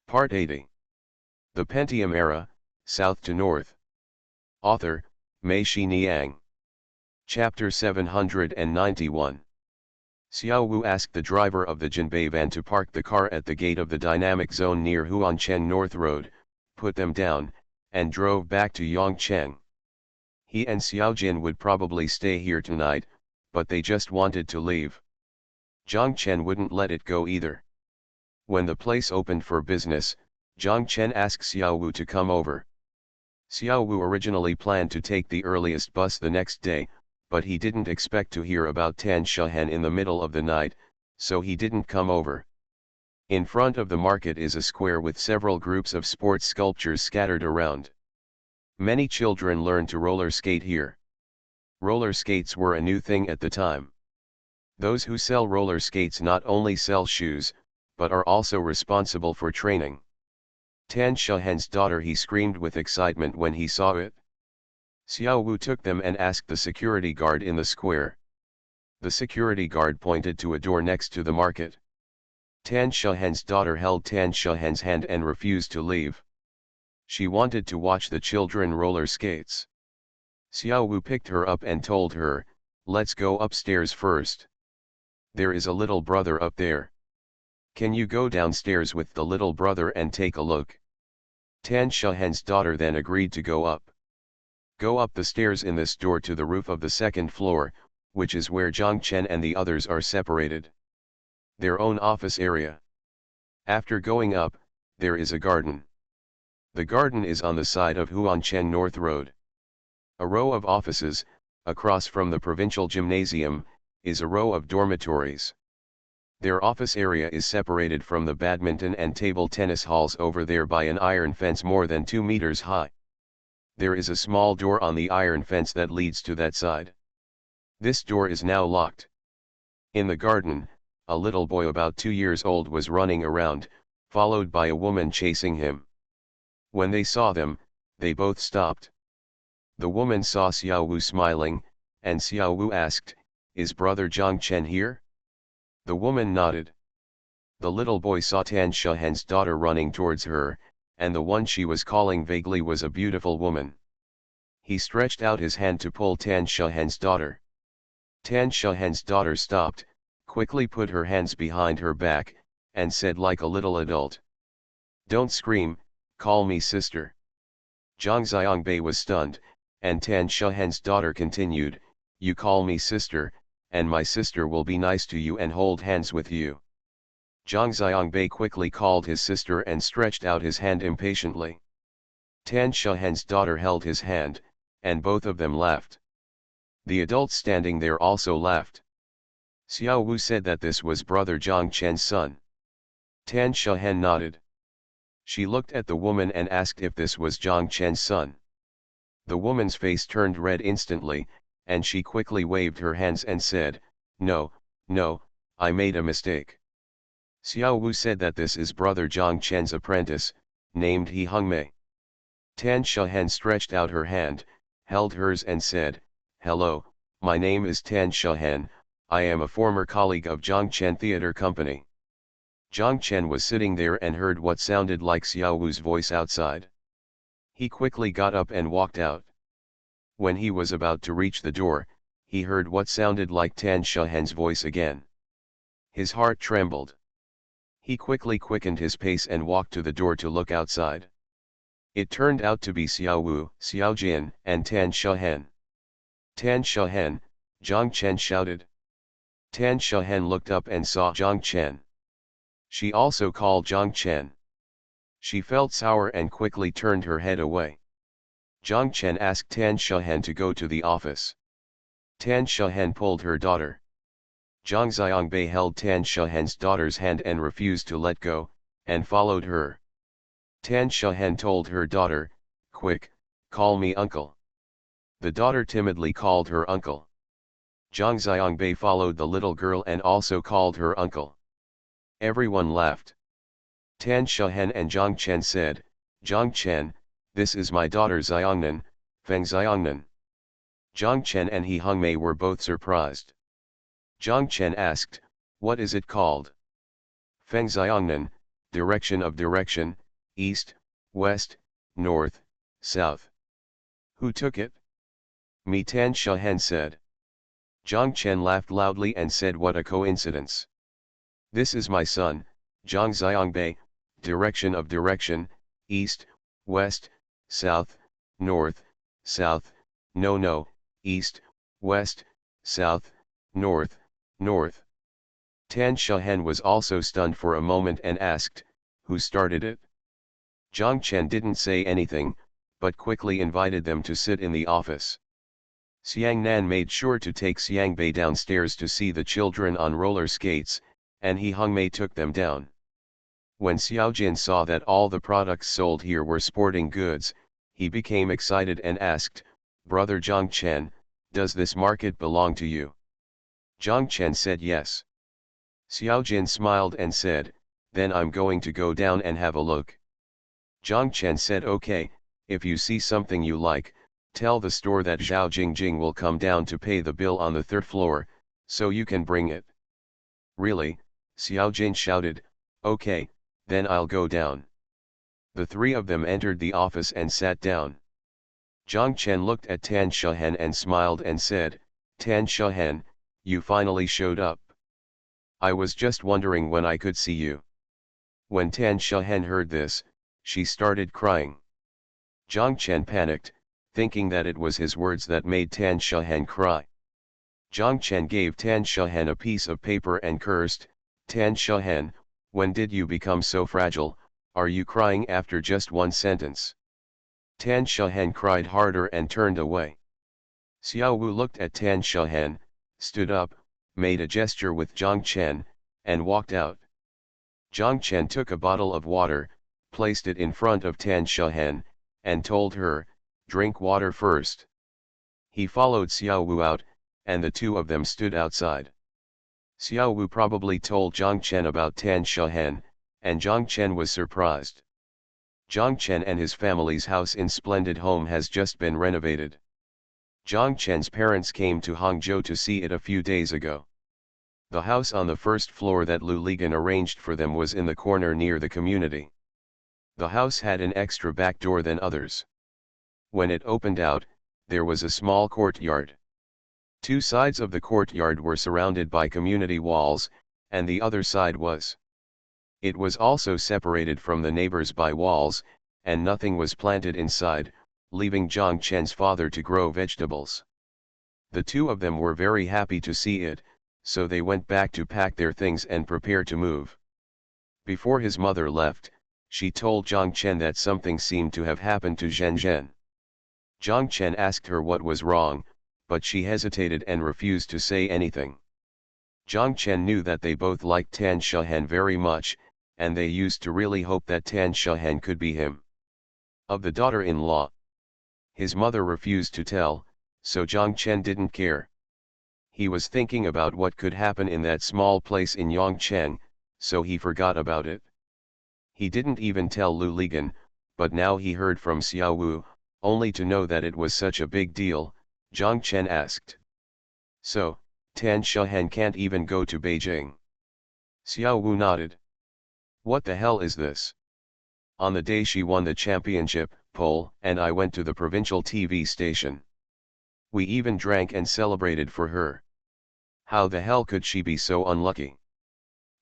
Part 80. The Pentium Era, South to North. Author, Mei Shi Niang. Chapter 791. Xiao Wu asked the driver of the Jinbei van to park the car at the gate of the dynamic zone near Huancheng North Road, put them down, and drove back to Yongcheng. He and Xiao Jin would probably stay here tonight, but they just wanted to leave. Zhang Chen wouldn't let it go either. When the place opened for business, Zhang Chen asked Xiao Wu to come over. Xiao Wu originally planned to take the earliest bus the next day, but he didn't expect to hear about Tan Shahen in the middle of the night, so he didn't come over. In front of the market is a square with several groups of sports sculptures scattered around. Many children learn to roller skate here. Roller skates were a new thing at the time. Those who sell roller skates not only sell shoes, but are also responsible for training. Tan Shahen's daughter, he screamed with excitement when he saw it. Xiao Wu took them and asked the security guard in the square. The security guard pointed to a door next to the market. Tan Shahen's daughter held Tan Shahen's hand and refused to leave. She wanted to watch the children roller skates. Xiao Wu picked her up and told her, "Let's go upstairs first. There is a little brother up there. Can you go downstairs with the little brother and take a look?" Tan Shahen's daughter then agreed to go up. Go up the stairs in this door to the roof of the second floor, which is where Zhang Chen and the others are separated. Their own office area. After going up, there is a garden. The garden is on the side of Huancheng North Road. A row of offices, across from the provincial gymnasium, is a row of dormitories. Their office area is separated from the badminton and table tennis halls over there by an iron fence more than 2 meters high. There is a small door on the iron fence that leads to that side. This door is now locked. In the garden, a little boy about 2 years old was running around, followed by a woman chasing him. When they saw them, they both stopped. The woman saw Xiao Wu smiling, and Xiao Wu asked, "Is brother Zhang Chen here?" The woman nodded. The little boy saw Tan Shahen's daughter running towards her, and the one she was calling vaguely was a beautiful woman. He stretched out his hand to pull Tan Shahen's daughter. Tan Shahen's daughter stopped, quickly put her hands behind her back, and said like a little adult, "Don't scream, call me sister." Zhang Xiangbei was stunned, and Tan Shahen's daughter continued, "You call me sister, and my sister will be nice to you and hold hands with you." Zhang Xiangbei quickly called his sister and stretched out his hand impatiently. Tan Shahen's daughter held his hand, and both of them laughed. The adults standing there also laughed. Xiao Wu said that this was brother Zhang Chen's son. Tan Shahen nodded. She looked at the woman and asked if this was Zhang Chen's son. The woman's face turned red instantly, and she quickly waved her hands and said, "No, no, I made a mistake." Xiao Wu said that this is brother Zhang Chen's apprentice, named He Hongmei. Tan Shahen stretched out her hand, held hers and said, "Hello, my name is Tan Shahen, I am a former colleague of Zhang Chen Theater Company." Zhang Chen was sitting there and heard what sounded like Xiao Wu's voice outside. He quickly got up and walked out. When he was about to reach the door, he heard what sounded like Tan Shahen's voice again. His heart trembled. He quickly quickened his pace and walked to the door to look outside. It turned out to be Xiao Wu, Xiao Jin, and Tan Shahen. "Tan Shahen," Zhang Chen shouted. Tan Shahen looked up and saw Zhang Chen. She also called Zhang Chen. She felt sour and quickly turned her head away. Zhang Chen asked Tan Shahen to go to the office. Tan Shahen pulled her daughter. Zhang Xiangbei held Tan Shahen's daughter's hand and refused to let go, and followed her. Tan Shahen told her daughter, "Quick, call me uncle." The daughter timidly called her uncle. Zhang Xiangbei followed the little girl and also called her uncle. Everyone laughed. Tan Shahen and Zhang Chen said, "Zhang Chen, this is my daughter Xiangnan, Feng Xiangnan." Zhang Chen and He Hongmei were both surprised. Zhang Chen asked, "What is it called?" Feng Xiangnan, direction of direction, east, west, north, south. Who took it? Me, Tan Shahen said. Zhang Chen laughed loudly and said, what a coincidence. This is my son, Zhang Xiangbei, direction of direction, east, west, south, north, south, no, east, west, south, north, north. Tan Shahen was also stunned for a moment and asked, who started it? Zhang Chen didn't say anything, but quickly invited them to sit in the office. Xiang Nan made sure to take Xiang Bei downstairs to see the children on roller skates, and He Hongmei took them down. When Xiao Jin saw that all the products sold here were sporting goods, he became excited and asked, Brother Zhang Chen, does this market belong to you? Zhang Chen said yes. Xiao Jin smiled and said, then I'm going to go down and have a look. Zhang Chen said, okay, if you see something you like, tell the store that Zhao Jingjing will come down to pay the bill on the third floor, so you can bring it. Really? Xiao Jin shouted, okay, then I'll go down. The three of them entered the office and sat down. Zhang Chen looked at Tan Shahen and smiled and said, Tan Shahen, you finally showed up. I was just wondering when I could see you. When Tan Shahen heard this, she started crying. Zhang Chen panicked, thinking that it was his words that made Tan Shahen cry. Zhang Chen gave Tan Shahen a piece of paper and cursed, Tan Shahen, when did you become so fragile, are you crying after just one sentence? Tan Shahen cried harder and turned away. Xiao Wu looked at Tan Shahen, stood up, made a gesture with Zhang Chen, and walked out. Zhang Chen took a bottle of water, placed it in front of Tan Shahen, and told her, drink water first. He followed Xiao Wu out, and the two of them stood outside. Xiao Wu probably told Zhang Chen about Tan Shahen, and Zhang Chen was surprised. Zhang Chen and his family's house in Splendid Home has just been renovated. Zhang Chen's parents came to Hangzhou to see it a few days ago. The house on the first floor that Lu Ligan arranged for them was in the corner near the community. The house had an extra back door than others. When it opened out, there was a small courtyard. Two sides of the courtyard were surrounded by community walls, and the other side was. It was also separated from the neighbors by walls, and nothing was planted inside, leaving Zhang Chen's father to grow vegetables. The two of them were very happy to see it, so they went back to pack their things and prepare to move. Before his mother left, she told Zhang Chen that something seemed to have happened to Zhen Zhen. Zhang Chen asked her what was wrong, but she hesitated and refused to say anything. Zhang Chen knew that they both liked Tan Shahen very much, and they used to really hope that Tan Shahen could be him. Of the daughter-in-law. His mother refused to tell, so Zhang Chen didn't care. He was thinking about what could happen in that small place in Yongcheng, so he forgot about it. He didn't even tell Lu Ligan, but now he heard from Xiao Wu, only to know that it was such a big deal. Zhang Chen asked. So, Tan Shahen can't even go to Beijing? Xiao Wu nodded. What the hell is this? On the day she won the championship pole, and I went to the provincial TV station. We even drank and celebrated for her. How the hell could she be so unlucky?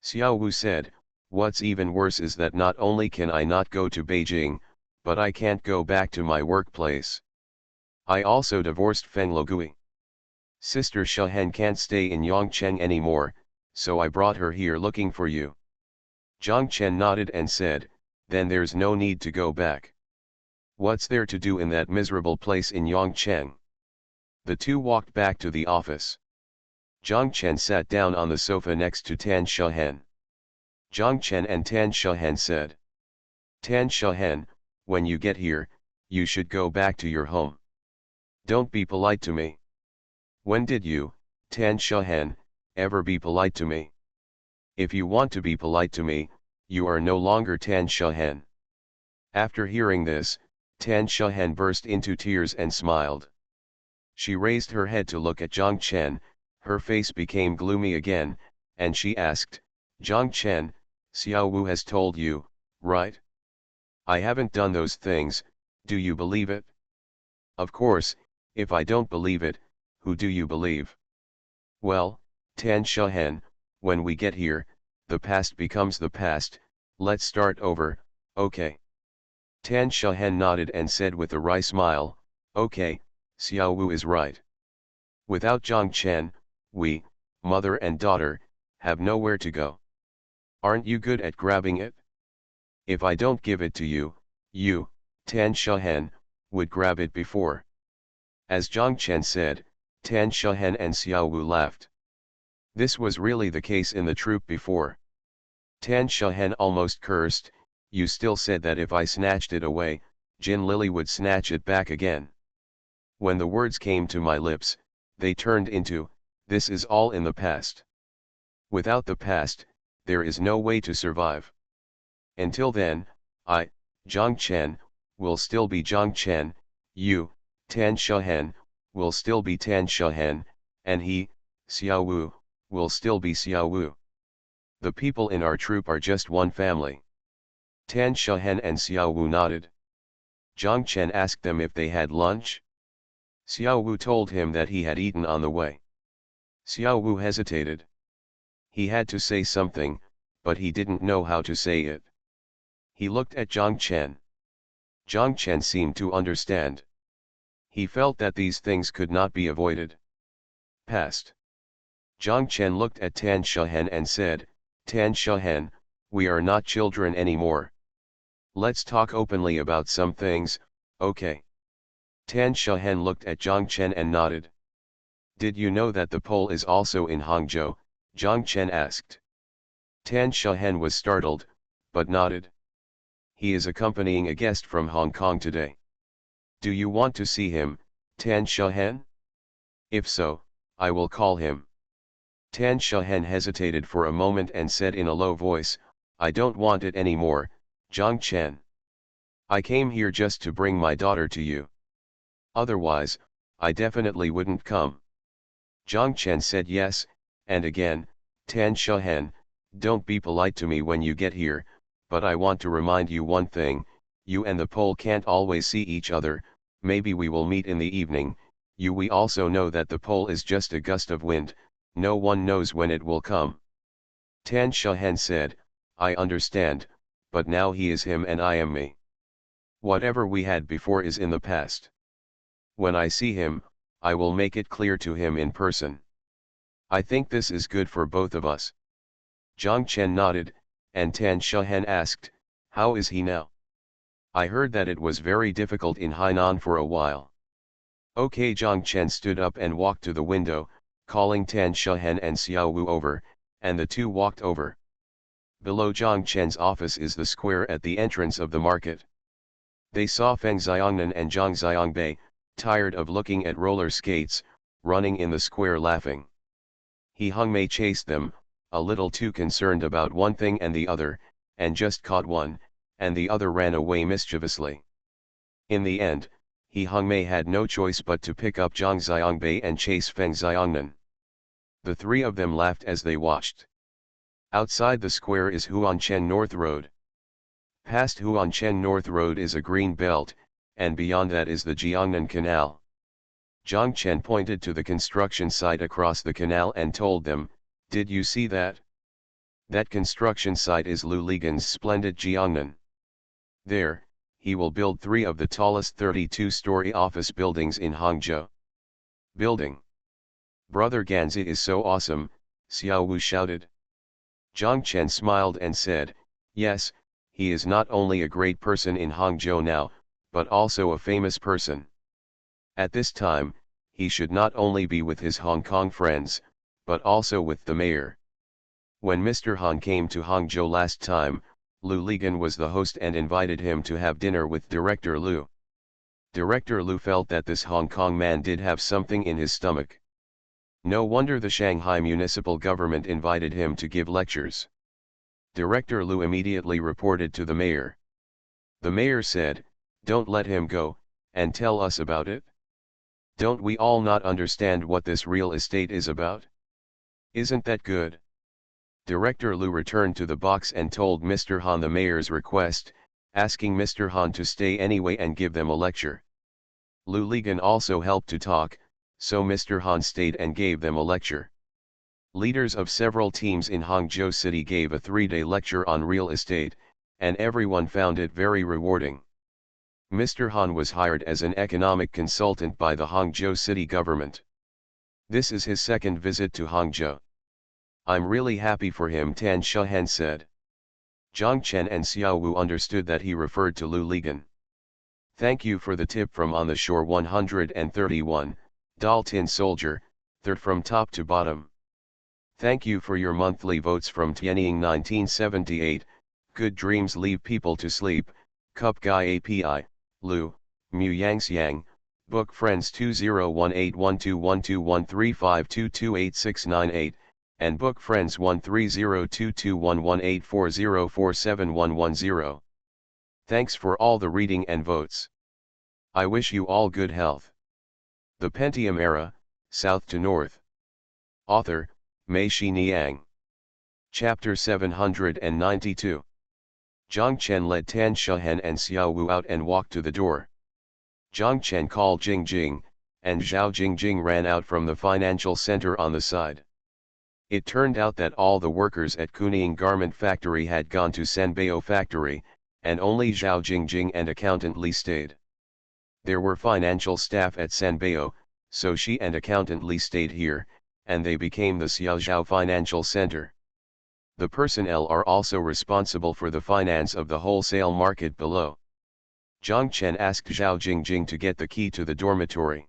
Xiao Wu said, what's even worse is that not only can I not go to Beijing, but I can't go back to my workplace. I also divorced Feng Logui. Sister Shahen can't stay in Yongcheng anymore, so I brought her here looking for you. Zhang Chen nodded and said, then there's no need to go back. What's there to do in that miserable place in Yongcheng? The two walked back to the office. Zhang Chen sat down on the sofa next to Tan Shahen. Zhang Chen and Tan Shahen said, Tan Shahen, when you get here, you should go back to your home. Don't be polite to me. When did you, Tan Shahen, ever be polite to me? If you want to be polite to me, you are no longer Tan Shahen. After hearing this, Tan Shahen burst into tears and smiled. She raised her head to look at Zhang Chen, her face became gloomy again, and she asked, Zhang Chen, Xiao Wu has told you, right? I haven't done those things, do you believe it? Of course, if I don't believe it, who do you believe? Well, Tan Shahen, when we get here, the past becomes the past, let's start over, okay? Tan Shahen nodded and said with a wry smile, okay, Xiao Wu is right. Without Zhang Chen, we, mother and daughter, have nowhere to go. Aren't you good at grabbing it? If I don't give it to you, you, Tan Shahen, would grab it before. As Zhang Chen said, Tan Shahen and Xiao Wu laughed. This was really the case in the troop before. Tan Shahen almost cursed, you still said that if I snatched it away, Jin Lily would snatch it back again. When the words came to my lips, they turned into, this is all in the past. Without the past, there is no way to survive. Until then, I, Zhang Chen, will still be Zhang Chen, you, Tan Shahen, will still be Tan Shahen, and he, Xiao Wu, will still be Xiao Wu. The people in our troop are just one family. Tan Shahen and Xiao Wu nodded. Zhang Chen asked them if they had lunch. Xiao Wu told him that he had eaten on the way. Xiao Wu hesitated. He had to say something, but he didn't know how to say it. He looked at Zhang Chen. Zhang Chen seemed to understand. He felt that these things could not be avoided. Past. Zhang Chen looked at Tan Shahen and said, Tan Shahen, we are not children anymore. Let's talk openly about some things, okay? Tan Shahen looked at Zhang Chen and nodded. Did you know that the pole is also in Hangzhou? Zhang Chen asked. Tan Shahen was startled, but nodded. He is accompanying a guest from Hong Kong today. Do you want to see him, Tan Shahen? If so, I will call him. Tan Shahen hesitated for a moment and said in a low voice, I don't want it anymore, Zhang Chen. I came here just to bring my daughter to you. Otherwise, I definitely wouldn't come. Zhang Chen said yes, and again, Tan Shahen, don't be polite to me when you get here, but I want to remind you one thing, you and the pole can't always see each other, maybe we will meet in the evening, we also know that the pole is just a gust of wind, no one knows when it will come. Tan Shahen said, I understand, but now he is him and I am me. Whatever we had before is in the past. When I see him, I will make it clear to him in person. I think this is good for both of us. Zhang Chen nodded, and Tan Shahen asked, how is he now? I heard that it was very difficult in Hainan for a while. Okay, Zhang Chen stood up and walked to the window, calling Tan Shahen and Xiao Wu over, and the two walked over. Below Zhang Chen's office is the square at the entrance of the market. They saw Feng Xiongnan and Zhang Xiangbei, tired of looking at roller skates, running in the square laughing. He Hongmei chased them, a little too concerned about one thing and the other, and just caught one, and the other ran away mischievously. In the end, He Hongmei had no choice but to pick up Zhang Xiangbei and chase Feng Xiongnan. The three of them laughed as they watched. Outside the square is Huanchen North Road. Past Huanchen North Road is a green belt, and beyond that is the Jiangnan Canal. Zhang Chen pointed to the construction site across the canal and told them, did you see that? That construction site is Lu Ligan's splendid Jiangnan. There, he will build 3 of the tallest 32-story office buildings in Hangzhou. Building. Brother Ganzi is so awesome, Xiao Wu shouted. Zhang Chen smiled and said, yes, he is not only a great person in Hangzhou now, but also a famous person. At this time, he should not only be with his Hong Kong friends, but also with the mayor. When Mr. Han came to Hangzhou last time, Lu Ligan was the host and invited him to have dinner with Director Lu. Director Lu felt that this Hong Kong man did have something in his stomach. No wonder the Shanghai municipal government invited him to give lectures. Director Lu immediately reported to the mayor. The mayor said, don't let him go, and tell us about it. Don't we all not understand what this real estate is about? Isn't that good? Director Lu returned to the box and told Mr. Han the mayor's request, asking Mr. Han to stay anyway and give them a lecture. Lu Ligan also helped to talk, so Mr. Han stayed and gave them a lecture. Leaders of several teams in Hangzhou City gave a 3-day lecture on real estate, and everyone found it very rewarding. Mr. Han was hired as an economic consultant by the Hangzhou City government. This is his second visit to Hangzhou. I'm really happy for him, Tan Shuhen said. Zhang Chen and Xiao Wu understood that he referred to Lu Ligan. Thank you for the tip from On the Shore 131, Dal Tin Soldier, third from top to bottom. Thank you for your monthly votes from Tianying 1978, Good Dreams Leave People to Sleep, Cup Guy API, Lu, Mu Yangxiang, Book Friends 2018121213522868, and Book Friends 1302211840471110. Thanks for all the reading and votes. I wish you all good health. The Pentium Era, South to North. Author, Mei Xiniang. Chapter 792. Zhang Chen led Tan Shuhen and Xiao Wu out and walked to the door. Zhang Chen called Jing Jing, and Zhao Jingjing ran out from the financial center on the side. It turned out that all the workers at Kuning Garment Factory had gone to Sanbeo Factory, and only Zhao Jingjing and accountant Li stayed. There were financial staff at Sanbeo, so she and accountant Li stayed here, and they became the Xiaozhao Financial Center. The personnel are also responsible for the finance of the wholesale market below. Zhang Chen asked Zhao Jingjing to get the key to the dormitory.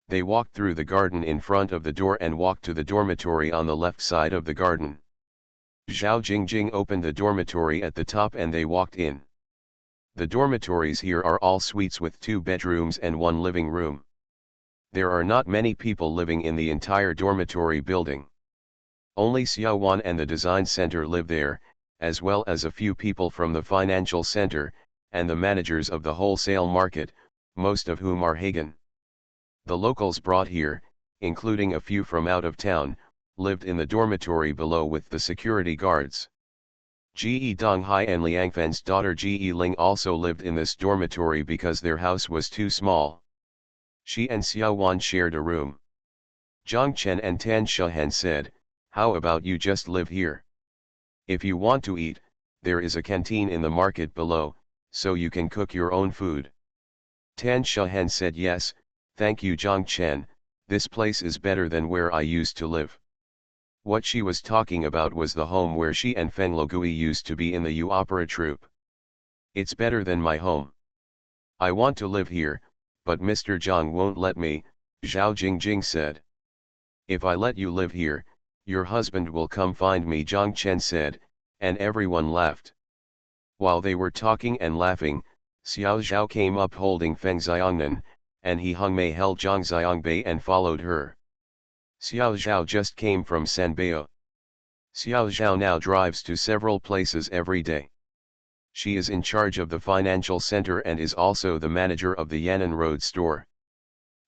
They walked through the garden in front of the door and walked to the dormitory on the left side of the garden. Zhao Jingjing opened the dormitory at the top and they walked in. The dormitories here are all suites with 2 bedrooms and 1 living room. There are not many people living in the entire dormitory building. Only Xiao Wan and the design center live there, as well as a few people from the financial center, and the managers of the wholesale market, most of whom are Hagen. The locals brought here, including a few from out of town, lived in the dormitory below with the security guards. Ge Donghai and Liangfen's daughter Ge Ling also lived in this dormitory because their house was too small. She and Xiao Wan shared a room. Zhang Chen and Tan Shuhen said, "How about you just live here? If you want to eat, there is a canteen in the market below, so you can cook your own food." Tan Shuhen said, "Yes, thank you Zhang Chen, this place is better than where I used to live." What she was talking about was the home where she and Feng Logui used to be in the Yu opera troupe. "It's better than my home. I want to live here, but Mr. Zhang won't let me," Zhao Jingjing said. "If I let you live here, your husband will come find me," Zhang Chen said, and everyone laughed. While they were talking and laughing, Xiao Zhao came up holding Feng Xiangnan, and he Hung Mei held Zhang Xiangbei and followed her. Xiao Zhao just came from Sanbeo. Xiao Zhao now drives to several places every day. She is in charge of the financial center and is also the manager of the Yan'an Road store.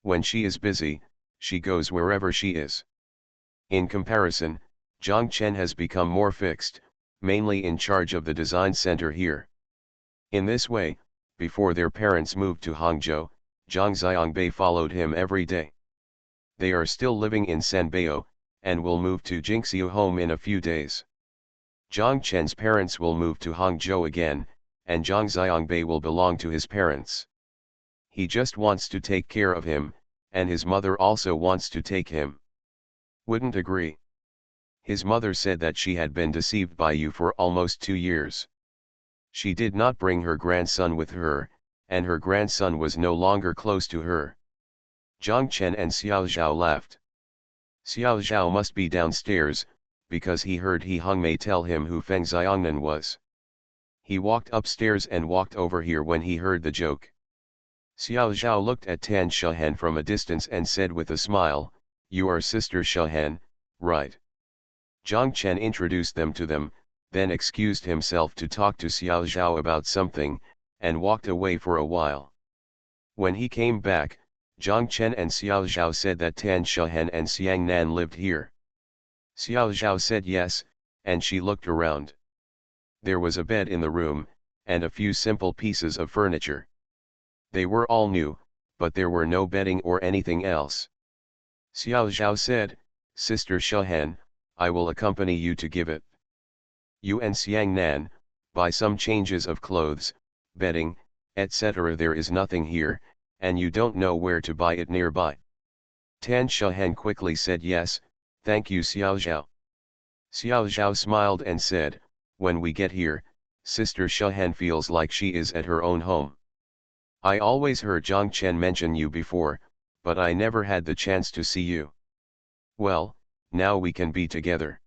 When she is busy, she goes wherever she is. In comparison, Zhang Chen has become more fixed, mainly in charge of the design center here. In this way, before their parents moved to Hangzhou, Zhang Xiangbei followed him every day. They are still living in Sanbeo, and will move to Jingxiu home in a few days. Zhang Chen's parents will move to Hangzhou again, and Zhang Xiangbei will belong to his parents. He just wants to take care of him, and his mother also wants to take him. Wouldn't agree. His mother said that she had been deceived by you for almost 2 years. She did not bring her grandson with her, and her grandson was no longer close to her. Zhang Chen and Xiao Zhao laughed. Xiao Zhao must be downstairs, because he heard He Hung Mei tell him who Feng Xiangnan was. He walked upstairs and walked over here when he heard the joke. Xiao Zhao looked at Tan Shuhen from a distance and said with a smile, "You are Sister Shuhen, right?" Zhang Chen introduced them to them, then excused himself to talk to Xiao Zhao about something, and walked away for a while. When he came back, Zhang Chen and Xiao Zhao said that Tan Shuhen and Xiang Nan lived here. Xiao Zhao said yes, and she looked around. There was a bed in the room, and a few simple pieces of furniture. They were all new, but there were no bedding or anything else. Xiao Zhao said, "Sister Shahan, I will accompany you to give it. You and Xiang Nan, buy some changes of clothes, bedding, etc. There is nothing here, and you don't know where to buy it nearby." Tan Shahan quickly said, "Yes, thank you Xiao Zhao." Xiao Zhao smiled and said, "When we get here, Sister Shahan feels like she is at her own home. I always heard Zhang Chen mention you before, but I never had the chance to see you. Well, now we can be together."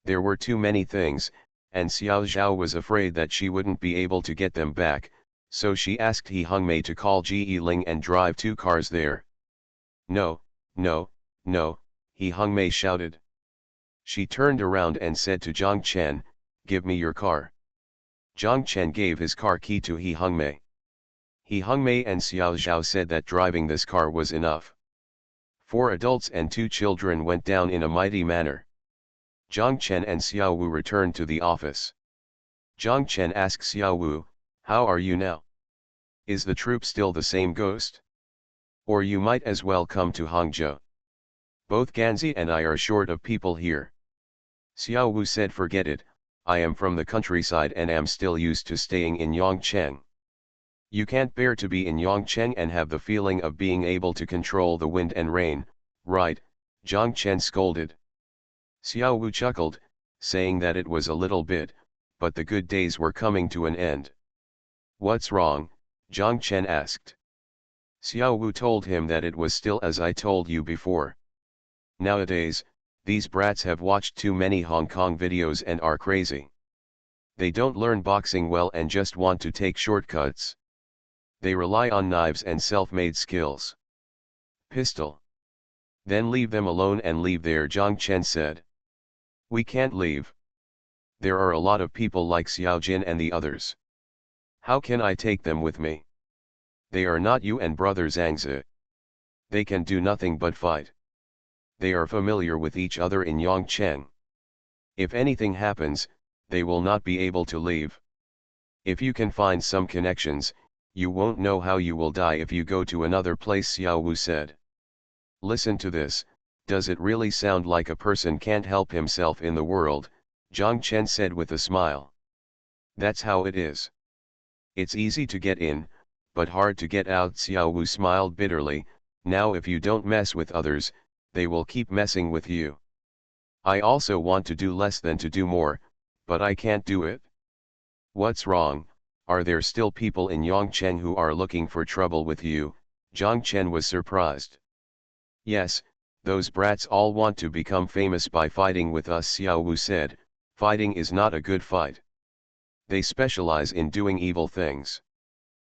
There were too many things, and Xiao Zhao was afraid that she wouldn't be able to get them back, so she asked He Hongmei to call Ji Ling and drive 2 cars there. "No, no, no," He Hongmei shouted. She turned around and said to Zhang Chen, "Give me your car." Zhang Chen gave his car key to He Hongmei. He Hongmei and Xiao Zhao said that driving this car was enough. 4 adults and 2 children went down in a mighty manner. Zhang Chen and Xiao Wu returned to the office. Zhang Chen asked Xiao Wu, "How are you now? Is the troop still the same ghost? Or you might as well come to Hangzhou. Both Ganzi and I are short of people here." Xiao Wu said, "Forget it, I am from the countryside and am still used to staying in Yongcheng." "You can't bear to be in Yongcheng and have the feeling of being able to control the wind and rain, right?" Zhang Chen scolded. Xiao Wu chuckled, saying that it was a little bit, but the good days were coming to an end. "What's wrong?" Zhang Chen asked. Xiao Wu told him that it was still as I told you before. Nowadays, these brats have watched too many Hong Kong videos and are crazy. They don't learn boxing well and just want to take shortcuts. They rely on knives and self-made skills. Pistol. Then leave them alone and leave there, Zhang Chen said. "We can't leave. There are a lot of people like Xiao Jin and the others. How can I take them with me? They are not you and brother Zhangzi. They can do nothing but fight. They are familiar with each other in Yongcheng. If anything happens, they will not be able to leave. If you can find some connections, you won't know how you will die if you go to another place," Xiao Wu said. "Listen to this, does it really sound like a person can't help himself in the world?" Zhang Chen said with a smile. "That's how it is. It's easy to get in, but hard to get out." Xiao Wu smiled bitterly. "Now if you don't mess with others, they will keep messing with you. I also want to do less than to do more, but I can't do it." "What's wrong? Are there still people in Yongcheng who are looking for trouble with you?" Zhang Chen was surprised. "Yes, those brats all want to become famous by fighting with us," Xiao Wu said. "Fighting is not a good fight. They specialize in doing evil things.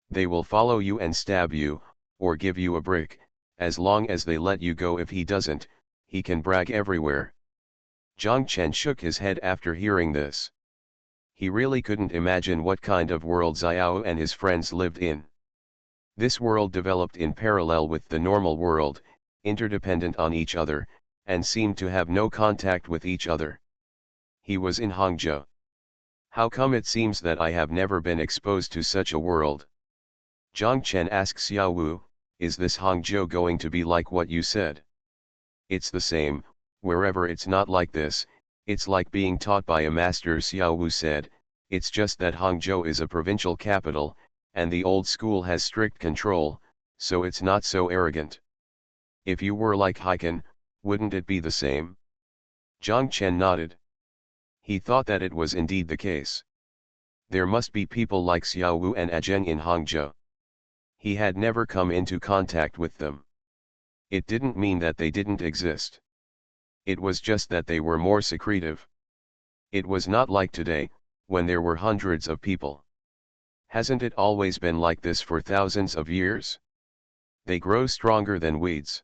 They will follow you and stab you, or give you a brick, as long as they let you go. If he doesn't, he can brag everywhere." Zhang Chen shook his head after hearing this. He really couldn't imagine what kind of world Xiao and his friends lived in. This world developed in parallel with the normal world, interdependent on each other, and seemed to have no contact with each other. He was in Hangzhou. How come it seems that I have never been exposed to such a world? Zhang Chen asked Xiao Wu, "Is this Hangzhou going to be like what you said?" "It's the same, wherever it's not like this, it's like being taught by a master," Xiao Wu said. "It's just that Hangzhou is a provincial capital, and the old school has strict control, so it's not so arrogant. If you were like Haikan, wouldn't it be the same?" Zhang Chen nodded. He thought that it was indeed the case. There must be people like Xiao Wu and Ajeng in Hangzhou. He had never come into contact with them. It didn't mean that they didn't exist. It was just that they were more secretive. It was not like today, when there were hundreds of people. Hasn't it always been like this for thousands of years? They grow stronger than weeds.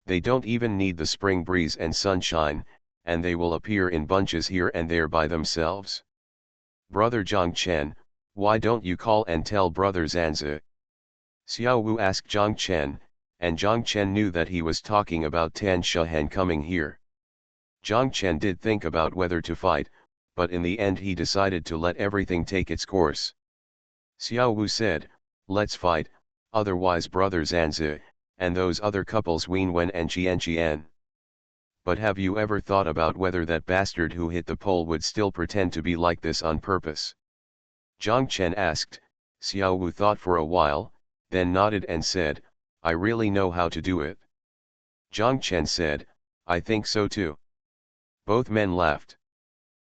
They don't even need the spring breeze and sunshine, and they will appear in bunches here and there by themselves. Brother Zhang Chen, why don't you call and tell brother Zanzi? Xiao Wu asked Zhang Chen, and Zhang Chen knew that he was talking about Tan Shahan coming here. Zhang Chen did think about whether to fight, but in the end he decided to let everything take its course. Xiao Wu said, "Let's fight, otherwise brother Zanzi, and those other couples Wen Wen and Qian. But have you ever thought about whether that bastard who hit the pole would still pretend to be like this on purpose?" Zhang Chen asked. Xiao Wu thought for a while, then nodded and said, "I really know how to do it." Zhang Chen said, "I think so too." Both men laughed.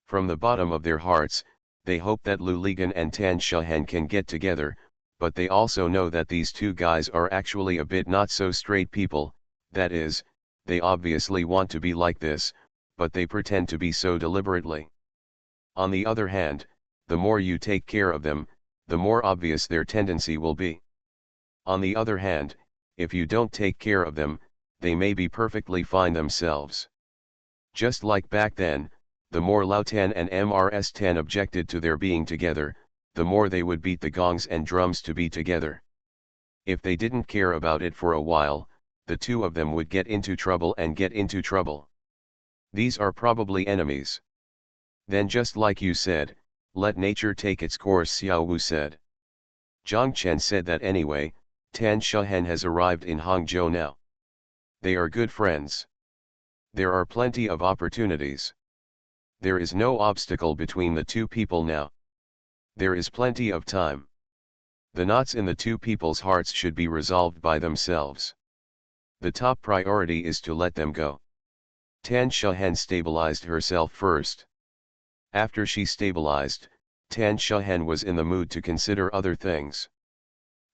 From the bottom of their hearts, they hope that Lu Ligan and Tan Shahen can get together, but they also know that these two guys are actually a bit not so straight people, that is, they obviously want to be like this, but they pretend to be so deliberately. On the other hand, the more you take care of them, the more obvious their tendency will be. On the other hand, if you don't take care of them, they may be perfectly fine themselves. Just like back then, the more Lao Tan and MRS Tan objected to their being together, the more they would beat the gongs and drums to be together. If they didn't care about it for a while, the two of them would get into trouble and get into trouble. These are probably enemies. Then just like you said, let nature take its course, Xiao Wu said. Zhang Chen said that anyway, Tan Shahen has arrived in Hangzhou now. They are good friends. There are plenty of opportunities. There is no obstacle between the two people now. There is plenty of time. The knots in the two people's hearts should be resolved by themselves. The top priority is to let them go. Tan Shahen stabilized herself first. After she stabilized, Tan Shahen was in the mood to consider other things.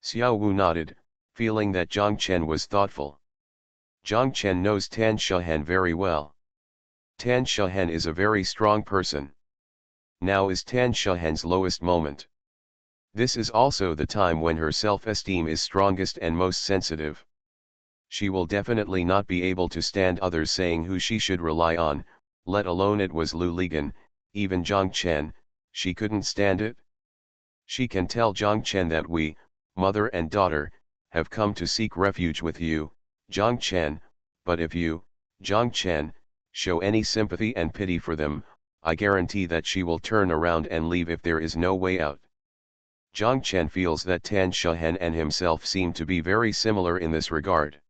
Xiao Wu nodded, feeling that Zhang Chen was thoughtful. Zhang Chen knows Tan Shahen very well. Tan Shahen is a very strong person. Now is Tan Shahen's lowest moment. This is also the time when her self-esteem is strongest and most sensitive. She will definitely not be able to stand others saying who she should rely on, let alone it was Lu Ligan, even Zhang Chen, she couldn't stand it. She can tell Zhang Chen that we, mother and daughter, have come to seek refuge with you, Zhang Chen, but if you, Zhang Chen, show any sympathy and pity for them, I guarantee that she will turn around and leave if there is no way out. Zhang Chen feels that Tan Shahen and himself seem to be very similar in this regard.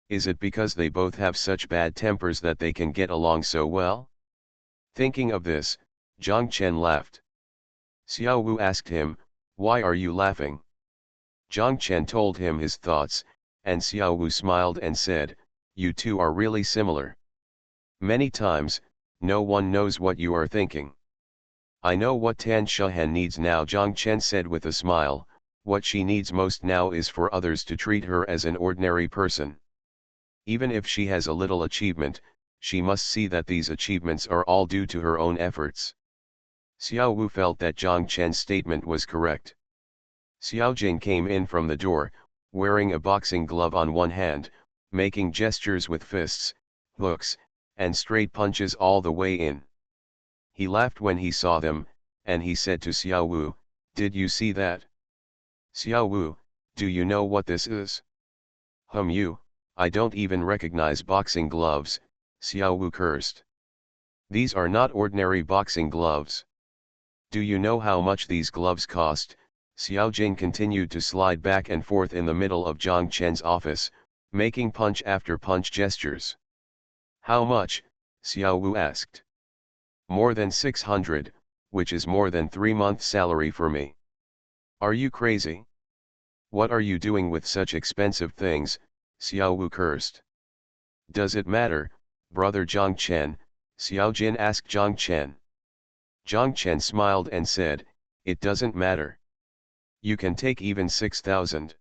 Is it because they both have such bad tempers that they can get along so well? Thinking of this, Zhang Chen laughed. Xiao Wu asked him, "Why are you laughing?" Zhang Chen told him his thoughts, and Xiao Wu smiled and said, "You two are really similar. Many times, no one knows what you are thinking." "I know what Tan Shahen needs now," Zhang Chen said with a smile. "What she needs most now is for others to treat her as an ordinary person. Even if she has a little achievement, she must see that these achievements are all due to her own efforts." Xiao Wu felt that Zhang Chen's statement was correct. Xiao Jing came in from the door, wearing a boxing glove on one hand, making gestures with fists, hooks, and straight punches all the way in. He laughed when he saw them, and he said to Xiao Wu, "Did you see that?" "Xiao Wu, do you know what this is?" I don't even recognize boxing gloves," Xiao Wu cursed. "These are not ordinary boxing gloves. Do you know how much these gloves cost?" Xiao Jing continued to slide back and forth in the middle of Zhang Chen's office, making punch after punch gestures. "How much?" Xiao Wu asked. "More than 600, which is more than 3 months' salary for me." "Are you crazy? What are you doing with such expensive things?" Xiao Wu cursed. "Does it matter, brother Zhang Chen?" Xiao Jin asked Zhang Chen. Zhang Chen smiled and said, "It doesn't matter. You can take even 6,000.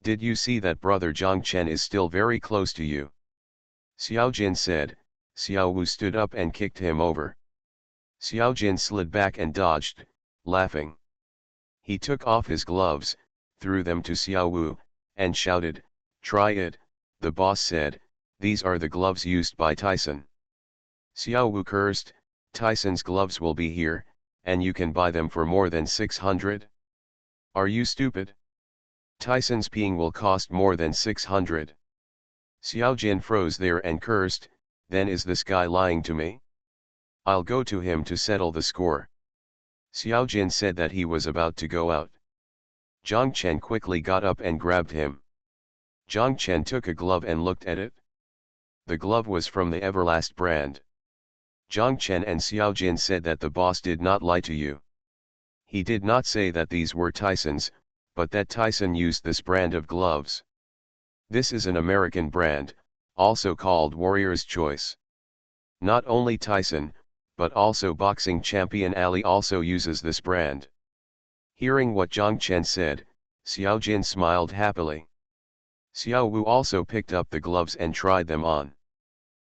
Did you see that brother Zhang Chen is still very close to you?" Xiao Jin said. Xiao Wu stood up and kicked him over. Xiao Jin slid back and dodged, laughing. He took off his gloves, threw them to Xiao Wu, and shouted, "Try it," the boss said. "These are the gloves used by Tyson." Xiao Wu cursed, "Tyson's gloves will be here, and you can buy them for more than 600? Are you stupid? Tyson's peeing will cost more than 600. Xiao Jin froze there and cursed, Then is this guy lying to me? I'll go to him to settle the score. Xiao Jin said that he was about to go out. Zhang Chen quickly got up and grabbed him. Zhang Chen took a glove and looked at it. The glove was from the Everlast brand. Zhang Chen and Xiao Jin said that the boss did not lie to you. He did not say that these were Tyson's, but that Tyson used this brand of gloves. This is an American brand, also called Warrior's Choice. Not only Tyson, but also boxing champion Ali also uses this brand. Hearing what Zhang Chen said, Xiao Jin smiled happily. Xiao Wu also picked up the gloves and tried them on.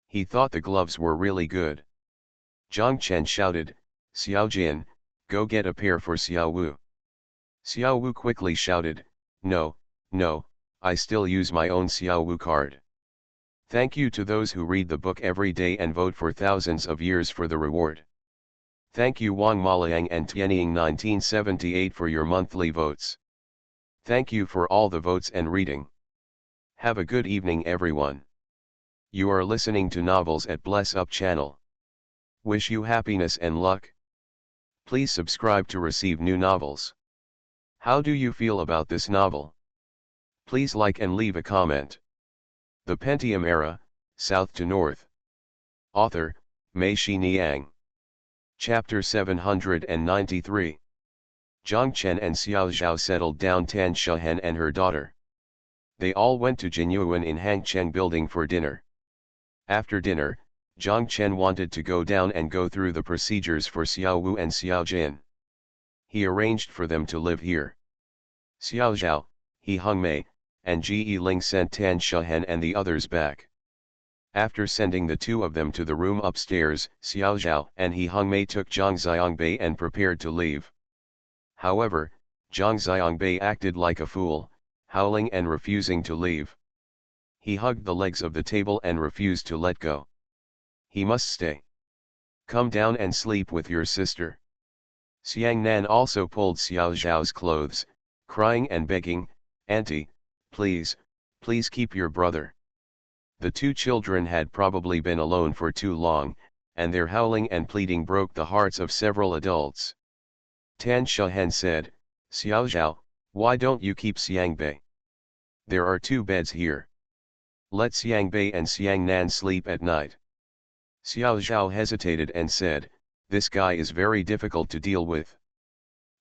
He thought the gloves were really good. Zhang Chen shouted, "Xiao Jin, go get a pair for Xiao Wu." Xiao Wu quickly shouted, "No, no, I still use my own Xiao Wu card." Thank you to those who read the book every day and vote for thousands of years for the reward. Thank you Wang Maliang and Tianying 1978 for your monthly votes. Thank you for all the votes and reading. Have a good evening everyone. You are listening to Novels at Bless Up channel. Wish you happiness and luck. Please subscribe to receive new novels. How do you feel about this novel? Please like and leave a comment. The Pentium Era, South to North. Author, Mei Xiniang. Chapter 793. Zhang Chen and Xiao Zhao settled down Tan Shehen and her daughter. They all went to Jinyuan in Hangcheng building for dinner. After dinner, Zhang Chen wanted to go down and go through the procedures for Xiao Wu and Xiao Jin. He arranged for them to live here. Xiao Zhao, He Hongmei, and Ji Ling sent Tan Shehen and the others back. After sending the two of them to the room upstairs, Xiao Zhao and He Hongmei took Zhang Xiangbei and prepared to leave. However, Zhang Xiangbei acted like a fool, howling and refusing to leave. He hugged the legs of the table and refused to let go. He must stay. Come down and sleep with your sister. Xiang Nan also pulled Xiao Zhao's clothes, crying and begging, "Auntie, please, please keep your brother." The two children had probably been alone for too long, and their howling and pleading broke the hearts of several adults. Tan Shehen said, "Xiao Zhao, why don't you keep Xiangbei? There are two beds here. Let Xiangbei and Xiang Nan sleep at night." Xiao Zhao hesitated and said, "This guy is very difficult to deal with.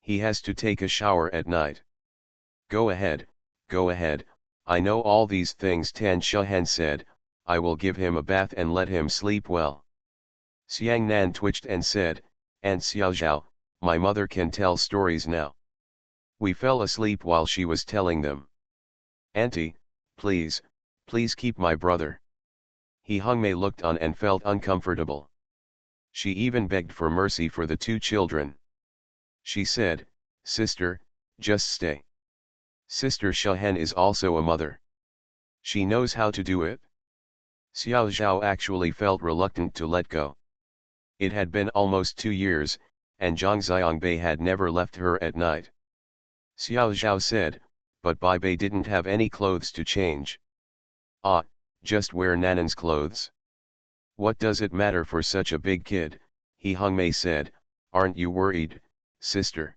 He has to take a shower at night." Go ahead, I know all these things," Tan Shehen said, "I will give him a bath and let him sleep well." Xiang Nan twitched and said, "Aunt Xiao Zhao, my mother can tell stories now. We fell asleep while she was telling them. Auntie, please, please keep my brother." He Hongmei looked on and felt uncomfortable. She even begged for mercy for the two children. She said, "Sister, just stay. Sister Shehen is also a mother. She knows how to do it." Xiao Zhao actually felt reluctant to let go. It had been almost 2 years, and Zhang Xiangbei had never left her at night. Xiao Zhao said, "But Bai Bei didn't have any clothes to change." "Ah, just wear Nanan's clothes. What does it matter for such a big kid?" He Hongmei said, "Aren't you worried, sister?"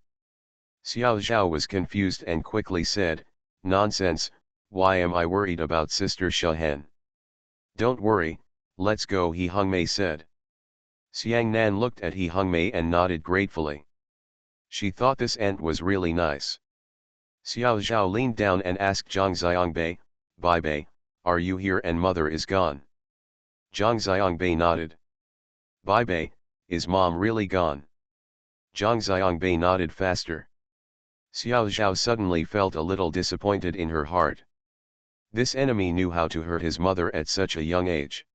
Xiao Zhao was confused and quickly said, "Nonsense, why am I worried about Sister Shehen?" "Don't worry, let's go," He Hongmei said. Xiang Nan looked at He Hongmei and nodded gratefully. She thought this aunt was really nice. Xiao Zhao leaned down and asked Zhang Xiangbei, "Bai Bei, are you here and mother is gone?" Zhang Xiangbei nodded. "Bai Bei, is mom really gone?" Zhang Xiangbei nodded faster. Xiao Zhao suddenly felt a little disappointed in her heart. This enemy knew how to hurt his mother at such a young age.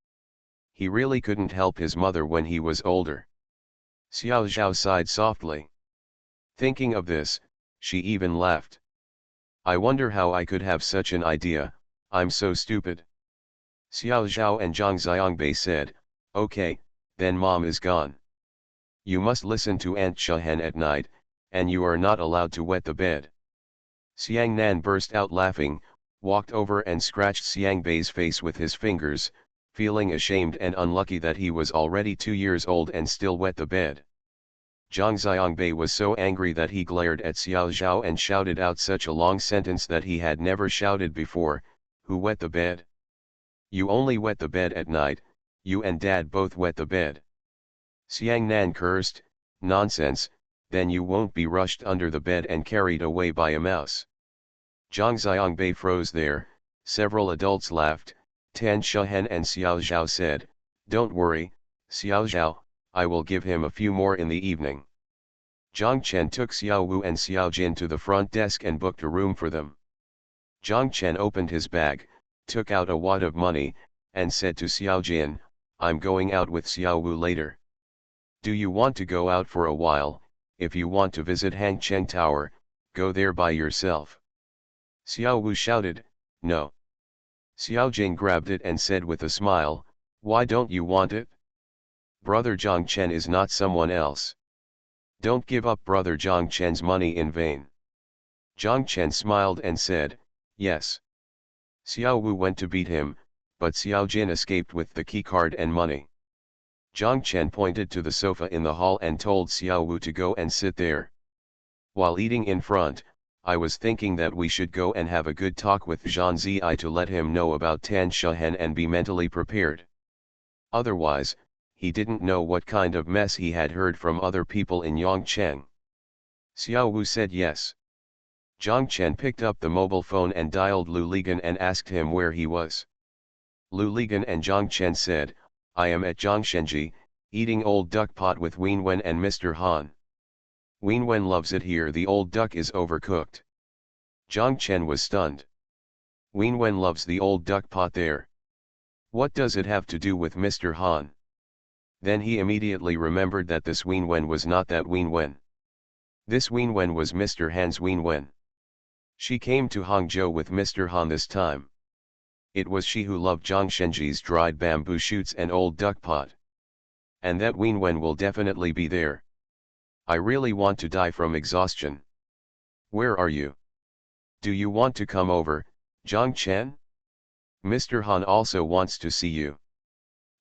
He really couldn't help his mother when he was older. Xiao Zhao sighed softly. Thinking of this, she even laughed. "I wonder how I could have such an idea, I'm so stupid." Xiao Zhao and Zhang Xiangbei said, "Okay, then mom is gone. You must listen to Aunt Shehen at night, and you are not allowed to wet the bed." Xiang Nan burst out laughing, walked over and scratched Xiangbei's face with his fingers, feeling ashamed and unlucky that he was already 2 years old and still wet the bed. Zhang Xiangbei was so angry that he glared at Xiao Zhao and shouted out such a long sentence that he had never shouted before, "Who wet the bed? You only wet the bed at night, you and Dad both wet the bed." Xiang Nan cursed, "Nonsense, then you won't be rushed under the bed and carried away by a mouse." Zhang Xiangbei froze there. Several adults laughed. Tan Shuhen and Xiao Zhao said, "Don't worry, Xiao Zhao, I will give him a few more in the evening." Zhang Chen took Xiao Wu and Xiao Jin to the front desk and booked a room for them. Zhang Chen opened his bag, took out a wad of money, and said to Xiao Jin, "I'm going out with Xiao Wu later. Do you want to go out for a while? If you want to visit Hangcheng Tower, go there by yourself." Xiao Wu shouted, "No." Xiao Jing grabbed it and said with a smile, "Why don't you want it? Brother Zhang Chen is not someone else. Don't give up brother Zhang Chen's money in vain." Zhang Chen smiled and said, "Yes." Xiao Wu went to beat him, but Xiao Jin escaped with the keycard and money. Zhang Chen pointed to the sofa in the hall and told Xiao Wu to go and sit there. "While eating in front, I was thinking that we should go and have a good talk with Zhan Ziyi to let him know about Tan Shuhen and be mentally prepared. Otherwise, he didn't know what kind of mess he had heard from other people in Yongcheng." Xiao Wu said yes. Zhang Chen picked up the mobile phone and dialed Lu Ligan and asked him where he was. Lu Ligan and Zhang Chen said, "I am at Zhongshenji, eating old duck pot with Wenwen and Mr. Han. Wenwen loves it here, the old duck is overcooked." Zhang Chen was stunned. "Wenwen loves the old duck pot there. What does it have to do with Mr. Han?" Then he immediately remembered that this Wenwen was not that Wenwen. This Wenwen was Mr. Han's Wenwen. She came to Hangzhou with Mr. Han this time. It was she who loved Zhongshenji's dried bamboo shoots and old duck pot. And that Wenwen will definitely be there. I really want to die from exhaustion. Where are you? Do you want to come over, Zhang Chen? Mr. Han also wants to see you."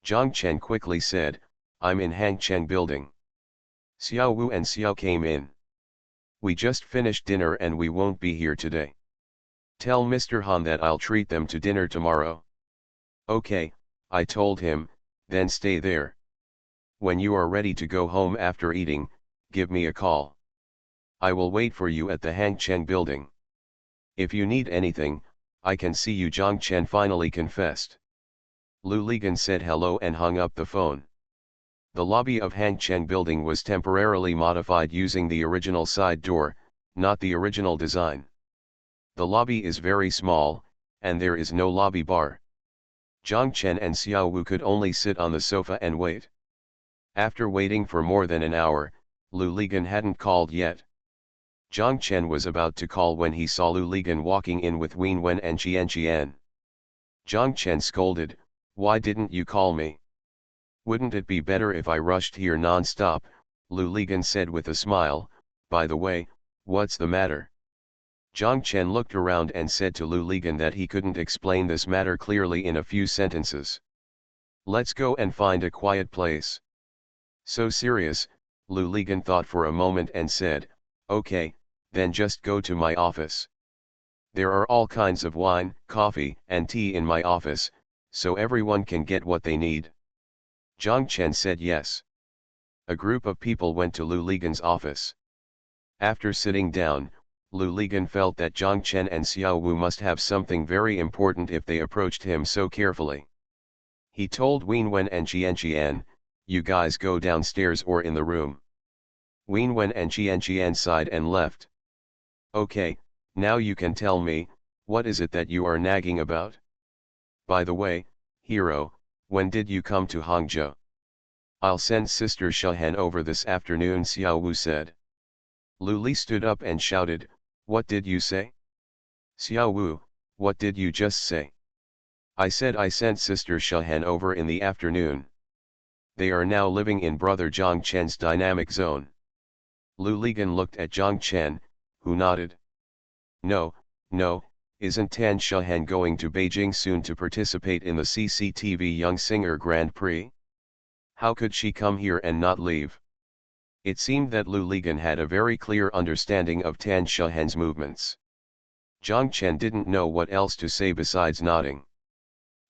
Zhang Chen quickly said, "I'm in Hangcheng building." Xiao Wu and Xiao came in. "We just finished dinner and we won't be here today. Tell Mr. Han that I'll treat them to dinner tomorrow." "Okay," I told him, "then stay there. When you are ready to go home after eating, give me a call. I will wait for you at the Hangcheng building. If you need anything, I can see you." Zhang Chen finally confessed. Lu Ligan said hello and hung up the phone. The lobby of Hangcheng building was temporarily modified using the original side door, not the original design. The lobby is very small, and there is no lobby bar. Zhang Chen and Xiao Wu could only sit on the sofa and wait. After waiting for more than an hour, Lu Ligan hadn't called yet. Zhang Chen was about to call when he saw Lu Ligan walking in with Wenwen and Qian. Zhang Chen scolded, "Why didn't you call me? Wouldn't it be better if I rushed here non-stop?" Lu Ligan said with a smile, "By the way, what's the matter?" Zhang Chen looked around and said to Lu Ligan that he couldn't explain this matter clearly in a few sentences. "Let's go and find a quiet place." So serious, Lu Ligan thought for a moment and said, "Okay, then just go to my office. There are all kinds of wine, coffee, and tea in my office, so everyone can get what they need." Zhang Chen said yes. A group of people went to Lu Ligan's office. After sitting down, Lu Ligan felt that Zhang Chen and Xiao Wu must have something very important if they approached him so carefully. He told Wenwen and Qian, "You guys go downstairs or in the room." Wenwen and Qian sighed and left. "Okay, now you can tell me, what is it that you are nagging about? By the way, hero, when did you come to Hangzhou?" "I'll send Sister Shuhen over this afternoon," Xiao Wu said. Lu Li stood up and shouted, "What did you say?" "Xiao Wu, what did you just say?" "I said I sent Sister Shuhen over in the afternoon. They are now living in Brother Zhang Chen's dynamic zone." Lu Ligan looked at Zhang Chen, who nodded. No, Isn't Tan Shahan going to Beijing soon to participate in the CCTV Young Singer Grand Prix? How could she come here and not leave? It seemed that Lu Ligan had a very clear understanding of Tan Shahan's movements. Zhang Chen didn't know what else to say besides nodding.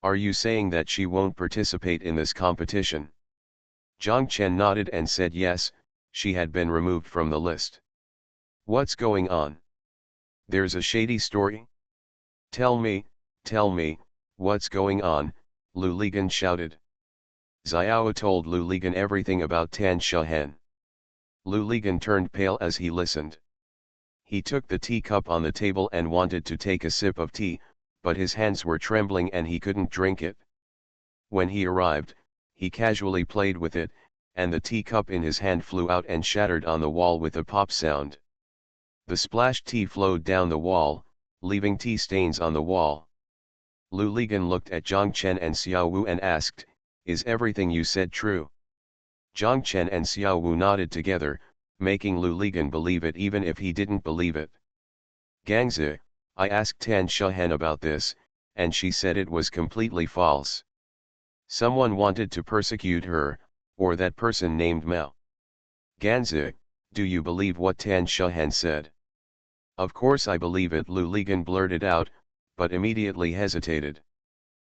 Are you saying that she won't participate in this competition? Zhang Chen nodded and said yes, she had been removed from the list. What's going on? There's a shady story? Tell me, what's going on? Lu Ligan shouted. Xiao told Lu Ligan everything about Tan Shahan. Lu Ligan turned pale as he listened. He took the teacup on the table and wanted to take a sip of tea, but his hands were trembling and he couldn't drink it. When he arrived, he casually played with it, and the teacup in his hand flew out and shattered on the wall with a pop sound. The splashed tea flowed down the wall, leaving tea stains on the wall. Lu Ligan looked at Zhang Chen and Xiao Wu and asked, "Is everything you said true?" Zhang Chen and Xiao Wu nodded together, making Lu Ligan believe it even if he didn't believe it. "Gangzi, I asked Tan Shahan about this, and she said it was completely false. Someone wanted to persecute her, or that person named Mao." "Gangzi, do you believe what Tan Shahan said?" "Of course I believe it," Lu Ligan blurted out, but immediately hesitated.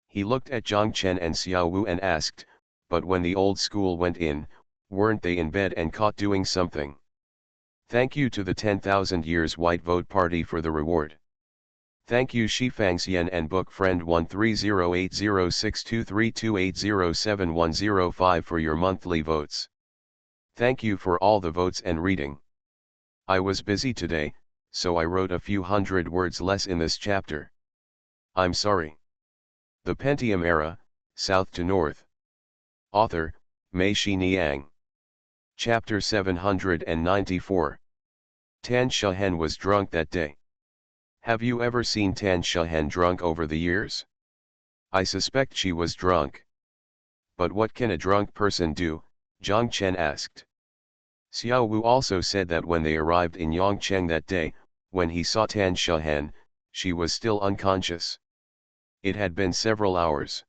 He looked at Zhang Chen and Xiao Wu and asked, "But when the old school went in, weren't they in bed and caught doing something?" "Thank you to the 10,000 Years White Vote Party for the reward. Thank you Shifang Xian and book friend 1308062328071005 for your monthly votes. Thank you for all the votes and reading. I was busy today, so I wrote a few hundred words less in this chapter. I'm sorry." The Pentium Era, South to North. Author, Mei Xiniang. Chapter 794. Tan Shahan was drunk that day. Have you ever seen Tan Shahan drunk over the years? I suspect she was drunk. But what can a drunk person do? Zhang Chen asked. Xiao Wu also said that when they arrived in Yongcheng that day, when he saw Tan Shahan, she was still unconscious. It had been several hours.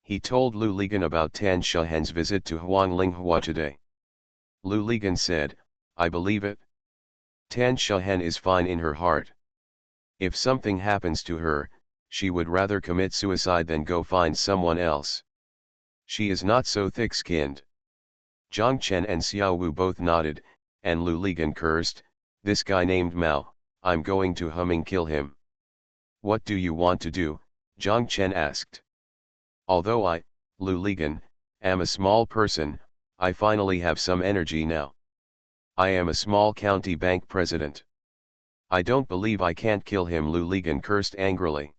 He told Lu Ligan about Tan Shahan's visit to Huanglinghua today. Lu Ligan said, "I believe it. Tan Shahan is fine in her heart. If something happens to her, she would rather commit suicide than go find someone else. She is not so thick-skinned." Zhang Chen and Xiao Wu both nodded, and Lu Ligan cursed, "This guy named Mao, I'm going to kill him." "What do you want to do?" Zhang Chen asked. "Although I, Lu Ligan, am a small person, I finally have some energy now. I am a small county bank president. I don't believe I can't kill him," Lu Ligan cursed angrily.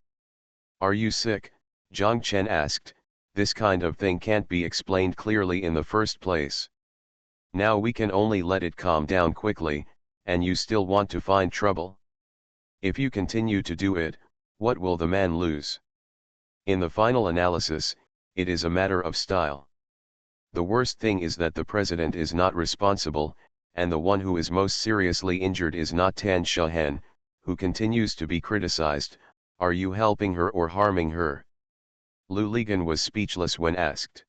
"Are you sick?" Zhang Chen asked. "This kind of thing can't be explained clearly in the first place. Now we can only let it calm down quickly, and you still want to find trouble? If you continue to do it, what will the man lose? In the final analysis, it is a matter of style. The worst thing is that the president is not responsible, and the one who is most seriously injured is not Tan Shahan, who continues to be criticized. Are you helping her or harming her?" Lu Ligan was speechless when asked.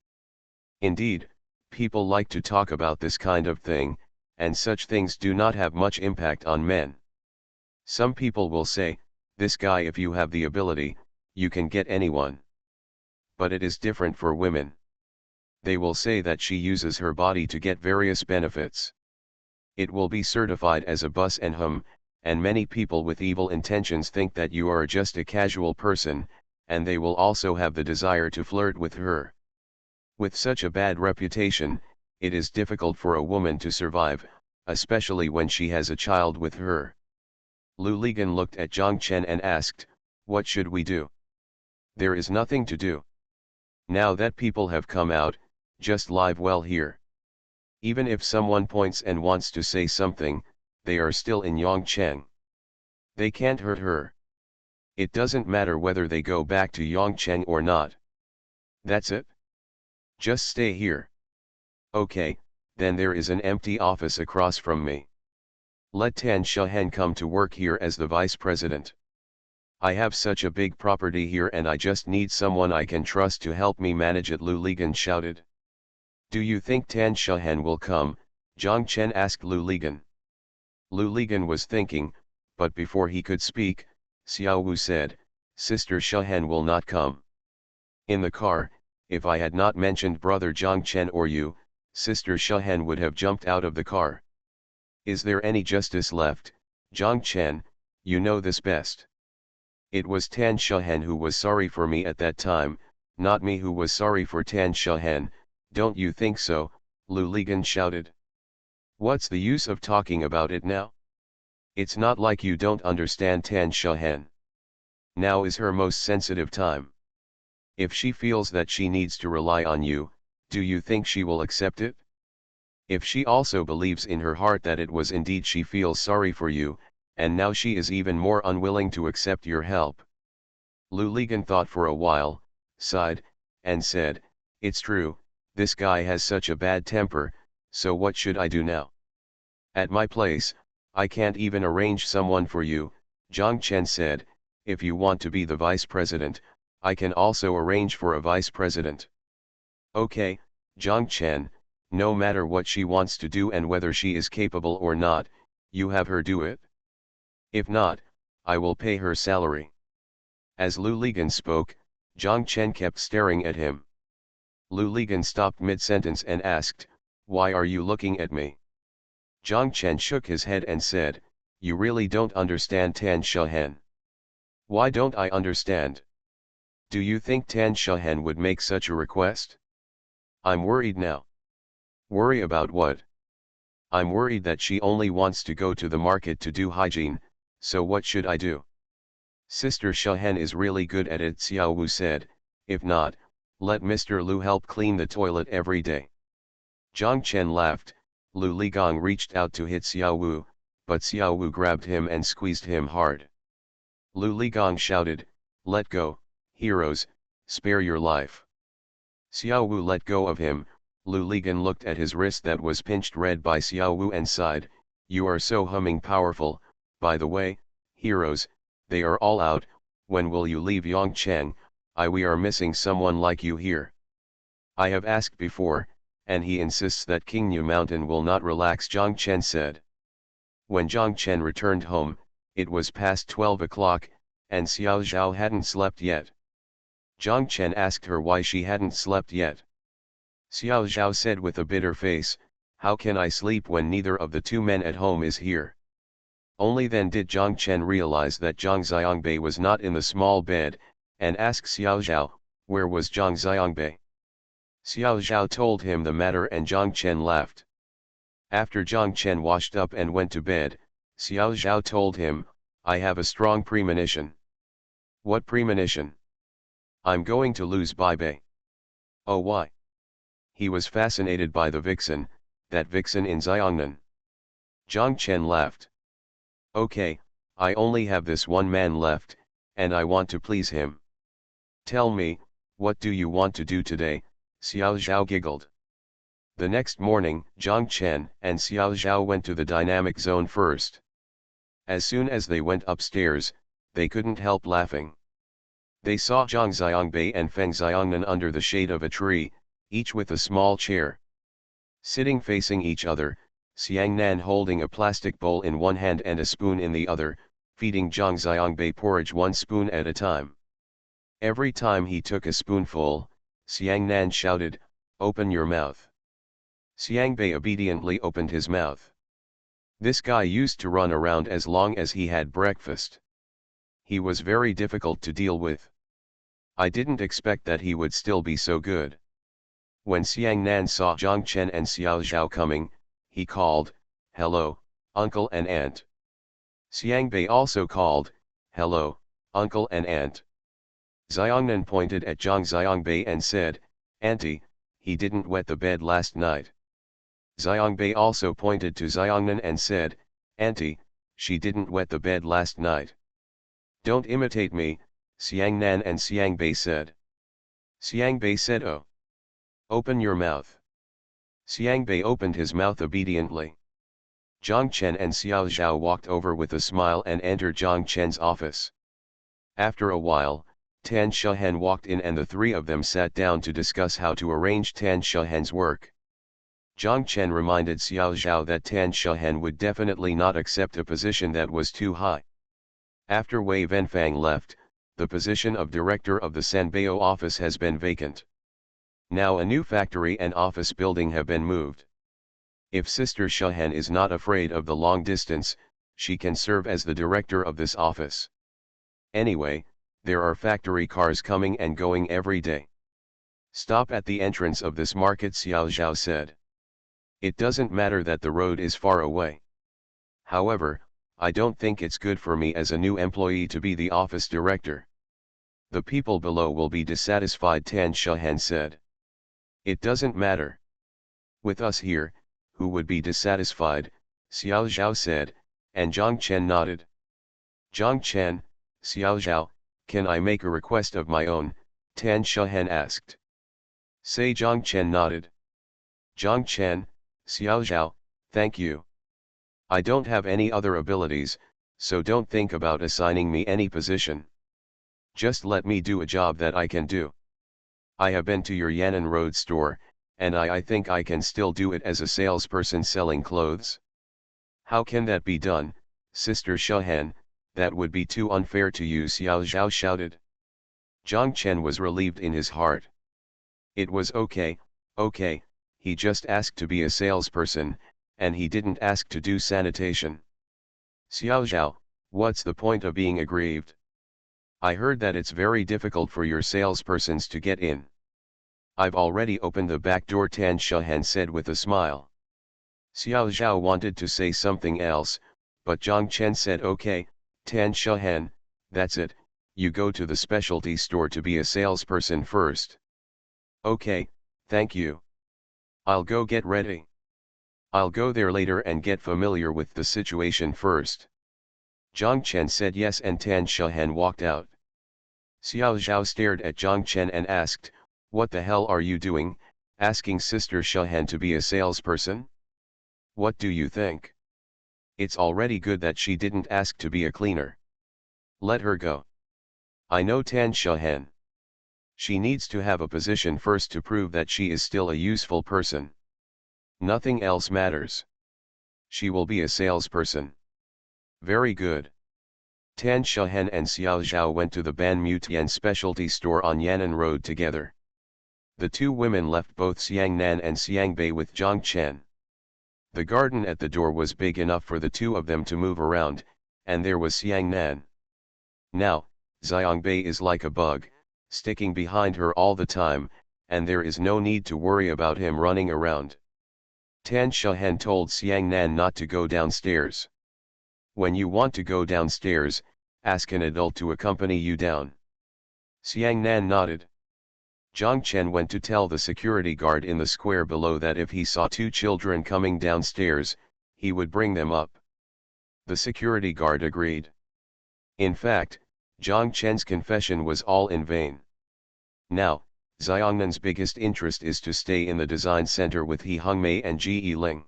Indeed, people like to talk about this kind of thing, and such things do not have much impact on men. Some people will say, "This guy, if you have the ability, you can get anyone." But it is different for women. They will say that she uses her body to get various benefits. It will be certified as a bus and many people with evil intentions think that you are just a casual person, and they will also have the desire to flirt with her. With such a bad reputation, it is difficult for a woman to survive, especially when she has a child with her. Lu Ligan looked at Zhang Chen and asked, "What should we do?" "There is nothing to do. Now that people have come out, just live well here. Even if someone points and wants to say something, they are still in Yongcheng. They can't hurt her. It doesn't matter whether they go back to Yongcheng or not. That's it. Just stay here. Okay, then there is an empty office across from me. Let Tan Shahan come to work here as the vice president. I have such a big property here and I just need someone I can trust to help me manage it, Lu Ligan shouted. Do you think Tan Shahan will come? Zhang Chen asked Lu Ligan. Lu Ligan was thinking, but before he could speak, Xiao Wu said, Sister Shahan will not come. In the car, if I had not mentioned brother Zhang Chen or you, Sister Shahan would have jumped out of the car. Is there any justice left, Zhang Chen? You know this best. It was Tan Shahan who was sorry for me at that time, not me who was sorry for Tan Shahan. Don't you think so? Lu Ligan shouted. What's the use of talking about it now? It's not like you don't understand Tan Shahan. Now is her most sensitive time. If she feels that she needs to rely on you, do you think she will accept it? If she also believes in her heart that it was indeed she feels sorry for you, and now she is even more unwilling to accept your help. Lu Ligan thought for a while, sighed, and said, It's true, this guy has such a bad temper, so what should I do now? At my place, I can't even arrange someone for you, Zhang Chen said. If you want to be the vice president, I can also arrange for a vice president. Okay, Zhang Chen, no matter what she wants to do and whether she is capable or not, you have her do it. If not, I will pay her salary. As Lu Ligan spoke, Zhang Chen kept staring at him. Lu Ligan stopped mid-sentence and asked, Why are you looking at me? Zhang Chen shook his head and said, You really don't understand Tan Shahan. Why don't I understand? Do you think Tan Shahan would make such a request? I'm worried now. Worry about what? I'm worried that she only wants to go to the market to do hygiene, so what should I do? Sister Shahan is really good at it, Xiao Wu said. If not, let Mr. Lu help clean the toilet every day. Zhang Chen laughed. Lu Ligang reached out to hit Xiao Wu, but Xiao Wu grabbed him and squeezed him hard. Lu Ligang shouted, Let go, heroes, spare your life. Xiao Wu let go of him. Lu Ligan looked at his wrist that was pinched red by Xiao Wu and sighed, You are so humming powerful. By the way, heroes, they are all out. When will you leave Yongcheng? We are missing someone like you here. I have asked before, and he insists that Qingyu Mountain will not relax, Zhang Chen said. When Zhang Chen returned home, it was past 12 o'clock, and Xiao Zhao hadn't slept yet. Zhang Chen asked her why she hadn't slept yet. Xiao Zhao said with a bitter face, How can I sleep when neither of the two men at home is here? Only then did Zhang Chen realize that Zhang Xiangbei was not in the small bed, and asked Xiao Zhao, Where was Zhang Xiangbei? Xiao Zhao told him the matter and Zhang Chen laughed. After Zhang Chen washed up and went to bed, Xiao Zhao told him, I have a strong premonition. What premonition? I'm going to lose Bai Bei. Oh, why? He was fascinated by the vixen, that vixen in Xiongnan. Zhang Chen laughed. Okay, I only have this one man left, and I want to please him. Tell me, what do you want to do today? Xiao Zhao giggled. The next morning, Zhang Chen and Xiao Zhao went to the dynamic zone first. As soon as they went upstairs, they couldn't help laughing. They saw Zhang Xiangbei and Feng Xiongnan under the shade of a tree, each with a small chair. Sitting facing each other, Xiangnan holding a plastic bowl in one hand and a spoon in the other, feeding Zhang Xiangbei porridge one spoon at a time. Every time he took a spoonful, Xiangnan shouted, Open your mouth. Xiangbei obediently opened his mouth. This guy used to run around as long as he had breakfast. He was very difficult to deal with. I didn't expect that he would still be so good. When Xiangnan saw Zhang Chen and Xiao Zhao coming, he called, Hello, uncle and aunt. Xiangbei also called, Hello, uncle and aunt. Xiongnan pointed at Zhang Xiangbei and said, Auntie, he didn't wet the bed last night. Xiangbei also pointed to Xiongnan and said, Auntie, she didn't wet the bed last night. Don't imitate me, Xiangnan and Xiangbei said. Xiangbei said, Oh. Open your mouth. Xiangbei opened his mouth obediently. Zhang Chen and Xiao Zhao walked over with a smile and entered Zhang Chen's office. After a while, Tan Shahen walked in and the three of them sat down to discuss how to arrange Tan Shahen's work. Zhang Chen reminded Xiao Zhao that Tan Shahen would definitely not accept a position that was too high. After Wei Venfang left, the position of director of the Sanbeo office has been vacant. Now a new factory and office building have been moved. If Sister Shahen is not afraid of the long distance, she can serve as the director of this office. Anyway, there are factory cars coming and going every day. Stop at the entrance of this market, Xiao Zhao said. It doesn't matter that the road is far away. However, I don't think it's good for me as a new employee to be the office director. The people below will be dissatisfied, Tan Shahen said. It doesn't matter. With us here, who would be dissatisfied, Xiao Zhao said, and Zhang Chen nodded. Zhang Chen, Xiao Zhao, can I make a request of my own? Tan Shahen asked. Say. Zhang Chen nodded. Zhang Chen, Xiao Zhao, thank you. I don't have any other abilities, so don't think about assigning me any position. Just let me do a job that I can do. I have been to your Yan'an Road store, and I think I can still do it as a salesperson selling clothes. How can that be done, Sister Shahen? That would be too unfair to you, Xiao Zhao shouted. Zhang Chen was relieved in his heart. It was okay, he just asked to be a salesperson, and he didn't ask to do sanitation. Xiao Zhao, what's the point of being aggrieved? I heard that it's very difficult for your salespersons to get in. I've already opened the back door, Tan Shahen said with a smile. Xiao Zhao wanted to say something else, but Zhang Chen said, okay, Tan Shahen, that's it, you go to the specialty store to be a salesperson first. Okay, thank you. I'll go get ready. I'll go there later and get familiar with the situation first. Zhang Chen said yes, and Tan Shahen walked out. Xiao Zhao stared at Zhang Chen and asked, what the hell are you doing, asking Sister Shahen to be a salesperson? What do you think? It's already good that she didn't ask to be a cleaner. Let her go. I know Tan Shahen. She needs to have a position first to prove that she is still a useful person. Nothing else matters. She will be a salesperson. Very good. Tan Shahen and Xiao Zhao went to the Ban Mutian specialty store on Yan'an Road together. The two women left both Xiangnan and Xiangbei with Zhang Chen. The garden at the door was big enough for the two of them to move around, and there was Xiangnan. Now, Xiangbei is like a bug, sticking behind her all the time, and there is no need to worry about him running around. Tan Shahen told Xiangnan not to go downstairs. When you want to go downstairs, ask an adult to accompany you down. Xiangnan nodded. Zhang Chen went to tell the security guard in the square below that if he saw two children coming downstairs, he would bring them up. The security guard agreed. In fact, Zhang Chen's confession was all in vain. Now, Xiangnan's biggest interest is to stay in the design center with He Hongmei and Ji Yiling.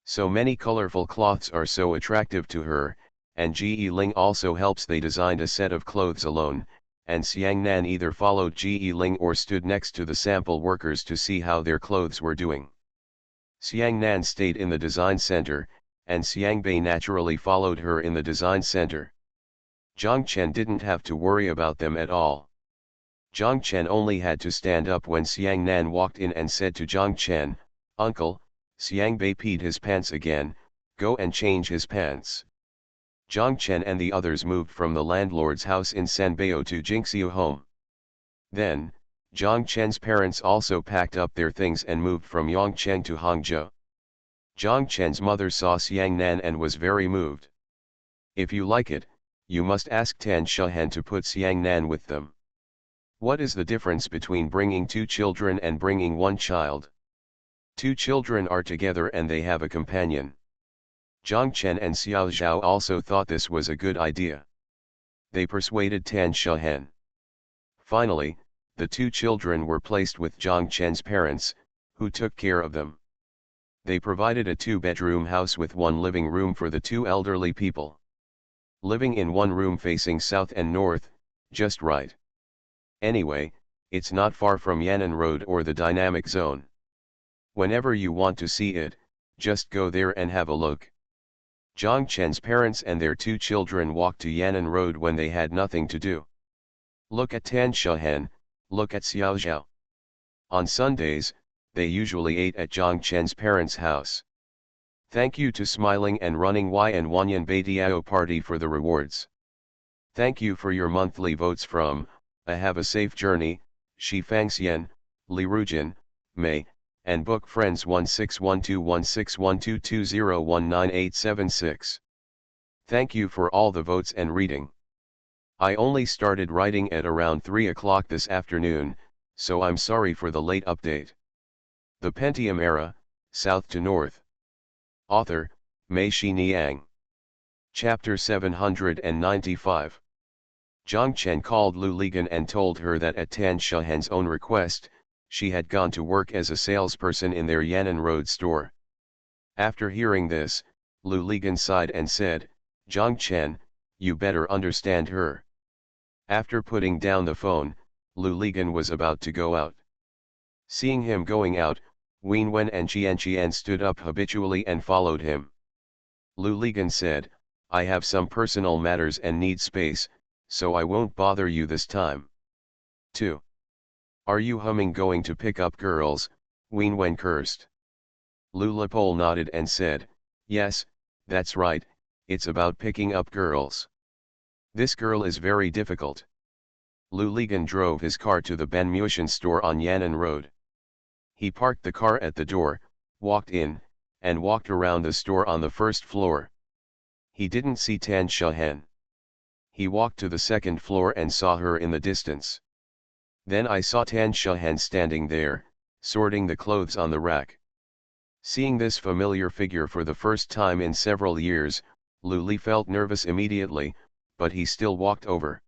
So many colorful cloths are so attractive to her, and Ji Yiling also helps. They designed a set of clothes alone, and Xiangnan either followed Ji Yiling or stood next to the sample workers to see how their clothes were doing. Xiangnan stayed in the design center, and Xiangbei naturally followed her in the design center. Zhang Chen didn't have to worry about them at all. Zhang Chen only had to stand up when Xiangnan walked in and said to Zhang Chen, "Uncle, Xiangbei peed his pants again, go and change his pants." Zhang Chen and the others moved from the landlord's house in Sanbeo to Jingxiu home. Then, Zhang Chen's parents also packed up their things and moved from Yongcheng to Hangzhou. Zhang Chen's mother saw Xiangnan and was very moved. If you like it, you must ask Tan Shahen to put Xiangnan with them. What is the difference between bringing two children and bringing one child? Two children are together and they have a companion. Zhang Chen and Xiao Zhao also thought this was a good idea. They persuaded Tan Shahen. Finally, the two children were placed with Zhang Chen's parents, who took care of them. They provided a two-bedroom house with one living room for the two elderly people. Living in one room facing south and north, Just right. Anyway, it's not far from Yan'an Road or the Dynamic Zone. Whenever you want to see it, just go there and have a look. Zhang Chen's parents and their 2 children walked to Yan'an Road when they had nothing to do. Look at Tan Shahen, look at Xiao Zhao. On Sundays, they usually ate at Zhang Chen's parents' house. Thank you to Smiling and Running Y and Wanyan Baidiao Party for the rewards. Thank you for your monthly votes from, Have a Safe Journey, Shi Fangxian, Li Rujin, Mei, and Book Friends 1612161220198676. Thank you for all the votes and reading. I only started writing at around 3 o'clock this afternoon, so I'm sorry for the late update. The Pentium Era, South to North. Author, Mei Shi Niang. Chapter 795. Zhang Chen called Lu Ligan and told her that at Tan Shahen's own request, she had gone to work as a salesperson in their Yan'an Road store. After hearing this, Lu Ligan sighed and said, "Zhang Chen, you better understand her." After putting down the phone, Lu Ligan was about to go out. Seeing him going out, Wen Wen and Qian stood up habitually and followed him. Lu Ligan said, "I have some personal matters and need space, so I won't bother you this time." 2. "Are you humming going to pick up girls?" Wen Wen cursed. Lu Lipol nodded and said, "Yes, that's right, it's about picking up girls. This girl is very difficult." Lu Ligan drove his car to the Banmushan store on Yan'an Road. He parked the car at the door, walked in, and walked around the store on the first floor. He didn't see Tan Shahen. He walked to the second floor and saw her in the distance. Then I saw Tan Shahen standing there, sorting the clothes on the rack. Seeing this familiar figure for the first time in several years, Lu Li felt nervous immediately, but he still walked over.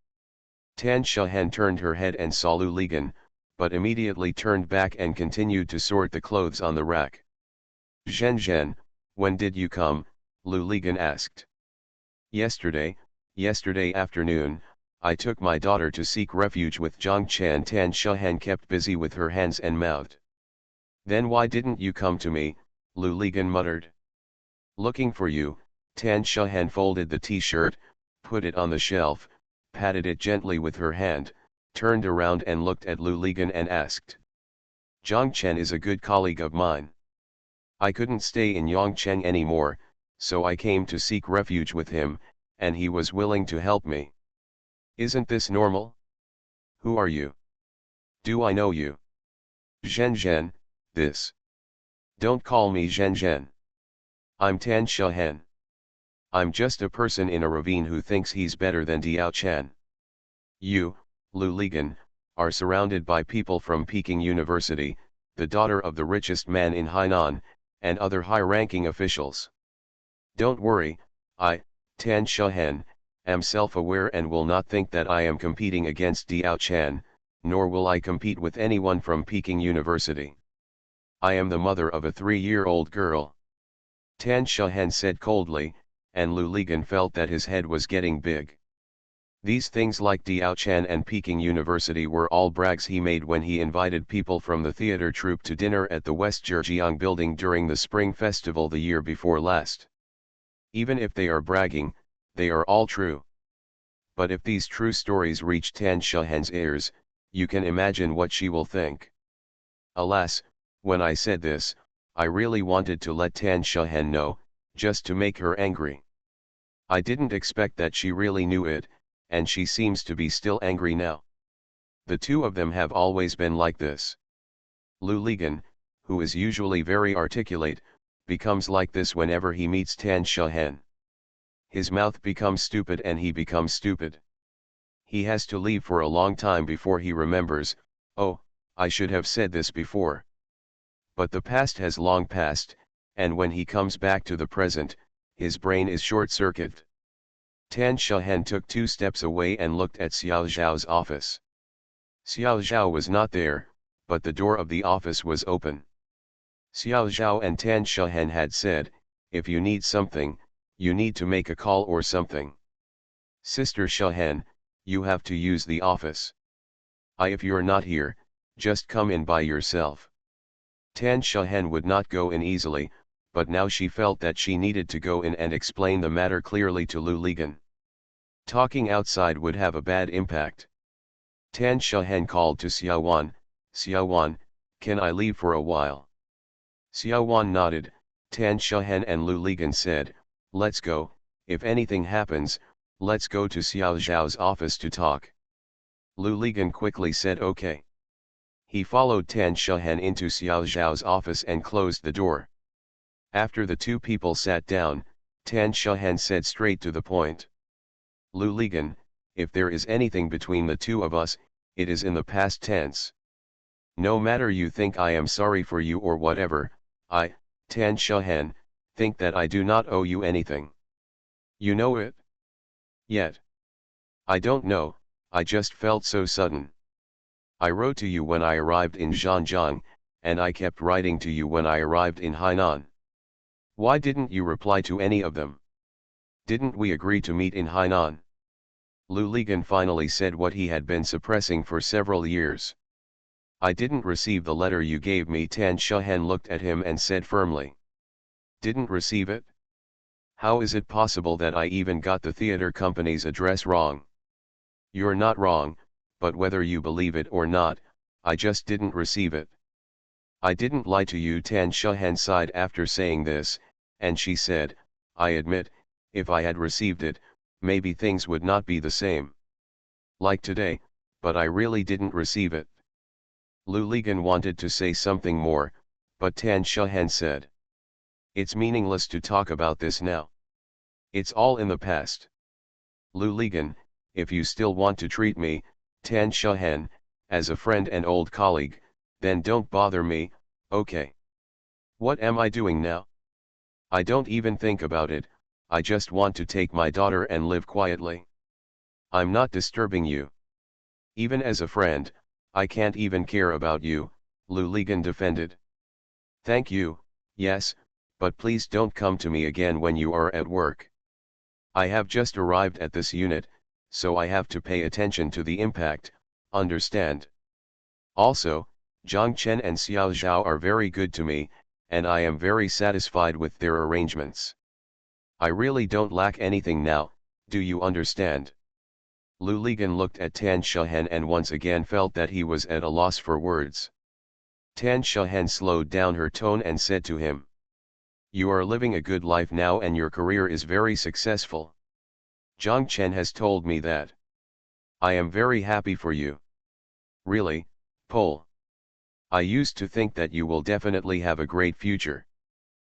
Tan Shahen turned her head and saw Lu Ligan, but immediately turned back and continued to sort the clothes on the rack. "Zhen, when did you come?" Lu Ligan asked. Yesterday afternoon, I took my daughter to seek refuge with Zhang Chen." Tan Shahen kept busy with her hands and mouthed. "Then why didn't you come to me?" Lu Ligan muttered. "Looking for you." Tan Shahen folded the t-shirt, put it on the shelf, patted it gently with her hand, turned around and looked at Lu Ligan and asked. "Zhang Chen is a good colleague of mine. I couldn't stay in Yongcheng anymore, so I came to seek refuge with him, and he was willing to help me. Isn't this normal? Who are you? Do I know you?" "Zhen, this. Don't call me Zhen. I'm Tan Shahen. I'm just a person in a ravine who thinks he's better than Diao Chan. You, Lu Ligan, are surrounded by people from Peking University, the daughter of the richest man in Hainan, and other high-ranking officials. Don't worry, I, Tan Shahen, am self-aware and will not think that I am competing against Diao Chan, nor will I compete with anyone from Peking University. I am the mother of a 3-year-old girl." Tan Shahen said coldly, and Lu Ligan felt that his head was getting big. These things like Diao Chan and Peking University were all brags he made when he invited people from the theater troupe to dinner at the West Zhejiang building during the Spring Festival the year before last. Even if they are bragging, they are all true. But if these true stories reach Tan Shahen's ears, you can imagine what she will think. Alas, when I said this, I really wanted to let Tan Shahen know, just to make her angry. I didn't expect that she really knew it, and she seems to be still angry now. The two of them have always been like this. Lu Ligan, who is usually very articulate, becomes like this whenever he meets Tan Shahen. His mouth becomes stupid and he becomes stupid. He has to leave for a long time before he remembers, "Oh, I should have said this before." But the past has long passed, and when he comes back to the present, his brain is short-circuited. Tan Shahen took 2 steps away and looked at Xiao Zhao's office. Xiao Zhao was not there, but the door of the office was open. Xiao Zhao and Tan Shahen had said, "If you need something, you need to make a call or something. Sister Shahen, you have to use the office. If you're not here, just come in by yourself. Tan Shahen would not go in easily, but now she felt that she needed to go in and explain the matter clearly to Lu Ligan. Talking outside would have a bad impact. Tan Shahen called to Xiaowan, "Xiaowan, can I leave for a while?" Xiaowan nodded. Tan Shahen and Lu Ligan said, "Let's go, if anything happens, let's go to Xiao Zhao's office to talk." Lu Ligan quickly said okay. He followed Tan Shahen into Xiao Zhao's office and closed the door. After the two people sat down, Tan Shahen said straight to the point. "Lu Ligan, if there is anything between the two of us, it is in the past tense. No matter you think I am sorry for you or whatever, I, Tan Shahen, think that I do not owe you anything. You know it? Yet. I don't know, I just felt so sudden. I wrote to you when I arrived in Zhanjiang, and I kept writing to you when I arrived in Hainan. Why didn't you reply to any of them? Didn't we agree to meet in Hainan?" Lu Ligan finally said what he had been suppressing for several years. "I didn't receive the letter you gave me." Tan Shahen looked at him and said firmly. "Didn't receive it? How is it possible that I even got the theater company's address wrong?" "You're not wrong, but whether you believe it or not, I just didn't receive it." "I didn't lie to you." Tan Shahen sighed after saying this, and she said, "I admit, if I had received it, maybe things would not be the same. Like today, but I really didn't receive it." Lu Ligan wanted to say something more, but Tan Shahen said, "It's meaningless to talk about this now. It's all in the past. Lu Ligan, if you still want to treat me, Tan Shahen, as a friend and old colleague, then don't bother me, okay? What am I doing now? I don't even think about it, I just want to take my daughter and live quietly. I'm not disturbing you. Even as a friend, I can't even care about you," Lu Ligan defended. "Thank you, yes, but please don't come to me again when you are at work. I have just arrived at this unit, so I have to pay attention to the impact, understand? Also, Zhang Chen and Xiao Zhao are very good to me, and I am very satisfied with their arrangements. I really don't lack anything now, do you understand?" Lu Ligan looked at Tan Shahen and once again felt that he was at a loss for words. Tan Shahen slowed down her tone and said to him, "You are living a good life now and your career is very successful. Zhang Chen has told me that. I am very happy for you. Really, Pol. I used to think that you will definitely have a great future.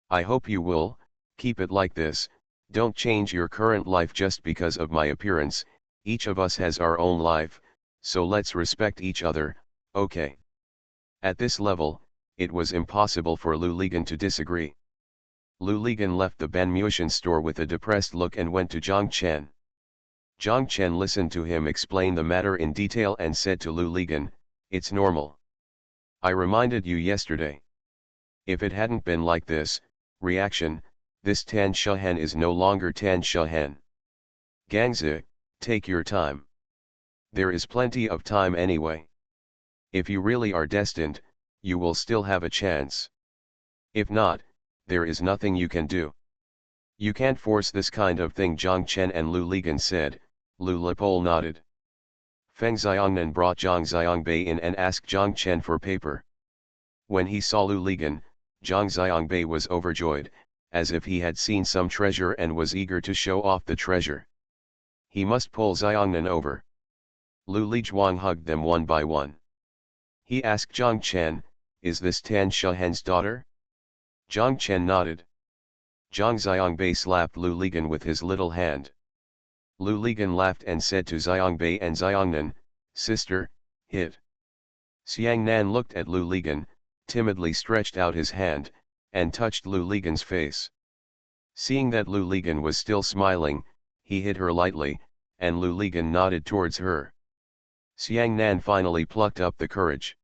I hope you will, keep it like this, don't change your current life just because of my appearance. Each of us has our own life, so let's respect each other, okay?" At this level, it was impossible for Lu Ligan to disagree. Lu Ligan left the Banmuishan store with a depressed look and went to Zhang Chen. Zhang Chen listened to him explain the matter in detail and said to Lu Ligan, "It's normal. I reminded you yesterday. If it hadn't been like this, reaction, this Tan Shahen is no longer Tan Shahen. Gangzi, take your time. There is plenty of time anyway. If you really are destined, you will still have a chance. If not, there is nothing you can do. You can't force this kind of thing." Zhang Chen and Lu Ligan said. Lu Lipol nodded. Feng Xiongnan brought Zhang Xiangbei in and asked Zhang Chen for paper. When he saw Lu Ligan, Zhang Xiangbei was overjoyed, as if he had seen some treasure and was eager to show off the treasure. He must pull Xiongnan over. Lu Lizhuang hugged them one by one. He asked Zhang Chen, "Is this Tan Shahen's daughter?" Zhang Chen nodded. Zhang Xiangbei slapped Lu Ligan with his little hand. Lu Ligan laughed and said to Xiangbei and Xiongnan, "Sister, hit." Xiangnan looked at Lu Ligan, timidly stretched out his hand, and touched Lu Ligan's face. Seeing that Lu Ligan was still smiling, he hit her lightly, and Lu Ligan nodded towards her. Xiangnan finally plucked up the courage.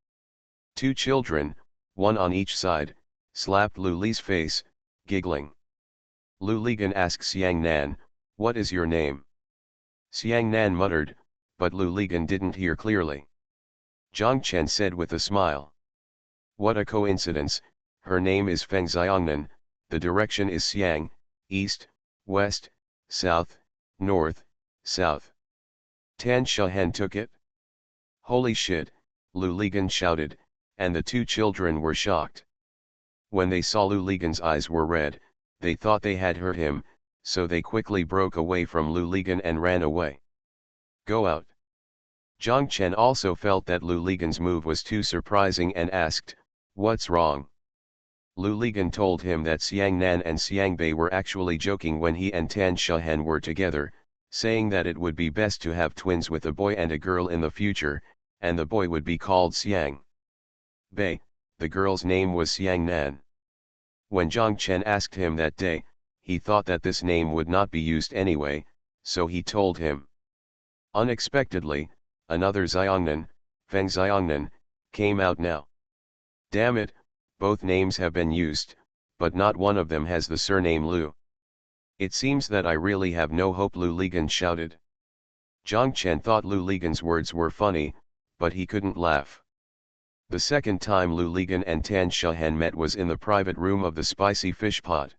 Two children, one on each side, slapped Lu Li's face, giggling. Lu Ligan asked Xiangnan, "What is your name?" Xiangnan muttered, but Lu Ligan didn't hear clearly. Zhang Chen said with a smile. What a coincidence, her name is Feng Xiangnan, the direction is Xiang, east, west, south, north, south. Tan Shahen took it? Holy shit, Lu Ligan shouted, and the two children were shocked. When they saw Lu Ligan's eyes were red, they thought they had hurt him, so they quickly broke away from Lu Ligan and ran away. Go out. Zhang Chen also felt that Lu Ligan's move was too surprising and asked, what's wrong? Lu Ligan told him that Xiang Nan and Xiang Bei were actually joking when he and Tan Shahen were together, saying that it would be best to have twins with a boy and a girl in the future, and the boy would be called Xiang Bei, the girl's name was Xiang Nan. When Zhang Chen asked him that day, he thought that this name would not be used anyway, so he told him. Unexpectedly, another Xiangnan, Feng Xiangnan, came out now. Damn it, both names have been used, but not one of them has the surname Lu. It seems that I really have no hope, Lu Ligan shouted. Zhang Chen thought Lu Ligan's words were funny, but he couldn't laugh. The second time Lu Ligan and Tan Shahen met was in the private room of the spicy fish pot.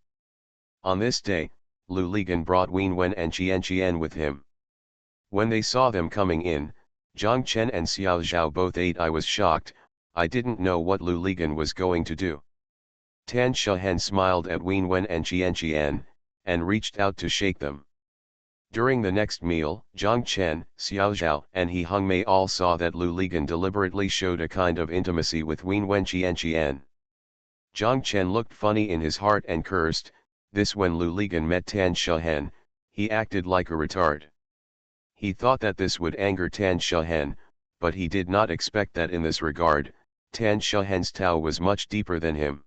On this day, Lu Ligan brought Wen Wen and Qian with him. When they saw them coming in, Zhang Chen and Xiao Zhao both ate. I was shocked, I didn't know what Lu Ligan was going to do. Tan Shahen smiled at Wen Wen and Qian, and reached out to shake them. During the next meal, Zhang Chen, Xiao Zhao and He Hongmei all saw that Lu Ligan deliberately showed a kind of intimacy with Wen Wen Qian. Zhang Chen looked funny in his heart and cursed, this when Lu Ligan met Tan Shahen, he acted like a retard. He thought that this would anger Tan Shahen, but he did not expect that in this regard, Tan Shahen's Tao was much deeper than him.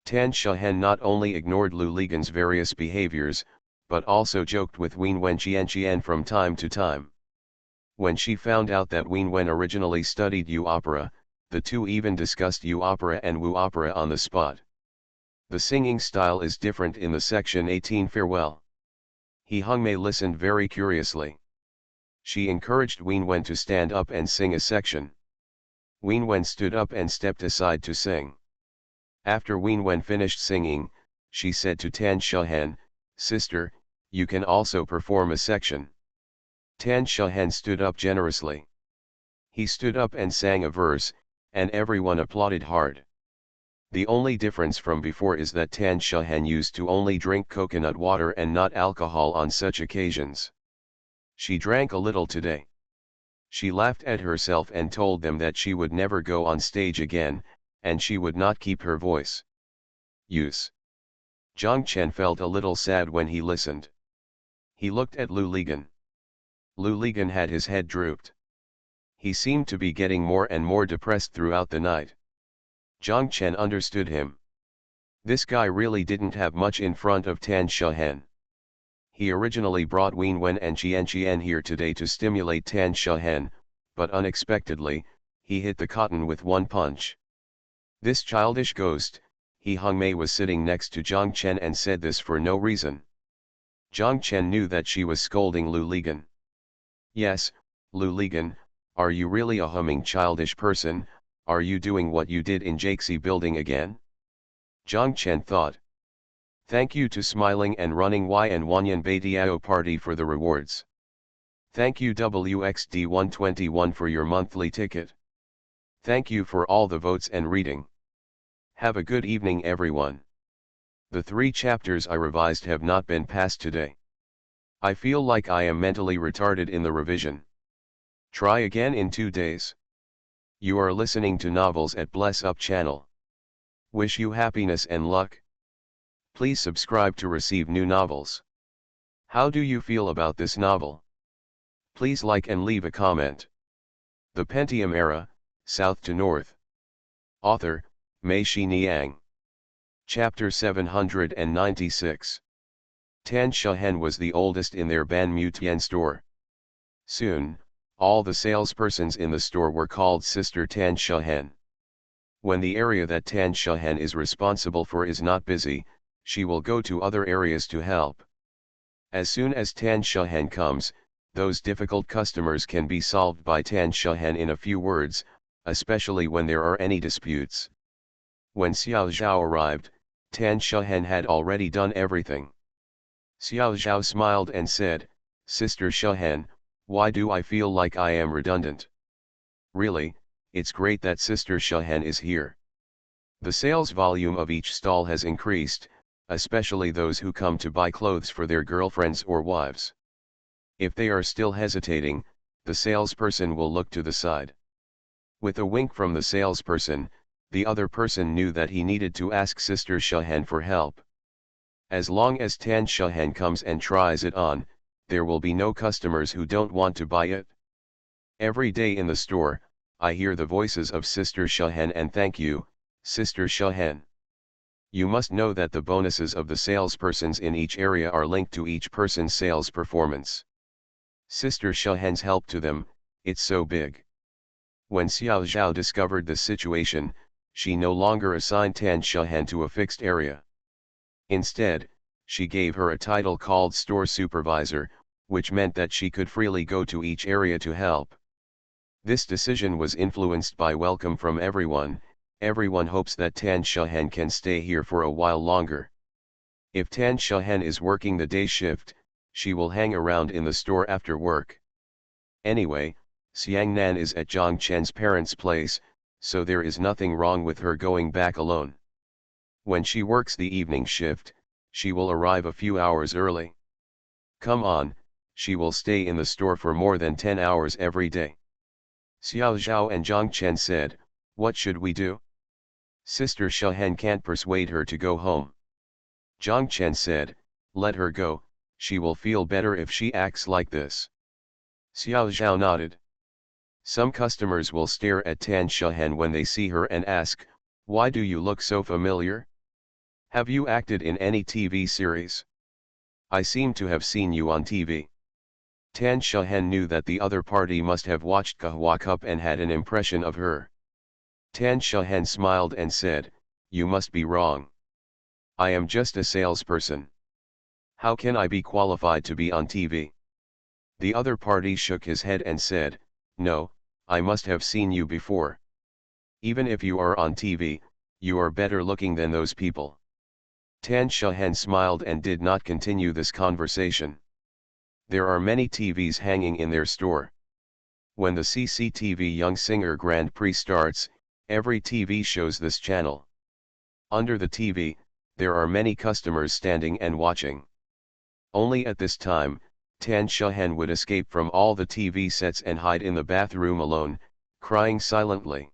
Tan Shahen not only ignored Lu Ligan's various behaviors, but also joked with Wen Wen Qian from time to time. When she found out that Wen Wen originally studied Yu opera, the two even discussed Yu opera and Wu opera on the spot. The singing style is different in the section 18 farewell. He Hongmei listened very curiously. She encouraged Wen Wen to stand up and sing a section. Wen Wen stood up and stepped aside to sing. After Wen Wen finished singing, she said to Tan Shahen, sister, you can also perform a section. Tan Shahen stood up generously. He stood up and sang a verse, and everyone applauded hard. The only difference from before is that Tan Shahen used to only drink coconut water and not alcohol on such occasions. She drank a little today. She laughed at herself and told them that she would never go on stage again, and she would not keep her voice. Use. Zhang Chen felt a little sad when he listened. He looked at Lu Ligan. Lu Ligan had his head drooped. He seemed to be getting more and more depressed throughout the night. Zhang Chen understood him. This guy really didn't have much in front of Tan Shahen. He originally brought Wen Wen and Qian here today to stimulate Tan Shahen, but unexpectedly, he hit the cotton with one punch. This childish ghost, He Hongmei was sitting next to Zhang Chen and said this for no reason. Zhang Chen knew that she was scolding Lu Ligan. Yes, Lu Ligan, are you really a humming childish person, are you doing what you did in Jaxi building again? Zhang Chen thought. Thank you to Smiling and Running Y and Wanyan Baidiao Party for the rewards. Thank you WXD121 for your monthly ticket. Thank you for all the votes and reading. Have a good evening everyone. The 3 chapters I revised have not been passed today. I feel like I am mentally retarded in the revision. Try again in 2 days. You are listening to Novels at Bless Up channel. Wish you happiness and luck. Please subscribe to receive new novels. How do you feel about this novel? Please like and leave a comment. The Pentium Era, South to North. Author, Mei Shi Niang. Chapter 796. Tan Shahen was the oldest in their Ban Mu Tian store. Soon, all the salespersons in the store were called Sister Tan Shahen. When the area that Tan Shahen is responsible for is not busy, she will go to other areas to help. As soon as Tan Shahen comes, Those difficult customers can be solved by Tan Shehen in a few words, especially when there are any disputes. When Xiao Zhao arrived, Tan Shehen had already done everything. Xiao Zhao smiled and said, "Sister Shehen, why do I feel like I am redundant? Really, it's great that Sister Shehen is here. The sales volume of each stall has increased, especially those who come to buy clothes for their girlfriends or wives. If they are still hesitating, the salesperson will look to the side." With a wink from the salesperson, the other person knew that he needed to ask Sister Shehen for help. As long as Tan Shehen comes and tries it on, there will be no customers who don't want to buy it. Every day in the store, I hear the voices of Sister Shehen and thank you, Sister Shehen. You must know that the bonuses of the salespersons in each area are linked to each person's sales performance. Sister Shehen's help to them, it's so big. When Xiao Zhao discovered the situation, she no longer assigned Tan Shehen to a fixed area. Instead, she gave her a title called Store Supervisor, which meant that she could freely go to each area to help. This decision was influenced by welcome from everyone. Everyone hopes that Tan Shehen can stay here for a while longer. If Tan Shehen is working the day shift, she will hang around in the store after work. Anyway, Xiang Nan is at Zhang Chen's parents' place, so there is nothing wrong with her going back alone. When she works the evening shift, she will arrive a few hours early. Come on, she will stay in the store for more than 10 hours every day. Xiao Zhao and Zhang Chen said, "What should we do? Sister Shehen can't persuade her to go home." Zhang Chen said, "Let her go, she will feel better if she acts like this." Xiao Zhao nodded. Some customers will stare at Tan Shehen when they see her and ask, "Why do you look so familiar? Have you acted in any TV series? I seem to have seen you on TV." Tan Shehen knew that the other party must have watched Kahwa Cup and had an impression of her. Tan Shehen smiled and said, "You must be wrong. I am just a salesperson. How can I be qualified to be on TV?" The other party shook his head and said, "No, I must have seen you before. Even if you are on TV, you are better looking than those people." Tan Shehen smiled and did not continue this conversation. There are many TVs hanging in their store. When the CCTV Young Singer Grand Prix starts, every TV shows this channel. Under the TV, there are many customers standing and watching. Only at this time, Tan Shehen would escape from all the TV sets and hide in the bathroom alone, crying silently.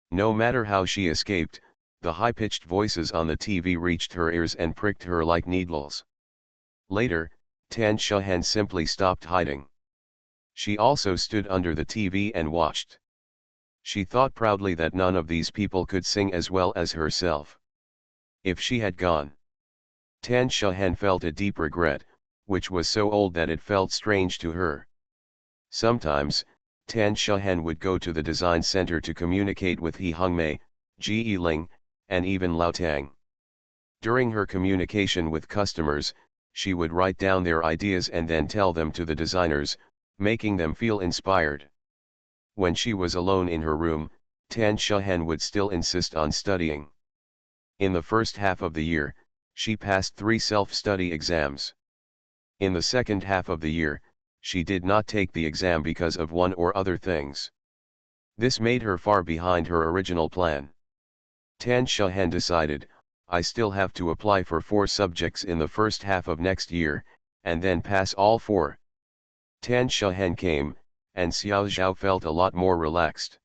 No matter how she escaped, the high-pitched voices on the TV reached her ears and pricked her like needles. Later, Tan Shehen simply stopped hiding. She also stood under the TV and watched. She thought proudly that none of these people could sing as well as herself. If she had gone. Tan Shehen felt a deep regret, which was so old that it felt strange to her. Sometimes, Tan Shehen would go to the design center to communicate with He Hongmei, Ji Yiling, and even Lao Tang. During her communication with customers, she would write down their ideas and then tell them to the designers, making them feel inspired. When she was alone in her room, Tan Shehen would still insist on studying. In the first half of the year, she passed 3 self-study exams. In the second half of the year, she did not take the exam because of one or other things. This made her far behind her original plan. Tan Shehen decided, "I still have to apply for 4 subjects in the first half of next year, and then pass all 4. Tan Shehen came, and Xiao Zhao felt a lot more relaxed.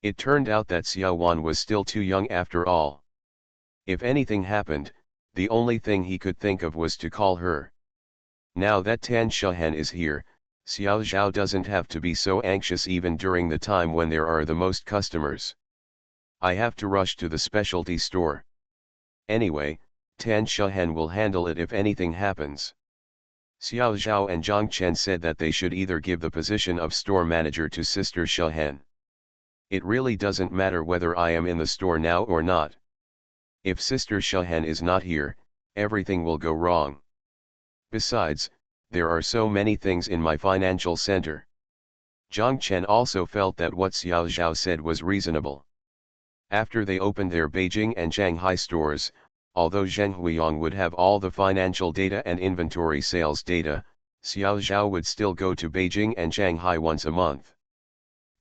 It turned out that Xiao Wan was still too young after all. If anything happened, the only thing he could think of was to call her. Now that Tan Shehen is here, Xiao Zhao doesn't have to be so anxious even during the time when there are the most customers. I have to rush to the specialty store. Anyway, Tan Shehen will handle it if anything happens." Xiao Zhao and Zhang Chen said that they should either give the position of store manager to Sister Shehen. "It really doesn't matter whether I am in the store now or not. If Sister Shehen is not here, everything will go wrong. Besides, there are so many things in my financial center. Zhang Chen also felt that what Xiao Zhao said was reasonable. After they opened their Beijing and Shanghai stores, although Zheng Huiyang would have all the financial data and inventory sales data, Xiao Zhao would still go to Beijing and Shanghai once a month.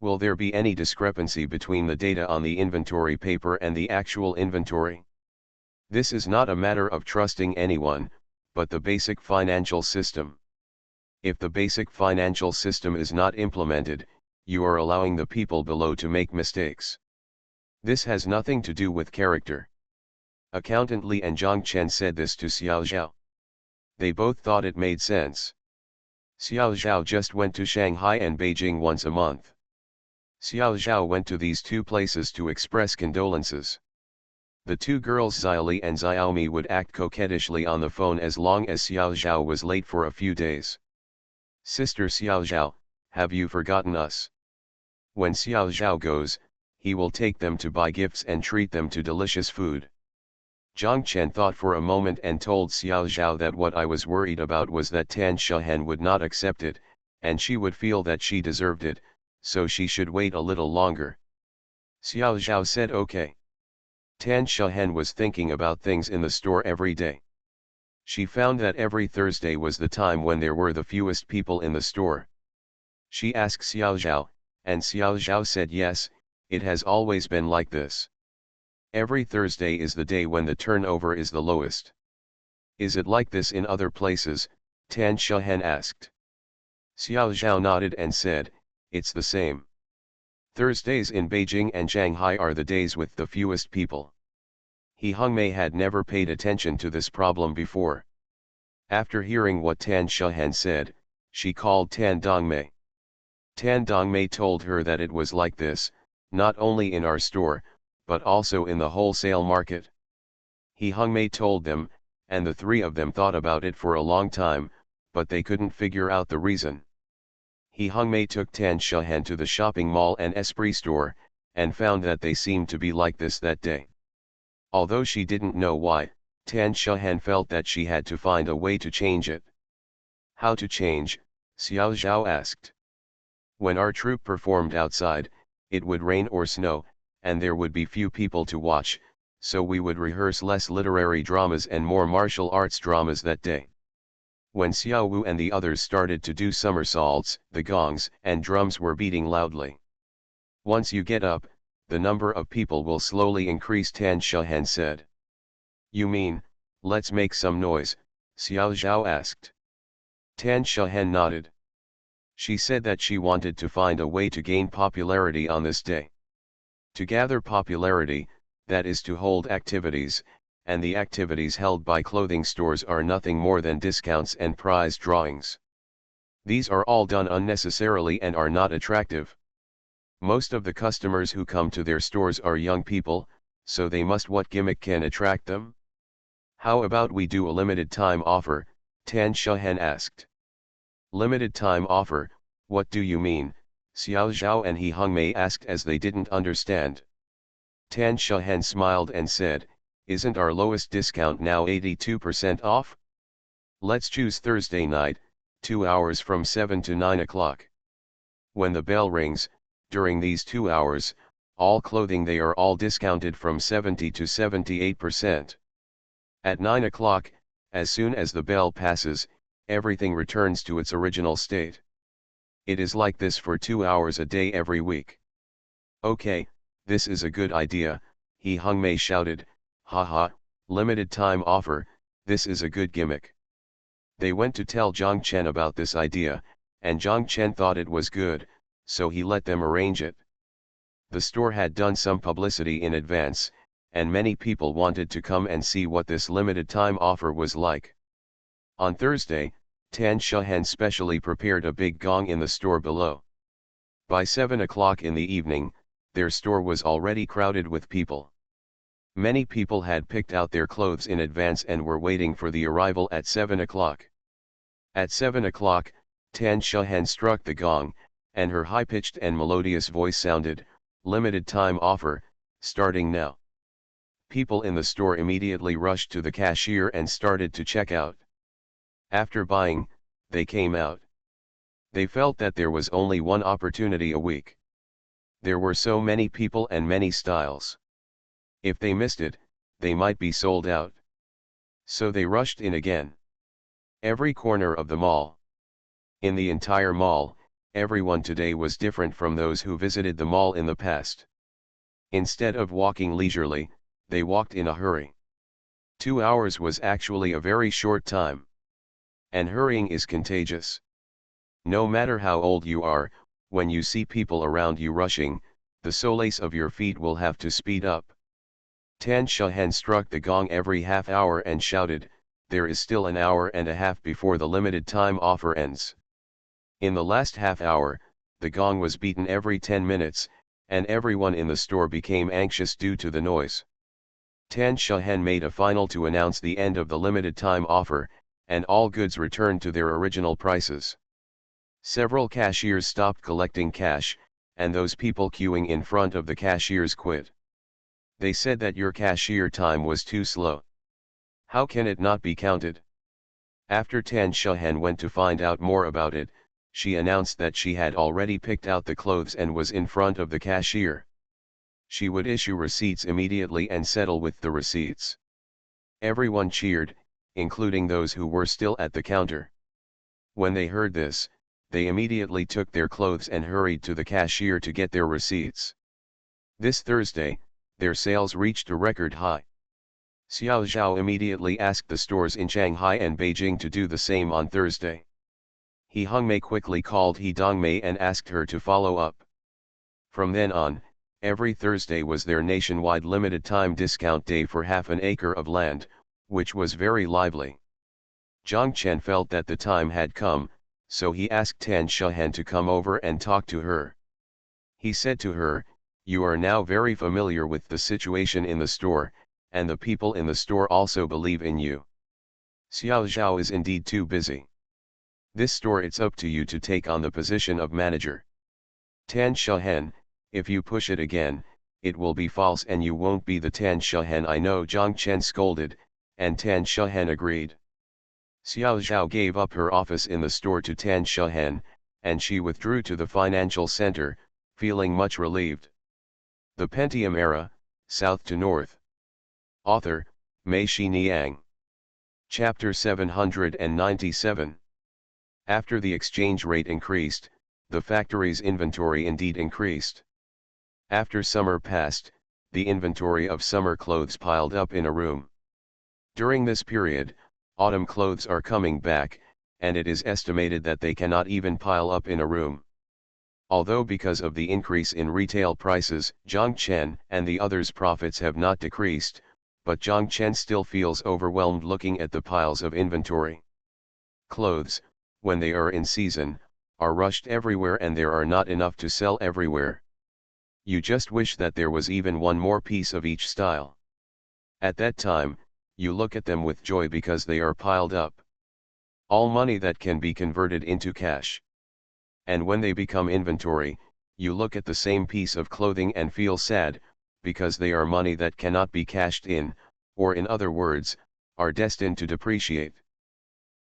Will there be any discrepancy between the data on the inventory paper and the actual inventory? This is not a matter of trusting anyone, but the basic financial system. If the basic financial system is not implemented, you are allowing the people below to make mistakes. This has nothing to do with character. Accountant Li and Zhang Chen said this to Xiao Zhao. They both thought it made sense. Xiao Zhao just went to Shanghai and Beijing once a month. Xiao Zhao went to these two places to express condolences. The two girls Xiaoli and Xiaomi would act coquettishly on the phone as long as Xiao Zhao was late for a few days. Sister Xiao Zhao, have you forgotten us? When Xiao Zhao goes, he will take them to buy gifts and treat them to delicious food. Zhang Chen thought for a moment and told Xiao Zhao that what I was worried about was that Tan Shehen would not accept it, and she would feel that she deserved it, so she should wait a little longer. Xiao Zhao said okay. Tan Shehen was thinking about things in the store every day. She found that every Thursday was the time when there were the fewest people in the store. She asked Xiao Zhao, and Xiao Zhao said yes, it has always been like this. Every Thursday is the day when the turnover is the lowest. Is it like this in other places? Tan Shehen asked. Xiao Zhao nodded and said, it's the same. Thursdays in Beijing and Shanghai are the days with the fewest people. He Hongmei had never paid attention to this problem before. After hearing what Tan Shehen said, she called Tan Dongmei. Tan Dongmei told her that it was like this, not only in our store, but also in the wholesale market. He Hongmei told them, and the three of them thought about it for a long time, but they couldn't figure out the reason. He Hongmei took Tan Shehen to the shopping mall and Esprit store, and found that they seemed to be like this that day. Although she didn't know why, Tan Shehen felt that she had to find a way to change it. How to change? Xiao Zhao asked. When our troupe performed outside, it would rain or snow, and there would be few people to watch, so we would rehearse less literary dramas and more martial arts dramas that day. When Xiao Wu and the others started to do somersaults, the gongs and drums were beating loudly. Once you get up, the number of people will slowly increase, Tan Shehen said. You mean, let's make some noise? Xiao Zhao asked. Tan Shehen nodded. She said that she wanted to find a way to gain popularity on this day. To gather popularity, that is to hold activities, and the activities held by clothing stores are nothing more than discounts and prize drawings. These are all done unnecessarily and are not attractive. Most of the customers who come to their stores are young people, so they must what gimmick can attract them? How about we do a limited time offer? Tan Shehen asked. Limited time offer, what do you mean? Xiao Zhao and He Hongmei asked as they didn't understand. Tan Shehen smiled and said, isn't our lowest discount now 82% off? Let's choose Thursday night, 2 hours from 7 to 9 o'clock. When the bell rings, during these 2 hours, all clothing they are all discounted from 70 to 78%. At 9 o'clock, as soon as the bell passes, everything returns to its original state. It is like this for 2 hours a day every week. Okay, this is a good idea, He Hongmei shouted, haha, limited time offer, this is a good gimmick. They went to tell Zhang Chen about this idea, and Zhang Chen thought it was good, so he let them arrange it. The store had done some publicity in advance, and many people wanted to come and see what this limited time offer was like. On Thursday, Tan Shehen specially prepared a big gong in the store below. By 7 o'clock in the evening, their store was already crowded with people. Many people had picked out their clothes in advance and were waiting for the arrival at 7 o'clock. At 7 o'clock, Tan Shehen struck the gong, and her high-pitched and melodious voice sounded, limited time offer, starting now. People in the store immediately rushed to the cashier and started to check out. After buying, they came out. They felt that there was only one opportunity a week. There were so many people and many styles. If they missed it, they might be sold out. So they rushed in again. Every corner of the mall. In the entire mall, everyone today was different from those who visited the mall in the past. Instead of walking leisurely, they walked in a hurry. 2 hours was actually a very short time. And hurrying is contagious. No matter how old you are, when you see people around you rushing, the soles of your feet will have to speed up. Tan Shahen struck the gong every half hour and shouted, "There is still an hour and a half before the limited time offer ends." In the last half hour, the gong was beaten every 10 minutes, and everyone in the store became anxious due to the noise. Tan Shahen made a final to announce the end of the limited time offer, and all goods returned to their original prices. Several cashiers stopped collecting cash, and those people queuing in front of the cashiers quit. They said that your cashier time was too slow. How can it not be counted? After Tan Shahen went to find out more about it, she announced that she had already picked out the clothes and was in front of the cashier. She would issue receipts immediately and settle with the receipts. Everyone cheered, including those who were still at the counter. When they heard this, they immediately took their clothes and hurried to the cashier to get their receipts. This Thursday, their sales reached a record high. Xiao Zhao immediately asked the stores in Shanghai and Beijing to do the same on Thursday. He Hongmei quickly called He Dongmei and asked her to follow up. From then on, every Thursday was their nationwide limited time discount day for half an acre of land, which was very lively. Zhang Chen felt that the time had come, so he asked Tan Shahen to come over and talk to her. He said to her, "You are now very familiar with the situation in the store, and the people in the store also believe in you. Xiao Zhao is indeed too busy. This store it's up to you to take on the position of manager. Tan Shahen, if you push it again, it will be false and you won't be the Tan Shahen I know." Zhang Chen scolded, and Tan Shahen agreed. Xiao Zhao gave up her office in the store to Tan Shahen, and she withdrew to the financial center, feeling much relieved. The Pentium Era, South to North. Author, Mei-Shi Niang. Chapter 797. After the exchange rate increased, the factory's inventory indeed increased. After summer passed, the inventory of summer clothes piled up in a room. During this period, autumn clothes are coming back, and it is estimated that they cannot even pile up in a room. Although because of the increase in retail prices, Zhang Chen and the others' profits have not decreased, but Zhang Chen still feels overwhelmed looking at the piles of inventory. Clothes, when they are in season, are rushed everywhere and there are not enough to sell everywhere. You just wish that there was even one more piece of each style. At that time, you look at them with joy because they are piled up. All money that can be converted into cash. And when they become inventory, you look at the same piece of clothing and feel sad, because they are money that cannot be cashed in, or in other words, are destined to depreciate.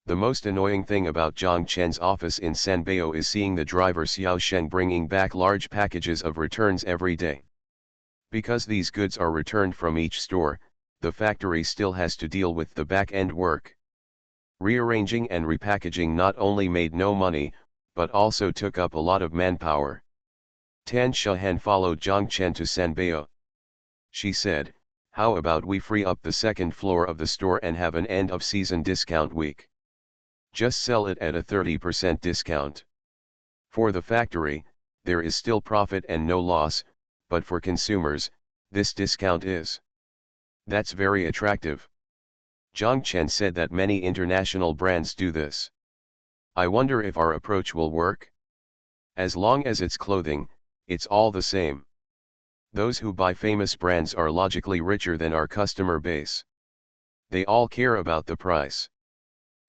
The most annoying thing about Zhang Chen's office in Sanbeo is seeing the driver Xiao Sheng bringing back large packages of returns every day. Because these goods are returned from each store, the factory still has to deal with the back-end work. Rearranging and repackaging not only made no money, but also took up a lot of manpower. Tan Shahen followed Zhang Chen to Sanbeo. She said, "How about we free up the second floor of the store and have an end-of-season discount week? Just sell it at a 30% discount. For the factory, there is still profit and no loss, but for consumers, this discount is. That's very attractive." Zhang Chen said that many international brands do this. I wonder if our approach will work? As long as it's clothing, it's all the same. Those who buy famous brands are logically richer than our customer base. They all care about the price.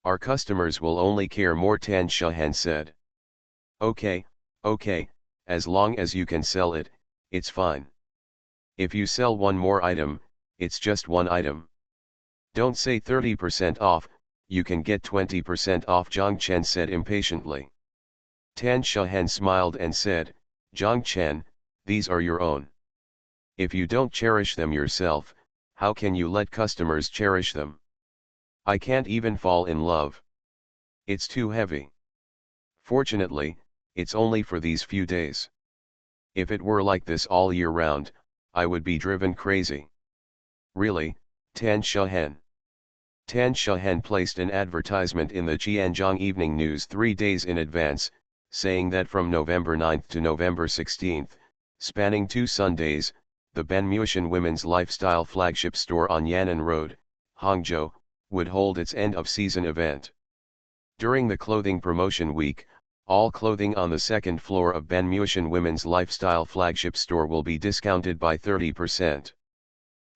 Our customers will only care more, Tan Shahen said. Okay, as long as you can sell it, it's fine. If you sell one more item, it's just one item. Don't say 30% off, you can get 20% off, Zhang Chen said impatiently. Tan Shahen smiled and said, Zhang Chen, these are your own. If you don't cherish them yourself, how can you let customers cherish them? I can't even fall in love. It's too heavy. Fortunately, it's only for these few days. If it were like this all year round, I would be driven crazy. Really, Tan Shahen. Tan Shahen placed an advertisement in the Qianzhong Evening News 3 days in advance, saying that from November 9 to November 16, spanning 2 Sundays, the Benmuishan Women's Lifestyle flagship store on Yan'an Road, Hangzhou, would hold its end-of-season event. During the clothing promotion week, all clothing on the second floor of Benmuishan Women's Lifestyle flagship store will be discounted by 30%.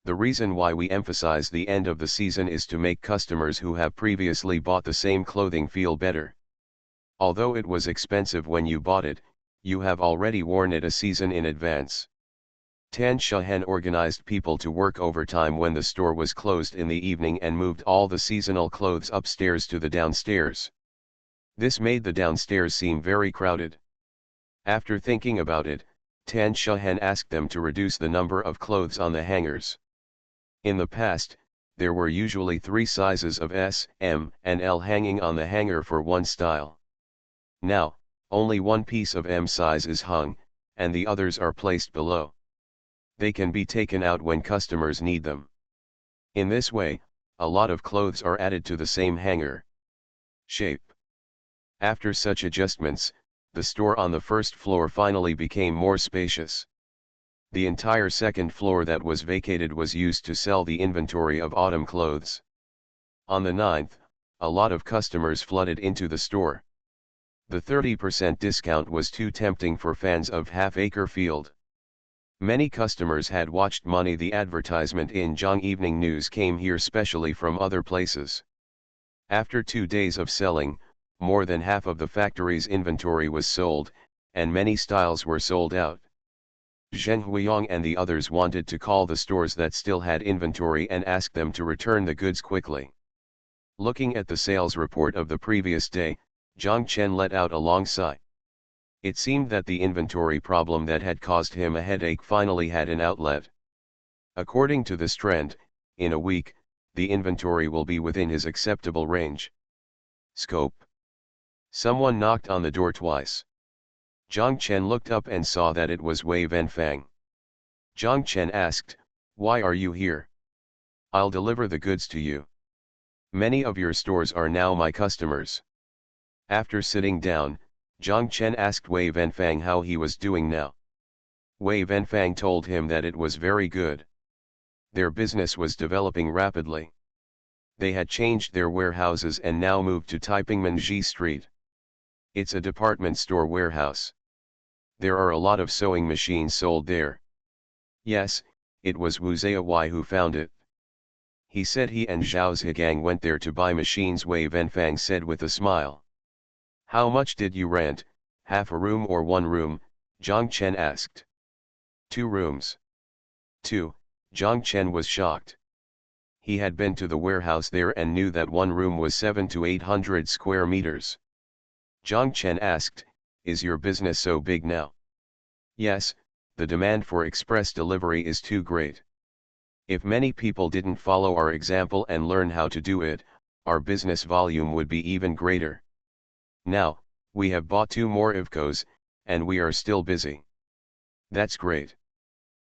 The reason why we emphasize the end of the season is to make customers who have previously bought the same clothing feel better. Although it was expensive when you bought it, you have already worn it a season in advance. Tan Shahen organized people to work overtime when the store was closed in the evening and moved all the seasonal clothes upstairs to the downstairs. This made the downstairs seem very crowded. After thinking about it, Tan Shahen asked them to reduce the number of clothes on the hangers. In the past, there were usually 3 sizes of S, M, and L hanging on the hanger for one style. Now, only one piece of M size is hung, and the others are placed below. They can be taken out when customers need them. In this way, a lot of clothes are added to the same hanger. Shape. After such adjustments, the store on the first floor finally became more spacious. The entire second floor that was vacated was used to sell the inventory of autumn clothes. On the 9th, a lot of customers flooded into the store. The 30% discount was too tempting for fans of Half Acre Field. Many customers had watched Money. The advertisement in Zhang Evening News came here specially from other places. After 2 days of selling, more than half of the factory's inventory was sold, and many styles were sold out. Zheng Huiyang and the others wanted to call the stores that still had inventory and ask them to return the goods quickly. Looking at the sales report of the previous day, Zhang Chen let out a long sigh. It seemed that the inventory problem that had caused him a headache finally had an outlet. According to this trend, in a week, the inventory will be within his acceptable range. Scope. Someone knocked on the door twice. Zhang Chen looked up and saw that it was Wei Wenfang. Zhang Chen asked, "Why are you here?" "I'll deliver the goods to you. Many of your stores are now my customers." After sitting down, Zhang Chen asked Wei Wenfang how he was doing now. Wei Wenfang told him that it was very good. Their business was developing rapidly. They had changed their warehouses and now moved to Taipingmenji Street. It's a department store warehouse. There are a lot of sewing machines sold there. Yes, it was Wu Zayawai who found it. He said he and Zhao Zhigang went there to buy machines, Wei Wenfang said with a smile. How much did you rent, half a room or 1 room? Zhang Chen asked. 2 rooms. 2, Zhang Chen was shocked. He had been to the warehouse there and knew that 1 room was 700 to 800 square meters. Zhang Chen asked, "Is your business so big now?" "Yes, the demand for express delivery is too great. If many people didn't follow our example and learn how to do it, our business volume would be even greater. Now, we have bought 2 more Ivcos, and we are still busy." "That's great.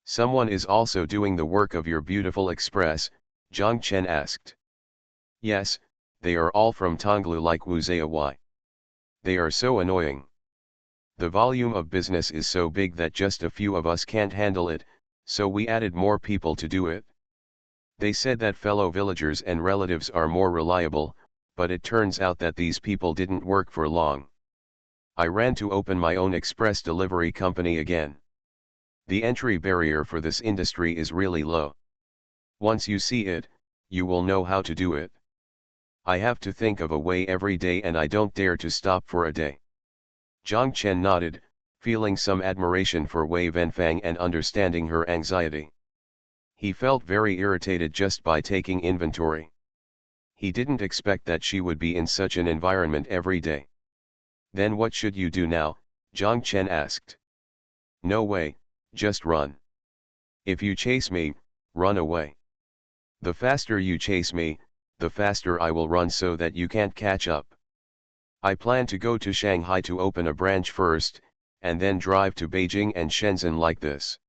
Someone is also doing the work of your beautiful express?" Zhang Chen asked. "Yes, they are all from Tonglu like Wu Zayawai. They are so annoying. The volume of business is so big that just a few of us can't handle it, so we added more people to do it. They said that fellow villagers and relatives are more reliable, but it turns out that these people didn't work for long. I ran to open my own express delivery company again. The entry barrier for this industry is really low. Once you see it, you will know how to do it. I have to think of a way every day and I don't dare to stop for a day." Zhang Chen nodded, feeling some admiration for Wei Wenfang and understanding her anxiety. He felt very irritated just by taking inventory. He didn't expect that she would be in such an environment every day. Then what should you do now? Zhang Chen asked. No way, just run. If you chase me, run away. The faster you chase me, the faster I will run so that you can't catch up. I plan to go to Shanghai to open a branch first, and then drive to Beijing and Shenzhen like this.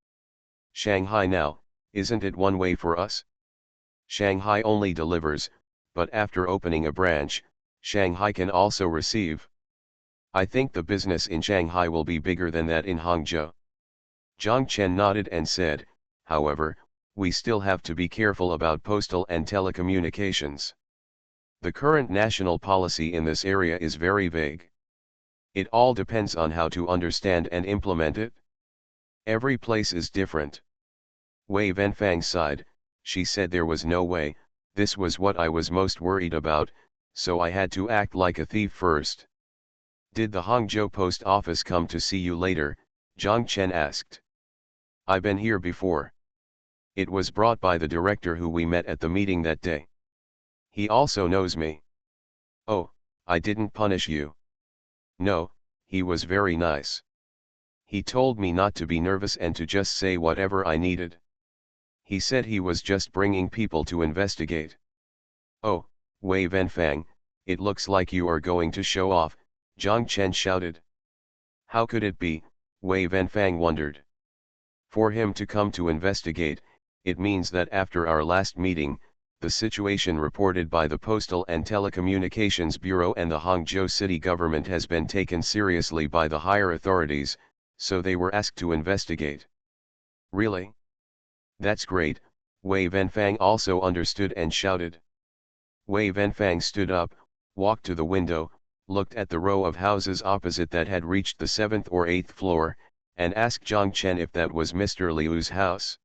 Shanghai now, isn't it one way for us? Shanghai only delivers, but after opening a branch, Shanghai can also receive. I think the business in Shanghai will be bigger than that in Hangzhou. Zhang Chen nodded and said, however, we still have to be careful about postal and telecommunications. The current national policy in this area is very vague. It all depends on how to understand and implement it. Every place is different. Wei Wenfang sighed. She said there was no way, this was what I was most worried about, so I had to act like a thief first. Did the Hangzhou post office come to see you later? Zhang Chen asked. I've been here before. It was brought by the director who we met at the meeting that day. He also knows me. Oh, I didn't punish you. No, he was very nice. He told me not to be nervous and to just say whatever I needed. He said he was just bringing people to investigate. Oh, Wei Wenfang, it looks like you are going to show off, Zhang Chen shouted. How could it be? Wei Wenfang wondered. For him to come to investigate, it means that after our last meeting, the situation reported by the Postal and Telecommunications Bureau and the Hangzhou city government has been taken seriously by the higher authorities, so they were asked to investigate. Really? That's great, Wei Wenfang also understood and shouted. Wei Wenfang stood up, walked to the window, looked at the row of houses opposite that had reached the 7th or 8th floor, and asked Zhang Chen if that was Mr. Liu's house.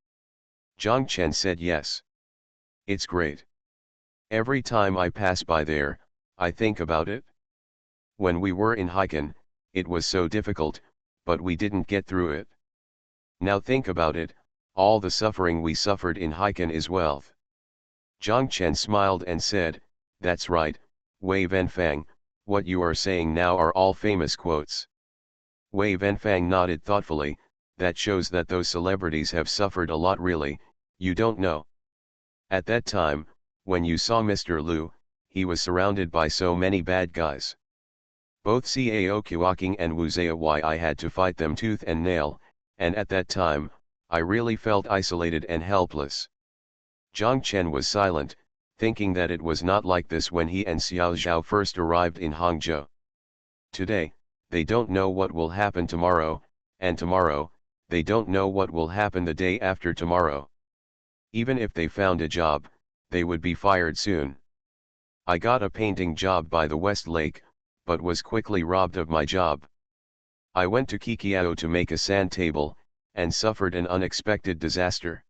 Zhang Chen said yes. It's great. Every time I pass by there, I think about it. When we were in Haikan, it was so difficult, but we didn't get through it. Now think about it, all the suffering we suffered in Haikan is wealth. Zhang Chen smiled and said, that's right, Wei Wenfang, what you are saying now are all famous quotes. Wei Wenfang nodded thoughtfully, that shows that those celebrities have suffered a lot really, you don't know. At that time, when you saw Mr. Liu, he was surrounded by so many bad guys. Both Cao Qiaoqing and Wu Ziyai I had to fight them tooth and nail, and at that time, I really felt isolated and helpless. Zhang Chen was silent, thinking that it was not like this when he and Xiao Zhao first arrived in Hangzhou. Today, they don't know what will happen tomorrow, and tomorrow, they don't know what will happen the day after tomorrow. Even if they found a job, they would be fired soon. I got a painting job by the West Lake, but was quickly robbed of my job. I went to Qiqiao to make a sand table, and suffered an unexpected disaster.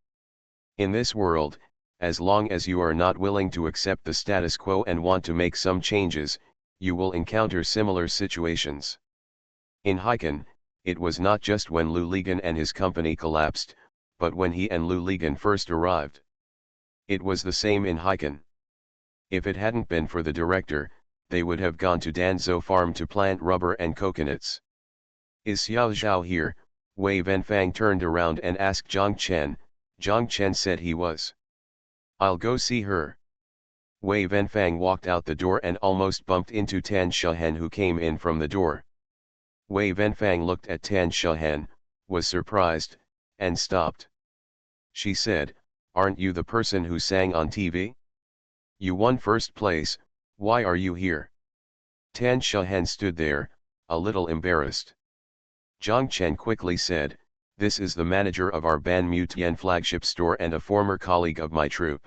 In this world, as long as you are not willing to accept the status quo and want to make some changes, you will encounter similar situations. In Haikan, it was not just when Liu Ligan and his company collapsed, but when he and Liu Ligan first arrived. It was the same in Haikan. If it hadn't been for the director, they would have gone to Danzhou farm to plant rubber and coconuts. Is Xiao Zhao here? Wei Wenfang turned around and asked Zhang Chen. Zhang Chen said he was. I'll go see her. Wei Wenfang walked out the door and almost bumped into Tan Shehen who came in from the door. Wei Wenfang looked at Tan Shehen, was surprised, and stopped. She said, aren't you the person who sang on TV? You won first place, why are you here? Tan Shehen stood there, a little embarrassed. Zhang Chen quickly said, this is the manager of our Ban Mu Tian flagship store and a former colleague of my troupe.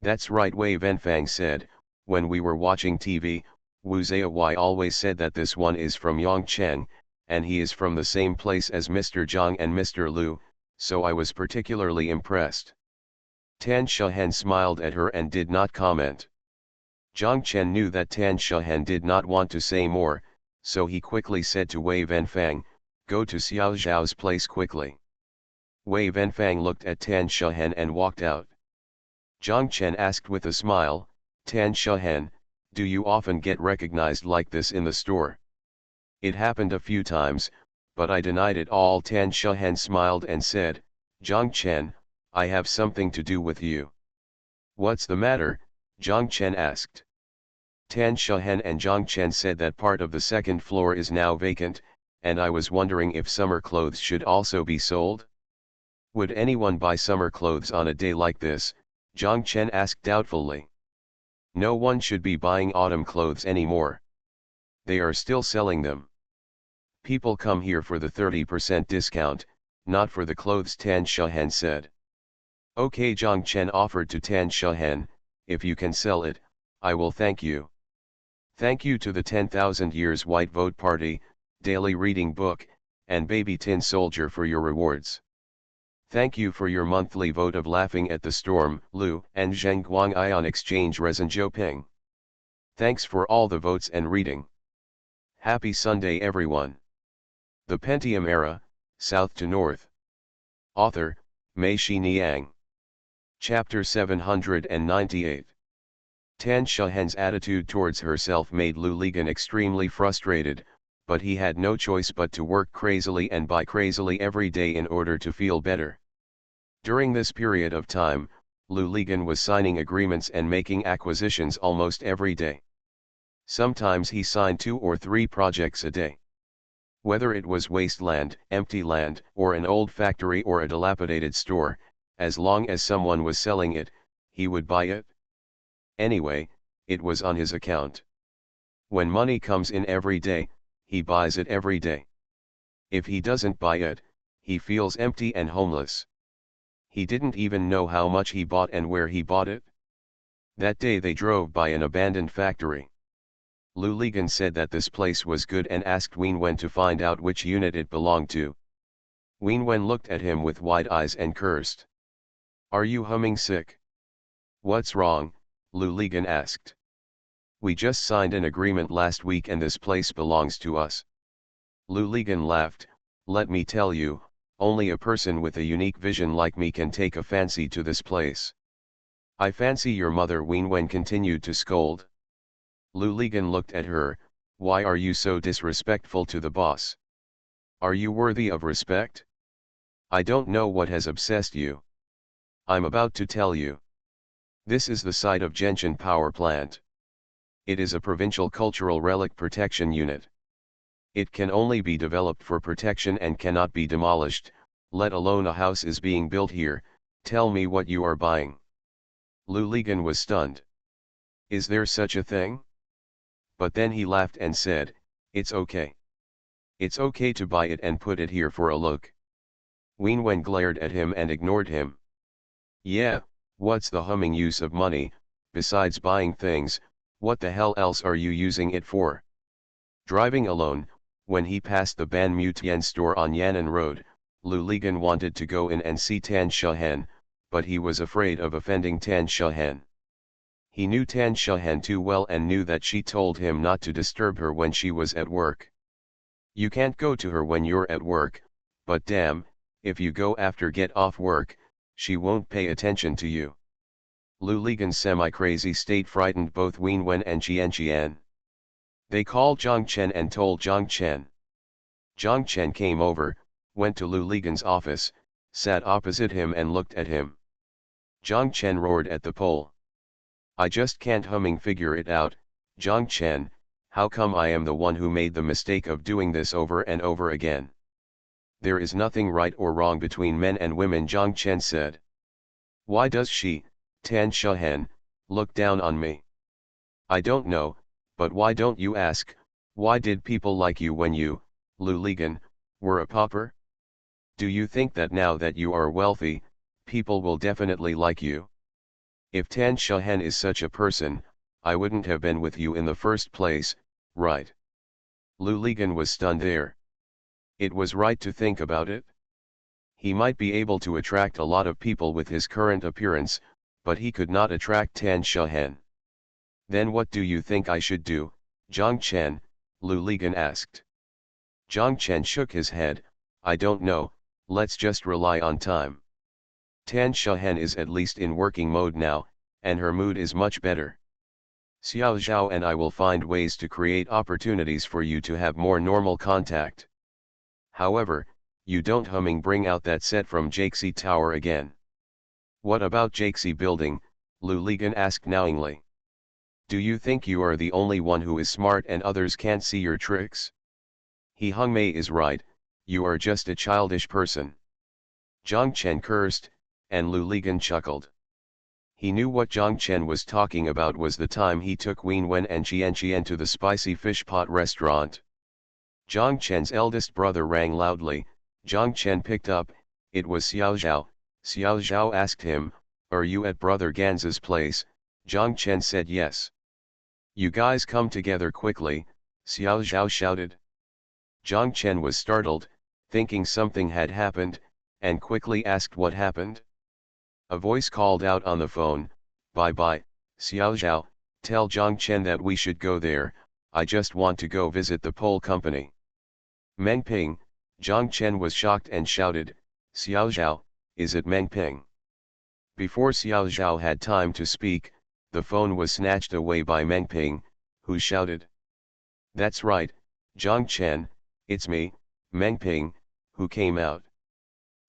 That's right, Wei Wenfang said, when we were watching TV, Wu Ziyai always said that this one is from Yongcheng, and he is from the same place as Mr. Zhang and Mr. Liu, so I was particularly impressed. Tan Shehen smiled at her and did not comment. Zhang Chen knew that Tan Shehen did not want to say more, so he quickly said to Wei Wenfang, go to Xiao Zhao's place quickly. Wei Wenfang looked at Tan Shehen and walked out. Zhang Chen asked with a smile, Tan Shahen, do you often get recognized like this in the store? It happened a few times, but I denied it all. Tan Shahen smiled and said, Zhang Chen, I have something to do with you. What's the matter? Zhang Chen asked. Tan Shahen and Zhang Chen said that part of the second floor is now vacant, and I was wondering if summer clothes should also be sold? Would anyone buy summer clothes on a day like this? Zhang Chen asked doubtfully. No one should be buying autumn clothes anymore. They are still selling them. People come here for the 30% discount, not for the clothes, Tan Shahen said. Okay, Zhang Chen offered to Tan Shahen, if you can sell it, I will thank you. Thank you to the 10,000 Years White Vote Party, Daily Reading Book, and Baby Tin Soldier for your rewards. Thank you for your monthly vote of Laughing at the Storm, Lu, and Zhengguang Ion Exchange Resin Ping. Thanks for all the votes and reading. Happy Sunday everyone. The Pentium Era, South to North. Author, Mei Xiniang. Chapter 798. Tan Shahen's attitude towards herself made Lu Ligan extremely frustrated, but he had no choice but to work crazily and buy crazily every day in order to feel better. During this period of time, Lu Ligan was signing agreements and making acquisitions almost every day. Sometimes he signed 2 or 3 projects a day. Whether it was wasteland, empty land, or an old factory or a dilapidated store, as long as someone was selling it, he would buy it. Anyway, it was on his account. When money comes in every day, he buys it every day. If he doesn't buy it, he feels empty and homeless. He didn't even know how much he bought and where he bought it. That day they drove by an abandoned factory. Lu Ligan said that this place was good and asked Wen Wen to find out which unit it belonged to. Wen Wen looked at him with wide eyes and cursed. Are you humming sick? What's wrong? Lu Ligan asked. We just signed an agreement last week and this place belongs to us. Lu Ligan laughed. Let me tell you, only a person with a unique vision like me can take a fancy to this place. I fancy your mother, Wen Wen continued to scold. Lu Ligan looked at her. Why are you so disrespectful to the boss? Are you worthy of respect? I don't know what has obsessed you. I'm about to tell you. This is the site of Gentian Power Plant. It is a provincial cultural relic protection unit. It can only be developed for protection and cannot be demolished, let alone a house is being built here. Tell me what you are buying. Lu Ligan was stunned. Is there such a thing? But then he laughed and said, it's okay. It's okay to buy it and put it here for a look. Wen Wen glared at him and ignored him. Yeah, what's the humming use of money? Besides buying things, what the hell else are you using it for? Driving alone, when he passed the Ban Mu Tian store on Yan'an Road, Lu Ligan wanted to go in and see Tan Shahen, but he was afraid of offending Tan Shahen. He knew Tan Shahen too well and knew that she told him not to disturb her when she was at work. You can't go to her when you're at work, but damn, if you go after get off work, she won't pay attention to you. Lu Ligan's semi-crazy state frightened both Wen Wen and Qian Qian. They called Zhang Chen and told Zhang Chen. Zhang Chen came over, went to Lu Ligan's office, sat opposite him and looked at him. Zhang Chen roared at the pole. I just can't humming figure it out, Zhang Chen, how come I am the one who made the mistake of doing this over and over again? There is nothing right or wrong between men and women, Zhang Chen said. Why does she, Tan Shahen, look down on me? I don't know, but why don't you ask, why did people like you when you, Lu Ligan, were a pauper? Do you think that now that you are wealthy, people will definitely like you? If Tan Shahen is such a person, I wouldn't have been with you in the first place, right? Lu Ligan was stunned there. It was right to think about it. He might be able to attract a lot of people with his current appearance, but he could not attract Tan Shahen. Then what do you think I should do, Zhang Chen? Lu Ligan asked. Zhang Chen shook his head. I don't know, let's just rely on time. Tan Shahen is at least in working mode now, and her mood is much better. Xiao Zhao and I will find ways to create opportunities for you to have more normal contact. However, you don't bring out that set from Jakesi Tower again. What about Jakesi Building? Lu Ligan asked knowingly. Do you think you are the only one who is smart and others can't see your tricks? He Hung Mei is right, you are just a childish person. Zhang Chen cursed, and Lu Ligan chuckled. He knew what Zhang Chen was talking about was the time he took Wen Wen and Qian to the spicy fish pot restaurant. Zhang Chen's eldest brother rang loudly. Zhang Chen picked up, it was Xiao Zhao. Xiao Zhao asked him, are you at Brother Ganz's place? Zhang Chen said yes. You guys come together quickly, Xiao Zhao shouted. Zhang Chen was startled, thinking something had happened, and quickly asked what happened. A voice called out on the phone, bye, Xiao Zhao, tell Zhang Chen that we should go there, I just want to go visit the Pole company. Meng Ping, Zhang Chen was shocked and shouted, Xiao Zhao, is it Meng Ping? Before Xiao Zhao had time to speak, the phone was snatched away by Meng Ping, who shouted. That's right, Zhang Chen, it's me, Meng Ping, who came out.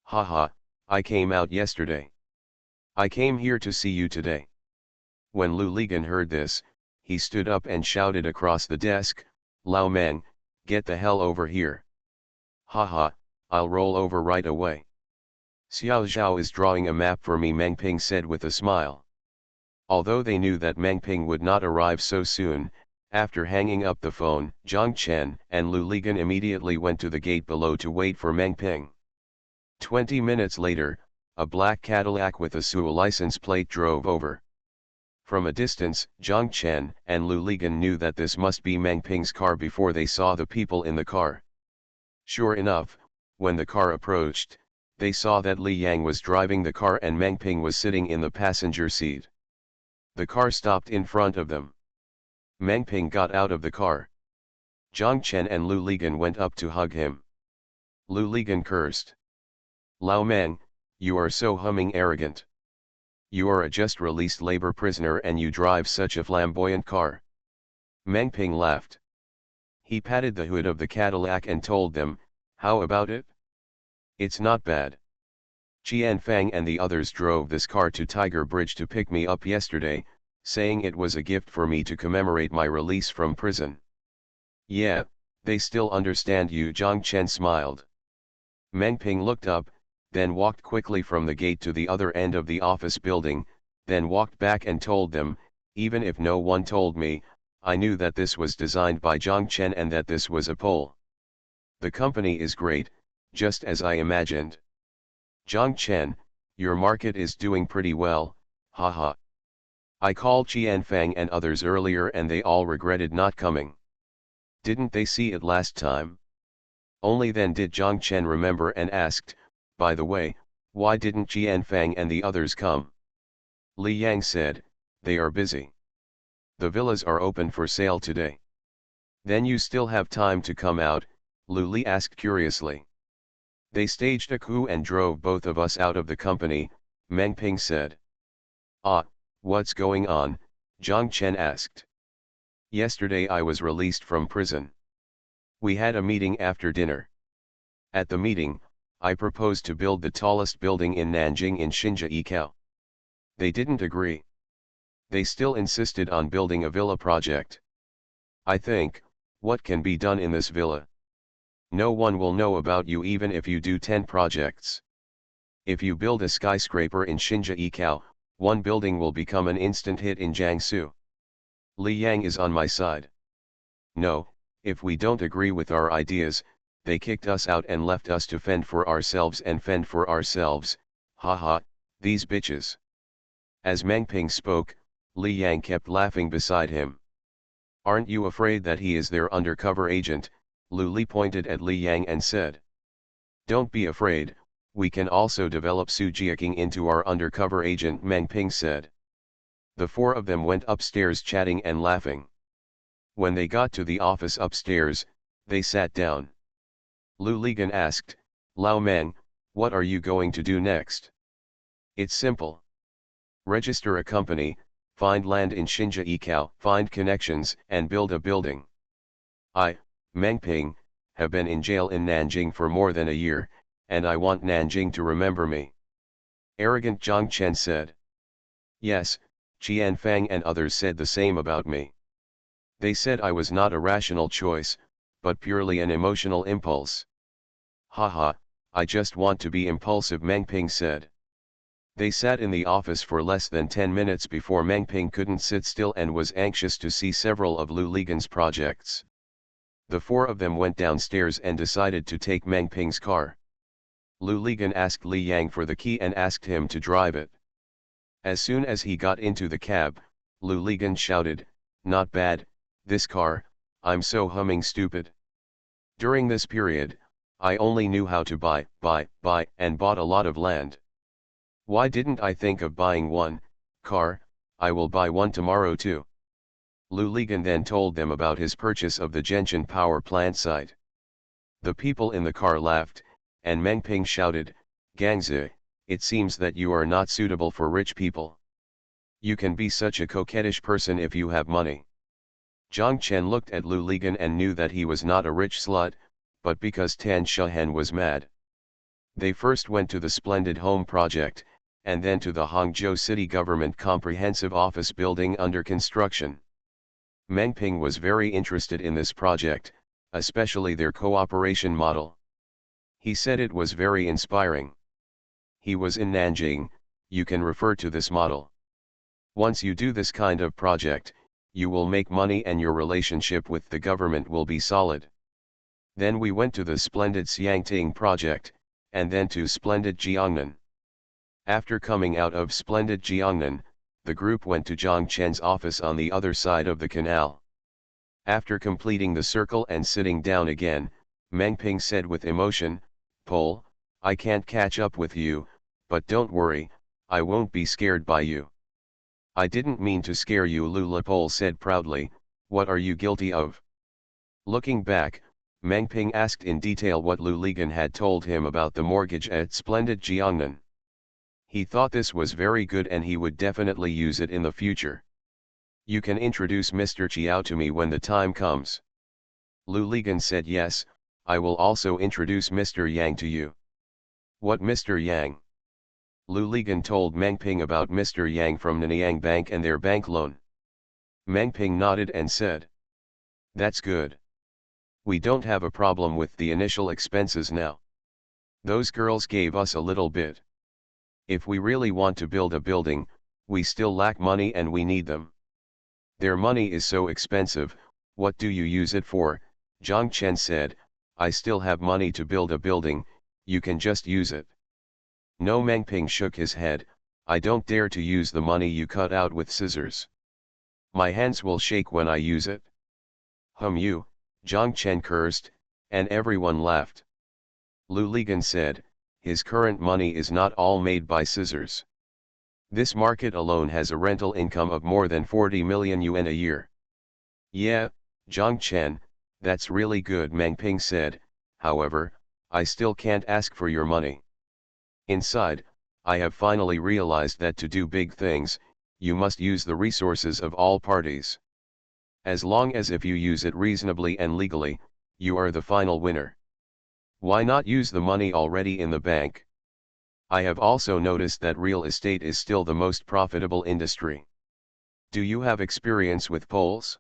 Haha, I came out yesterday. I came here to see you today. When Lu Ligan heard this, he stood up and shouted across the desk, Lao Meng, get the hell over here. Haha, I'll roll over right away. Xiao Zhao is drawing a map for me, Meng Ping said with a smile. Although they knew that Meng Ping would not arrive so soon, after hanging up the phone, Zhang Chen and Lu Ligan immediately went to the gate below to wait for Meng Ping. 20 minutes later, a black Cadillac with a Seoul license plate drove over. From a distance, Zhang Chen and Lu Ligan knew that this must be Meng Ping's car before they saw the people in the car. Sure enough, when the car approached, they saw that Li Yang was driving the car and Meng Ping was sitting in the passenger seat. The car stopped in front of them. Meng Ping got out of the car. Zhang Chen and Lu Ligan went up to hug him. Lu Ligan cursed. Lao Meng, you are so arrogant. You are a just released labor prisoner and you drive such a flamboyant car. Meng Ping laughed. He patted the hood of the Cadillac and told them, how about it? It's not bad. Qian Fang and the others drove this car to Tiger Bridge to pick me up yesterday, saying it was a gift for me to commemorate my release from prison. Yeah, they still understand you, Zhang Chen smiled. Meng Ping looked up, then walked quickly from the gate to the other end of the office building, then walked back and told them, even if no one told me, I knew that this was designed by Zhang Chen and that this was a pole. The company is great, just as I imagined. Zhang Chen, your market is doing pretty well, haha. I called Qian Fang and others earlier and they all regretted not coming. Didn't they see it last time? Only then did Zhang Chen remember and asked, by the way, why didn't Qian Fang and the others come? Li Yang said, they are busy. The villas are open for sale today. Then you still have time to come out, Lu Li asked curiously. They staged a coup and drove both of us out of the company, Meng Ping said. Ah, what's going on? Zhang Chen asked. Yesterday I was released from prison. We had a meeting after dinner. At the meeting, I proposed to build the tallest building in Nanjing in Xinjiang. They didn't agree. They still insisted on building a villa project. I think, what can be done in this villa? No one will know about you even if you do 10 projects. If you build a skyscraper in Xinjiang, one building will become an instant hit in Jiangsu. Li Yang is on my side. No, if we don't agree with our ideas, they kicked us out and left us to fend for ourselves and fend for ourselves, haha, these bitches. As Meng Ping spoke, Li Yang kept laughing beside him. Aren't you afraid that he is their undercover agent? Lu Li pointed at Li Yang and said. Don't be afraid, we can also develop Su Jiaking into our undercover agent, Meng Ping said. The four of them went upstairs chatting and laughing. When they got to the office upstairs, they sat down. Lu Ligan asked, Lao Meng, what are you going to do next? It's simple. Register a company, find land in Xinjiang, find connections, and build a building. I, Meng Ping, have been in jail in Nanjing for more than a year, and I want Nanjing to remember me. Arrogant Zhang Chen said. Yes, Qian Fang and others said the same about me. They said I was not a rational choice, but purely an emotional impulse. Haha, I just want to be impulsive, Meng Ping said. They sat in the office for less than 10 minutes before Meng Ping couldn't sit still and was anxious to see several of Lu Ligan's projects. The four of them went downstairs and decided to take Meng Ping's car. Lu Ligan asked Li Yang for the key and asked him to drive it. As soon as he got into the cab, Lu Ligan shouted, "Not bad, this car, I'm so humming stupid." During this period, I only knew how to buy, and bought a lot of land. Why didn't I think of buying one car? I will buy one tomorrow too. Lu Ligan then told them about his purchase of the Gentian power plant site. The people in the car laughed, and Meng Ping shouted, "Gangzi, it seems that you are not suitable for rich people. You can be such a coquettish person if you have money." Zhang Chen looked at Lu Ligan and knew that he was not a rich slut, but because Tan Shahen was mad. They first went to the splendid home project, and then to the Hangzhou City Government Comprehensive Office building under construction. Meng Ping was very interested in this project, especially their cooperation model. He said it was very inspiring. He was in Nanjing, you can refer to this model. Once you do this kind of project, you will make money and your relationship with the government will be solid. Then we went to the splendid Xiangting project, and then to splendid Jiangnan. After coming out of splendid Jiangnan, the group went to Zhang Chen's office on the other side of the canal. After completing the circle and sitting down again, Meng Ping said with emotion, "Pole, I can't catch up with you, but don't worry, I won't be scared by you." "I didn't mean to scare you," Lu Lepole said proudly. "What are you guilty of?" Looking back, Meng Ping asked in detail what Lu Ligan had told him about the mortgage at splendid Jiangnan. He thought this was very good and he would definitely use it in the future. "You can introduce Mr. Chiao to me when the time comes." Lu Ligan said, "Yes, I will also introduce Mr. Yang to you." "What Mr. Yang?" Lu Ligan told Meng Ping about Mr. Yang from Nanyang Bank and their bank loan. Meng Ping nodded and said, "That's good. We don't have a problem with the initial expenses now. Those girls gave us a little bit. If we really want to build a building, we still lack money and we need them." "Their money is so expensive, what do you use it for?" Zhang Chen said. "I still have money to build a building, you can just use it." "No," Meng Ping shook his head, "I don't dare to use the money you cut out with scissors. My hands will shake when I use it." You," Zhang Chen cursed, and everyone laughed. Lu Ligan said, "His current money is not all made by scissors. This market alone has a rental income of more than 40 million yuan a year." "Yeah, Zhang Chen, that's really good," Meng Ping said. "However, I still can't ask for your money. Inside, I have finally realized that to do big things, you must use the resources of all parties. As long as if you use it reasonably and legally, you are the final winner. Why not use the money already in the bank? I have also noticed that real estate is still the most profitable industry. Do you have experience with Poles?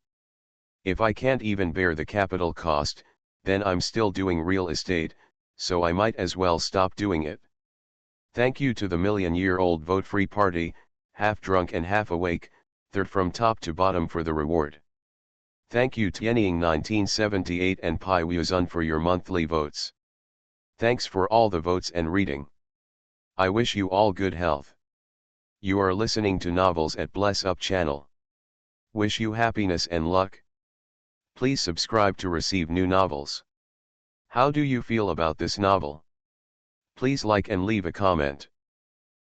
If I can't even bear the capital cost, then I'm still doing real estate, so I might as well stop doing it. Thank you to the million-year-old vote-free party, half drunk and half awake, third from top to bottom for the reward. Thank you Tianying 1978 and Pai Wuzun for your monthly votes. Thanks for all the votes and reading. I wish you all good health. You are listening to Novels at Bless Up channel. Wish you happiness and luck. Please subscribe to receive new novels. How do you feel about this novel? Please like and leave a comment.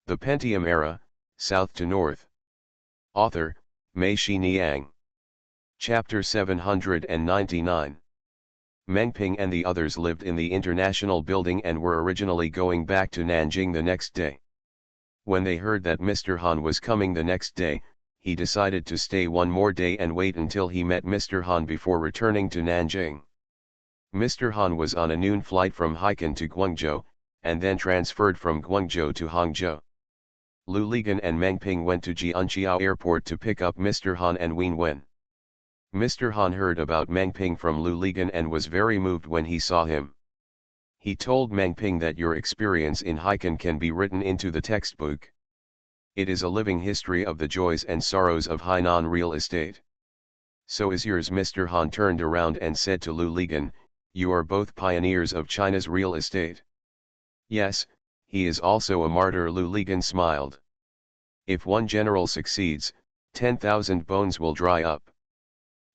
The Pentium Era, South to North. Author, Mei Xiniang. Chapter 799. Meng Ping and the others lived in the International Building and were originally going back to Nanjing the next day. When they heard that Mr. Han was coming the next day, he decided to stay one more day and wait until he met Mr. Han before returning to Nanjing. Mr. Han was on a noon flight from Haikan to Guangzhou, and then transferred from Guangzhou to Hangzhou. Lu Ligan and Meng Ping went to Jianqiao Airport to pick up Mr. Han and Wen Wen. Mr. Han heard about Meng Ping from Lu Ligan and was very moved when he saw him. He told Meng Ping that your experience in Haikan can be written into the textbook. It is a living history of the joys and sorrows of Hainan real estate. So is yours. Mr. Han turned around and said to Lu Ligan, you are both pioneers of China's real estate. Yes, he is also a martyr. Lu Ligan smiled. If one general succeeds, 10,000 bones will dry up.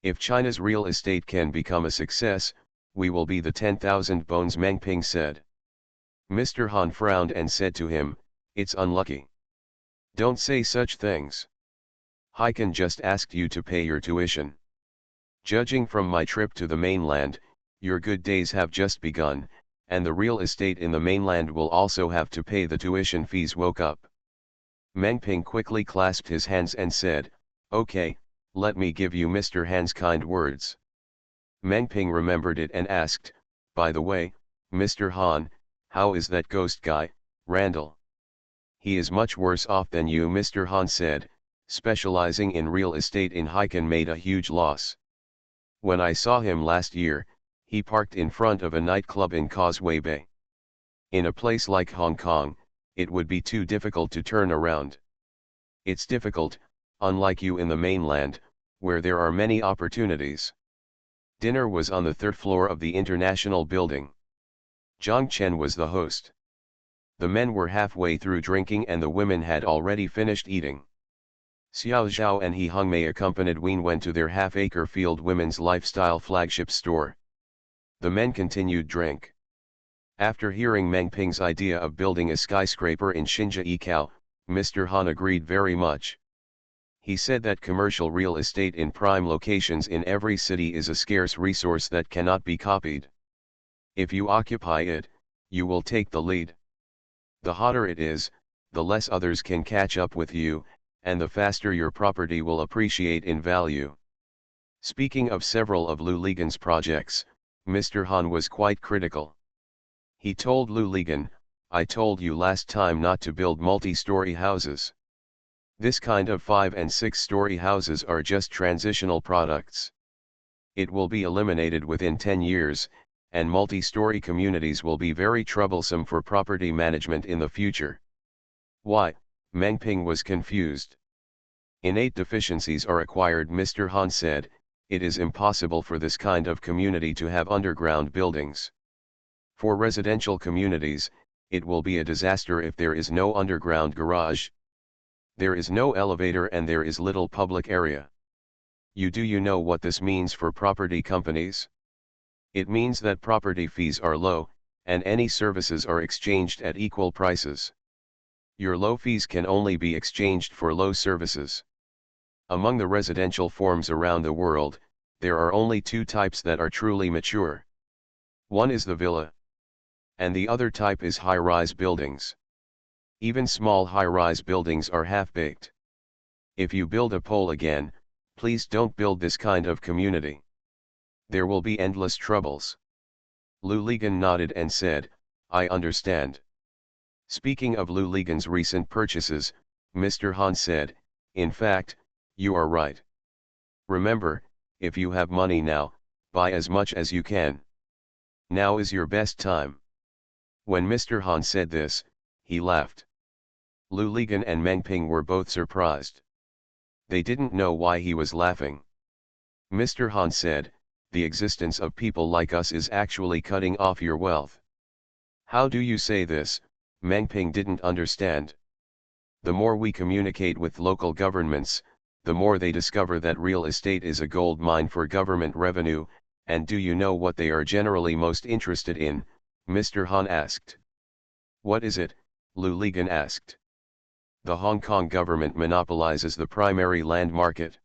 If China's real estate can become a success, we will be the 10,000 bones, Meng Ping said. Mr. Han frowned and said to him, it's unlucky. Don't say such things. Haikan just asked you to pay your tuition. Judging from my trip to the mainland, your good days have just begun, and the real estate in the mainland will also have to pay the tuition fees. Woke up. Meng Ping quickly clasped his hands and said, okay, let me give you Mr. Han's kind words. Meng Ping remembered it and asked, by the way, Mr. Han, how is that ghost guy, Randall? He is much worse off than you. Mr. Han said, specializing in real estate in Haikan made a huge loss. When I saw him last year, he parked in front of a nightclub in Causeway Bay. In a place like Hong Kong, it would be too difficult to turn around. It's difficult, unlike you in the mainland, where there are many opportunities. Dinner was on the third floor of the International Building. Zhang Chen was the host. The men were halfway through drinking and the women had already finished eating. Xiao Zhao and He Hongmei accompanied Wen Wen to their half-acre field women's lifestyle flagship store. The men continued drink. After hearing Meng Ping's idea of building a skyscraper in Xinjiang, Mr. Han agreed very much. He said that commercial real estate in prime locations in every city is a scarce resource that cannot be copied. If you occupy it, you will take the lead. The hotter it is, the less others can catch up with you, and the faster your property will appreciate in value. Speaking of several of Lu Ligan's projects, Mr. Han was quite critical. He told Lu Ligan, I told you last time not to build multi-story houses. This kind of 5- and 6-story houses are just transitional products. It will be eliminated within 10 years, and multi-story communities will be very troublesome for property management in the future. Why? Meng Ping was confused. Innate deficiencies are acquired. Mr. Han said, it is impossible for this kind of community to have underground buildings. For residential communities, it will be a disaster if there is no underground garage. There is no elevator and there is little public area. Do you know what this means for property companies? It means that property fees are low, and any services are exchanged at equal prices. Your low fees can only be exchanged for low services. Among the residential forms around the world, there are only two types that are truly mature. One is the villa, and the other type is high-rise buildings. Even small high-rise buildings are half-baked. If you build a pole again, please don't build this kind of community. There will be endless troubles. Lu Ligan nodded and said, I understand. Speaking of Lu Ligan's recent purchases, Mr. Han said, in fact, you are right. Remember, if you have money now, buy as much as you can. Now is your best time. When Mr. Han said this, he laughed. Lu Ligan and Meng Ping were both surprised. They didn't know why he was laughing. Mr. Han said, the existence of people like us is actually cutting off your wealth. How do you say this? Meng Ping didn't understand. The more we communicate with local governments, the more they discover that real estate is a gold mine for government revenue, and do you know what they are generally most interested in? Mr. Han asked. What is it? Lu Ligan asked. The Hong Kong government monopolizes the primary land market.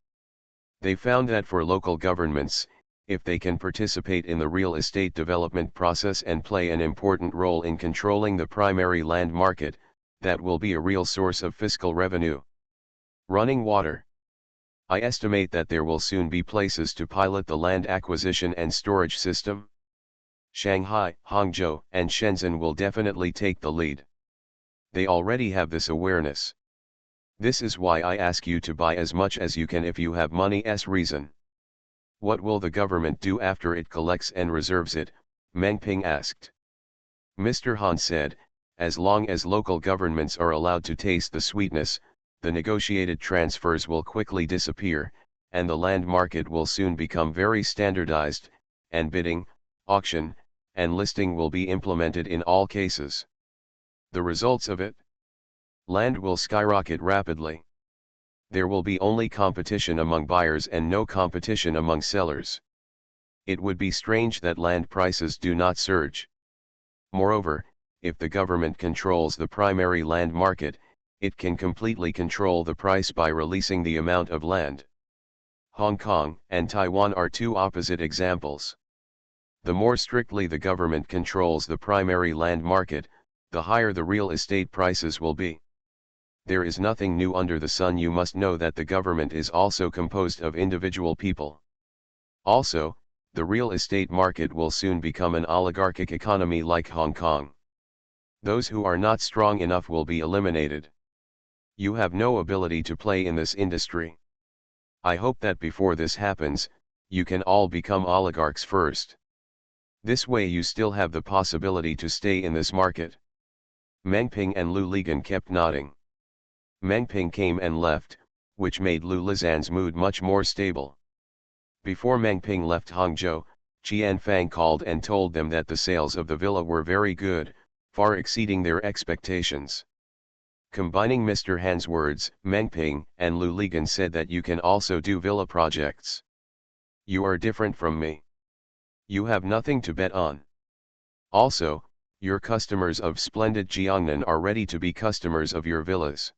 They found that for local governments, if they can participate in the real estate development process and play an important role in controlling the primary land market, that will be a real source of fiscal revenue. Running water. I estimate that there will soon be places to pilot the land acquisition and storage system. Shanghai, Hangzhou, and Shenzhen will definitely take the lead. They already have this awareness. This is why I ask you to buy as much as you can if you have money's reason. What will the government do after it collects and reserves it? Meng Ping asked. Mr. Han said, as long as local governments are allowed to taste the sweetness, the negotiated transfers will quickly disappear, and the land market will soon become very standardized, and bidding, auction, and listing will be implemented in all cases. The results of it? Land will skyrocket rapidly. There will be only competition among buyers and no competition among sellers. It would be strange that land prices do not surge. Moreover, if the government controls the primary land market, it can completely control the price by releasing the amount of land. Hong Kong and Taiwan are two opposite examples. The more strictly the government controls the primary land market, the higher the real estate prices will be. There is nothing new under the sun. You must know that the government is also composed of individual people. Also, the real estate market will soon become an oligarchic economy like Hong Kong. Those who are not strong enough will be eliminated. You have no ability to play in this industry. I hope that before this happens, you can all become oligarchs first. This way you still have the possibility to stay in this market. Meng Ping and Lu Ligan kept nodding. Meng Ping came and left, which made Lu Lizan's mood much more stable. Before Meng Ping left Hangzhou, Qian Fang called and told them that the sales of the villa were very good, far exceeding their expectations. Combining Mr. Han's words, Meng Ping and Lu Ligan said that you can also do villa projects. You are different from me. You have nothing to bet on. Also, your customers of splendid Jiangnan are ready to be customers of your villas.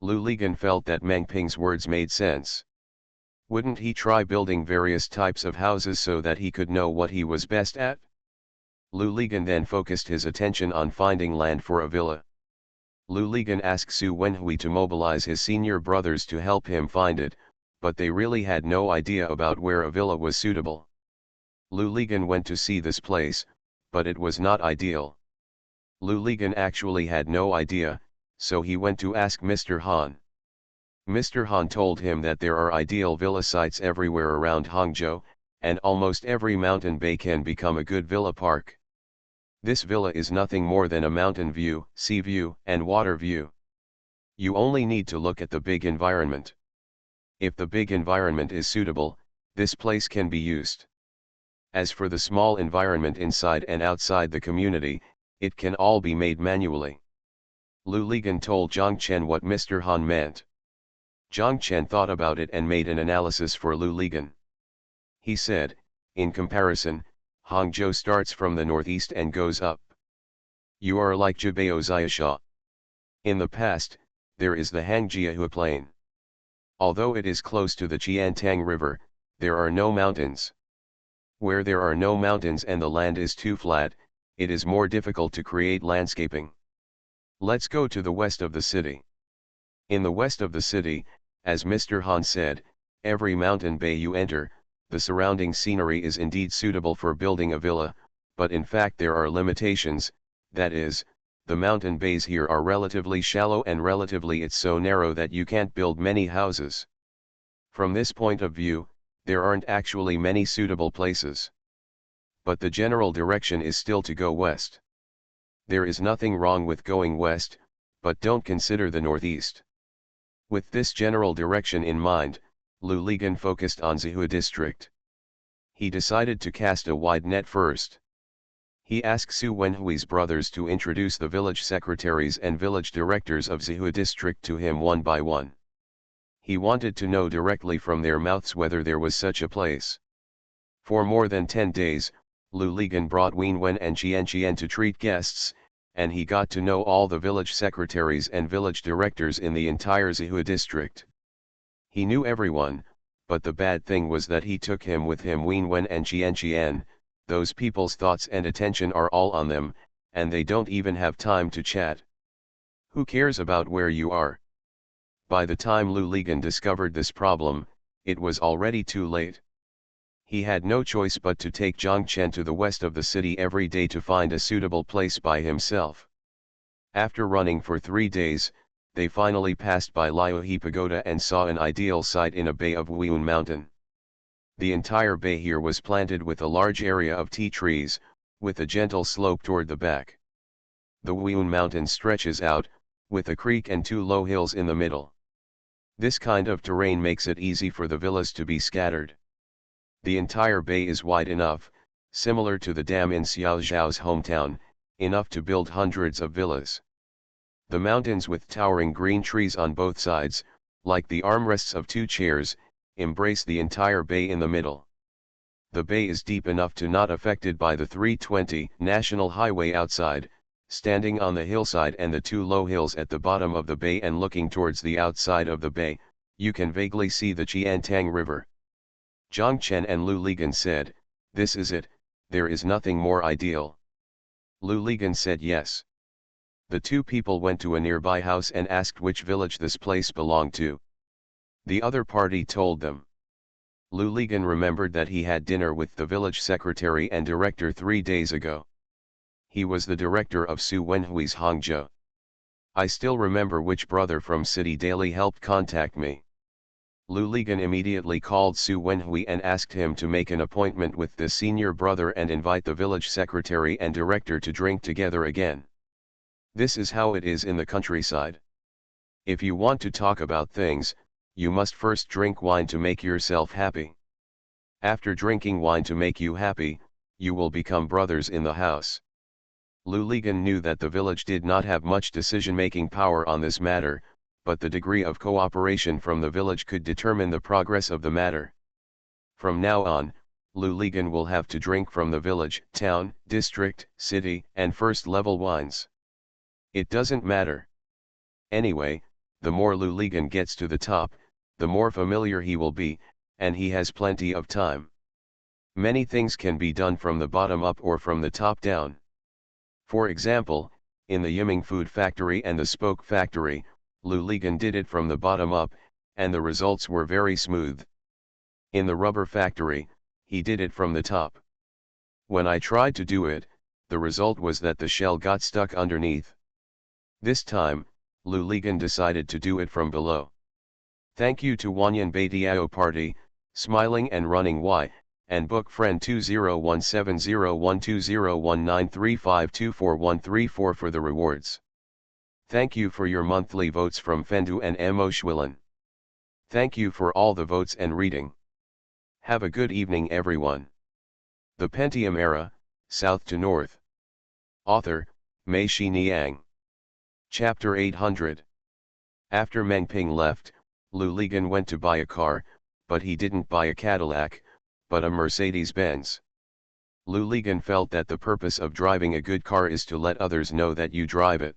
Lu Ligan felt that Meng Ping's words made sense. Wouldn't he try building various types of houses so that he could know what he was best at? Lu Ligan then focused his attention on finding land for a villa. Lu Ligan asked Su Wenhui to mobilize his senior brothers to help him find it, but they really had no idea about where a villa was suitable. Lu Ligan went to see this place, but it was not ideal. Lu Ligan actually had no idea, so he went to ask Mr. Han. Mr. Han told him that there are ideal villa sites everywhere around Hangzhou, and almost every mountain bay can become a good villa park. This villa is nothing more than a mountain view, sea view, and water view. You only need to look at the big environment. If the big environment is suitable, this place can be used. As for the small environment inside and outside the community, it can all be made manually. Lu Ligan told Zhang Chen what Mr. Han meant. Zhang Chen thought about it and made an analysis for Lu Ligan. He said, in comparison, Hangzhou starts from the northeast and goes up. You are like Jubeo Ziyasha. In the past, there is the Hangjiahu Plain. Although it is close to the Qiantang River, there are no mountains. Where there are no mountains and the land is too flat, it is more difficult to create landscaping. Let's go to the west of the city. In the west of the city, as Mr. Han said, every mountain bay you enter, the surrounding scenery is indeed suitable for building a villa, but in fact there are limitations, that is, the mountain bays here are relatively shallow and relatively it's so narrow that you can't build many houses. From this point of view, there aren't actually many suitable places. But the general direction is still to go west. There is nothing wrong with going west, but don't consider the northeast. With this general direction in mind, Lu Ligan focused on Zihua district. He decided to cast a wide net first. He asked Su Wenhui's brothers to introduce the village secretaries and village directors of Zihua district to him one by one. He wanted to know directly from their mouths whether there was such a place. For more than 10 days, Lu Ligan brought Wen Wen and Qian to treat guests, and he got to know all the village secretaries and village directors in the entire Zihua district. He knew everyone, but the bad thing was that he took him with him Wen Wen and Qian. Those people's thoughts and attention are all on them, and they don't even have time to chat. Who cares about where you are? By the time Lu Ligan discovered this problem, it was already too late. He had no choice but to take Zhang Chen to the west of the city every day to find a suitable place by himself. After running for 3 days, they finally passed by Liuhe Pagoda and saw an ideal site in a bay of Wuyun Mountain. The entire bay here was planted with a large area of tea trees, with a gentle slope toward the back. The Wuyun Mountain stretches out, with a creek and 2 low hills in the middle. This kind of terrain makes it easy for the villas to be scattered. The entire bay is wide enough, similar to the dam in Xiao Zhao's hometown, enough to build hundreds of villas. The mountains with towering green trees on both sides, like the armrests of 2 chairs, embrace the entire bay in the middle. The bay is deep enough to not affected by the 320 National Highway outside. Standing on the hillside and the 2 low hills at the bottom of the bay and looking towards the outside of the bay, you can vaguely see the Qiantang River. Zhang Chen and Lu Ligan said, "This is it, there is nothing more ideal." Lu Ligan said yes. The 2 people went to a nearby house and asked which village this place belonged to. The other party told them. Lu Ligan remembered that he had dinner with the village secretary and director 3 days ago. He was the director of Su Wenhui's Hangzhou. "I still remember which brother from City Daily helped contact me." Lu Ligan immediately called Su Wenhui and asked him to make an appointment with the senior brother and invite the village secretary and director to drink together again. This is how it is in the countryside. If you want to talk about things, you must first drink wine to make yourself happy. After drinking wine to make you happy, you will become brothers in the house. Lu Ligan knew that the village did not have much decision-making power on this matter, but the degree of cooperation from the village could determine the progress of the matter. From now on, Lu Ligan will have to drink from the village, town, district, city, and first-level wines. It doesn't matter. Anyway, the more Lu Ligan gets to the top, the more familiar he will be, and he has plenty of time. Many things can be done from the bottom up or from the top down. For example, in the Yiming Food Factory and the Spoke Factory, Lu Ligan did it from the bottom up, and the results were very smooth. In the Rubber Factory, he did it from the top. When I tried to do it, the result was that the shell got stuck underneath. This time, Lu Ligan decided to do it from below. Thank you to Wanyan Baitiao Party, Smiling and Running Y, and book friend 201701201935244134 for the rewards. Thank you for your monthly votes from Fendu and Mo Schwillen. Thank you for all the votes and reading. Have a good evening everyone. The Pentium Era, South to North. Author, Mei Shi Niang. Chapter 800. After Meng Ping left, Lu Ligan went to buy a car, but he didn't buy a Cadillac, but a Mercedes-Benz. Lu Ligan felt that the purpose of driving a good car is to let others know that you drive it.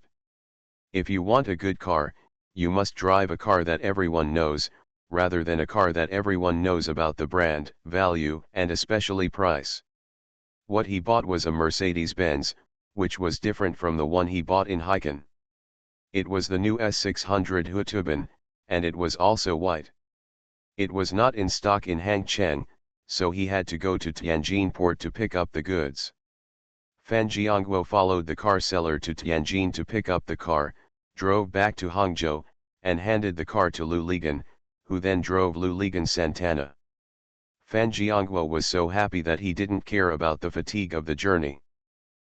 If you want a good car, you must drive a car that everyone knows, rather than a car that everyone knows about the brand, value, and especially price. What he bought was a Mercedes-Benz, which was different from the one he bought in Heiken. It was the new S600 Hutubin, and it was also white. It was not in stock in Hangcheng, so he had to go to Tianjin port to pick up the goods. Fan Jiangguo followed the car seller to Tianjin to pick up the car, drove back to Hangzhou, and handed the car to Lu Ligan, who then drove Lu Ligan Santana. Fan Jiangguo was so happy that he didn't care about the fatigue of the journey.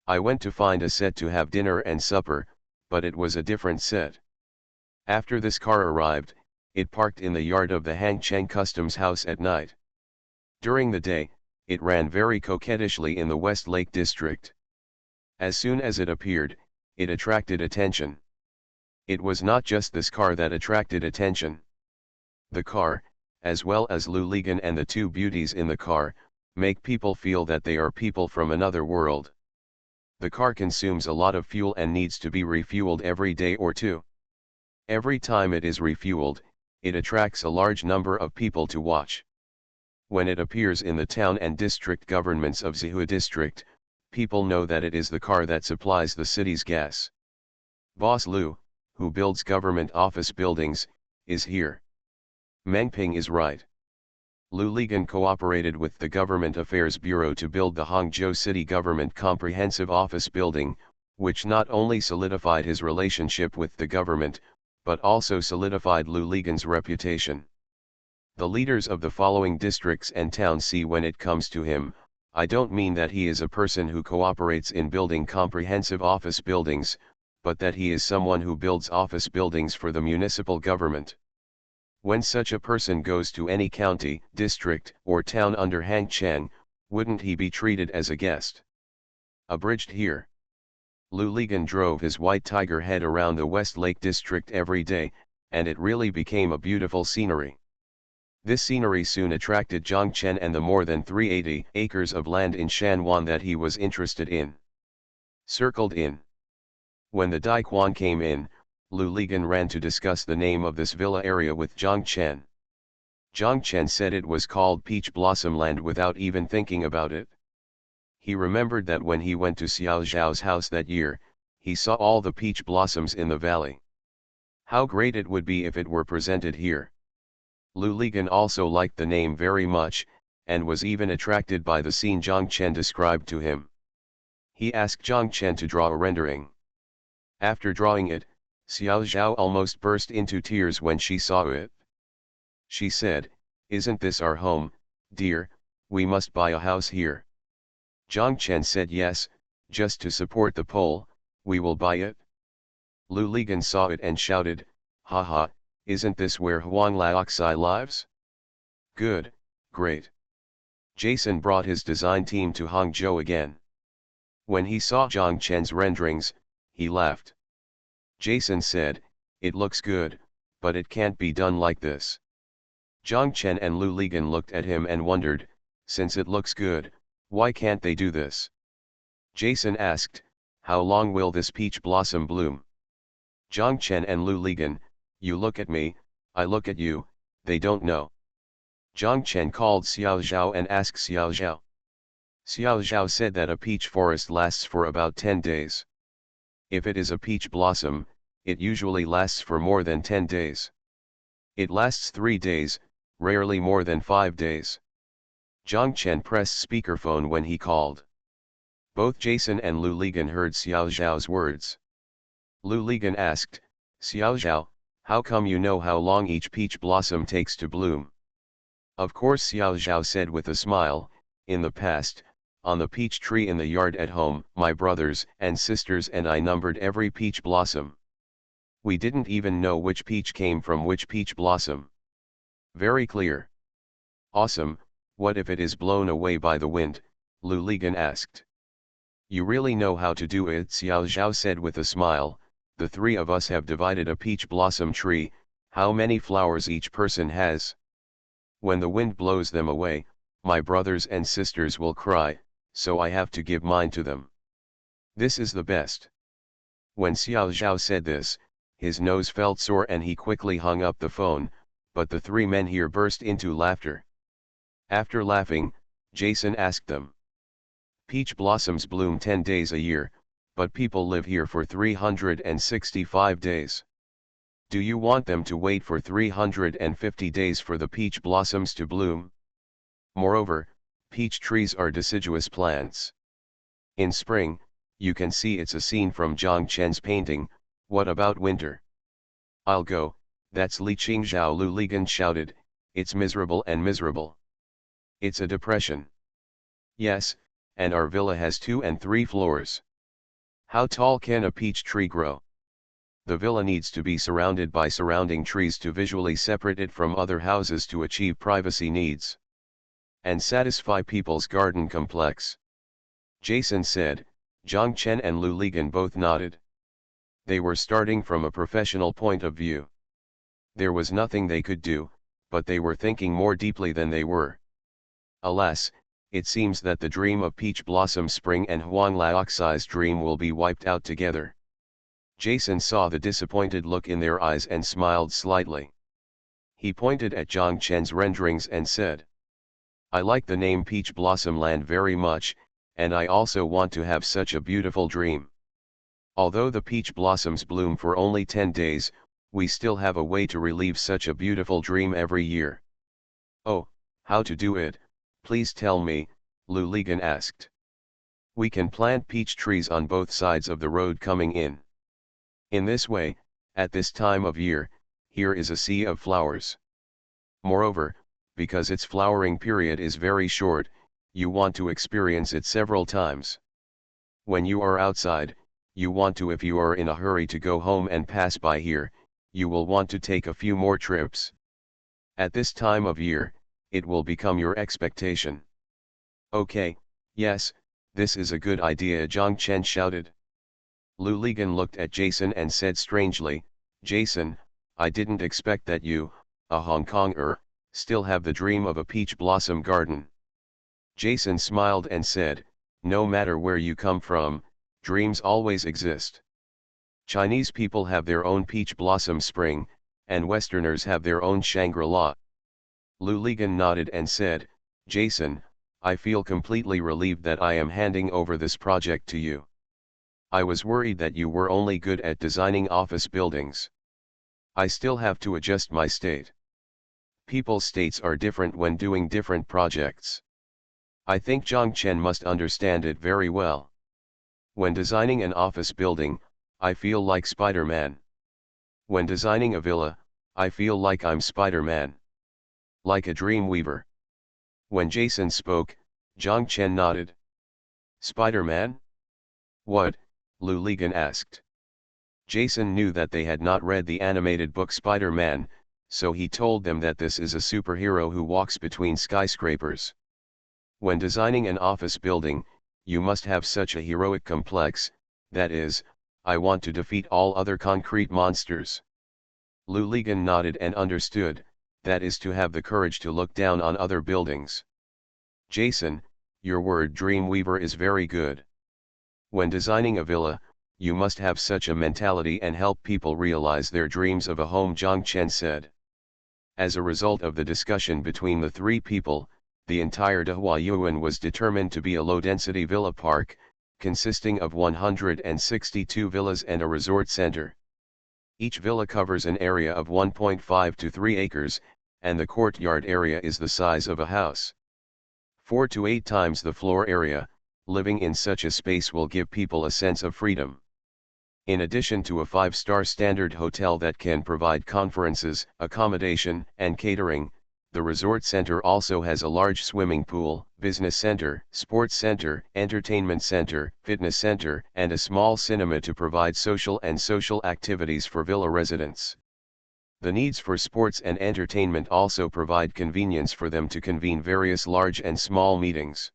I went to find a set to have dinner and supper, but it was a different set. After this car arrived, it parked in the yard of the Hangcheng Customs House at night. During the day, it ran very coquettishly in the West Lake District. As soon as it appeared, it attracted attention. It was not just this car that attracted attention. The car, as well as Lu Ligan and the 2 beauties in the car, make people feel that they are people from another world. The car consumes a lot of fuel and needs to be refueled every day or 2. Every time it is refueled, it attracts a large number of people to watch. When it appears in the town and district governments of Zihua district, people know that it is the car that supplies the city's gas. Boss Lu, who builds government office buildings, is here. Meng Ping is right. Lu Ligan cooperated with the Government Affairs Bureau to build the Hangzhou City Government Comprehensive Office Building, which not only solidified his relationship with the government, but also solidified Lu Ligan's reputation. The leaders of the following districts and towns see when it comes to him, I don't mean that he is a person who cooperates in building comprehensive office buildings, but that he is someone who builds office buildings for the municipal government. When such a person goes to any county, district, or town under Hangchang, wouldn't he be treated as a guest? Abridged here. Lu Ligan drove his white tiger head around the West Lake district every day, and it really became a beautiful scenery. This scenery soon attracted Zhang Chen and the more than 380 acres of land in Shanwan that he was interested in. Circled in. When the Daiguan came in, Lu Ligan ran to discuss the name of this villa area with Zhang Chen. Zhang Chen said it was called Peach Blossom Land without even thinking about it. He remembered that when he went to Xiao Zhao's house that year, he saw all the peach blossoms in the valley. How great it would be if it were presented here. Lu Ligan also liked the name very much, and was even attracted by the scene Zhang Chen described to him. He asked Zhang Chen to draw a rendering. After drawing it, Xiao Zhao almost burst into tears when she saw it. She said, "Isn't this our home, dear? We must buy a house here." Zhang Chen said yes, just to support the pole, we will buy it. Lu Ligan saw it and shouted, "Haha, isn't this where Huang Laoxi lives? Good, great." Jason brought his design team to Hangzhou again. When he saw Zhang Chen's renderings, he laughed. Jason said, "It looks good, but it can't be done like this." Zhang Chen and Lu Ligan looked at him and wondered, since it looks good, why can't they do this? Jason asked, "How long will this peach blossom bloom?" Zhang Chen and Lu Ligan, "You look at me, I look at you, they don't know." Zhang Chen called Xiao Zhao and asked Xiao Zhao. Xiao Zhao said that a peach forest lasts for about 10 days. If it is a peach blossom, it usually lasts for more than 10 days. It lasts 3 days, rarely more than 5 days. Zhang Chen pressed speakerphone when he called. Both Jason and Lu Ligan heard Xiao Zhao's words. Lu Ligan asked, "Xiao Zhao, how come you know how long each peach blossom takes to bloom?" Of course, Xiao Zhao said with a smile, "In the past, on the peach tree in the yard at home, my brothers and sisters and I numbered every peach blossom. We didn't even know which peach came from which peach blossom." Very clear. Awesome, what if it is blown away by the wind? Lu Ligan asked. "You really know how to do it," Xiao Zhao said with a smile. "The three of us have divided a peach blossom tree, how many flowers each person has? When the wind blows them away, my brothers and sisters will cry, so I have to give mine to them. This is the best." When Xiao Zhao said this, his nose felt sore and he quickly hung up the phone, but the three men here burst into laughter. After laughing, Jason asked them. "Peach blossoms bloom 10 days a year, but people live here for 365 days. Do you want them to wait for 350 days for the peach blossoms to bloom? Moreover, peach trees are deciduous plants. In spring, you can see it's a scene from Zhang Chen's painting. What about winter?" "I'll go, that's Li Qingzhao," Lu Ligan shouted. "It's miserable and miserable. It's a depression." "Yes, and our villa has 2 and 3 floors. How tall can a peach tree grow? The villa needs to be surrounded by surrounding trees to visually separate it from other houses to achieve privacy needs and satisfy people's garden complex." Jason said. Zhang Chen and Lu Ligan both nodded. They were starting from a professional point of view. There was nothing they could do, but they were thinking more deeply than they were. Alas, it seems that the dream of Peach Blossom Spring and Huang Laoxi's dream will be wiped out together. Jason saw the disappointed look in their eyes and smiled slightly. He pointed at Zhang Chen's renderings and said, "I like the name Peach Blossom Land very much, and I also want to have such a beautiful dream. Although the peach blossoms bloom for only 10 days, we still have a way to relieve such a beautiful dream every year. Oh, how to do it, please tell me, Lu Ligan asked. We can plant peach trees on both sides of the road coming in. In this way, at this time of year, here is a sea of flowers. Moreover, because its flowering period is very short, you want to experience it several times. When you are outside, you want to, if you are in a hurry to go home and pass by here, you will want to take a few more trips. At this time of year, it will become your expectation. Okay, yes, this is a good idea, Zhang Chen shouted. Lu Ligan looked at Jason and said strangely, Jason, I didn't expect that you, a Hong Konger, still have the dream of a peach blossom garden. Jason smiled and said, no matter where you come from, dreams always exist. Chinese people have their own peach blossom spring, and Westerners have their own Shangri-La. Lu Ligan nodded and said, Jason, I feel completely relieved that I am handing over this project to you. I was worried that you were only good at designing office buildings. I still have to adjust my state. People's states are different when doing different projects. I think Zhang Chen must understand it very well. When designing an office building, I feel like Spider-Man. When designing a villa, I feel like I'm Spider-Man. Like a dream weaver. When Jason spoke, Zhang Chen nodded. Spider-Man? What? Lu Ligan asked. Jason knew that they had not read the animated book Spider-Man, so he told them that this is a superhero who walks between skyscrapers. When designing an office building, you must have such a heroic complex, that is, I want to defeat all other concrete monsters. Lu Ligan nodded and understood, that is to have the courage to look down on other buildings. Jason, your word dreamweaver is very good. When designing a villa, you must have such a mentality and help people realize their dreams of a home, Zhang Chen said. As a result of the discussion between the three people, the entire Dehuayuan was determined to be a low-density villa park, consisting of 162 villas and a resort center. Each villa covers an area of 1.5 to 3 acres, and the courtyard area is the size of a house. 4 to 8 times the floor area. Living in such a space will give people a sense of freedom. In addition to a 5-star standard hotel that can provide conferences, accommodation, and catering, the resort center also has a large swimming pool, business center, sports center, entertainment center, fitness center, and a small cinema to provide social activities for villa residents. The needs for sports and entertainment also provide convenience for them to convene various large and small meetings.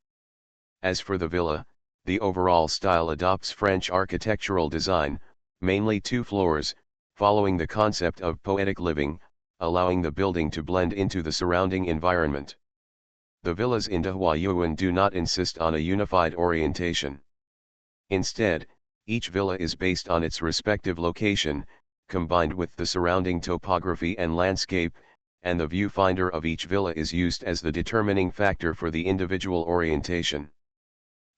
As for the villa, the overall style adopts French architectural design, mainly 2 floors, following the concept of poetic living, allowing the building to blend into the surrounding environment. The villas in Dehuayuan do not insist on a unified orientation. Instead, each villa is based on its respective location, combined with the surrounding topography and landscape, and the viewfinder of each villa is used as the determining factor for the individual orientation.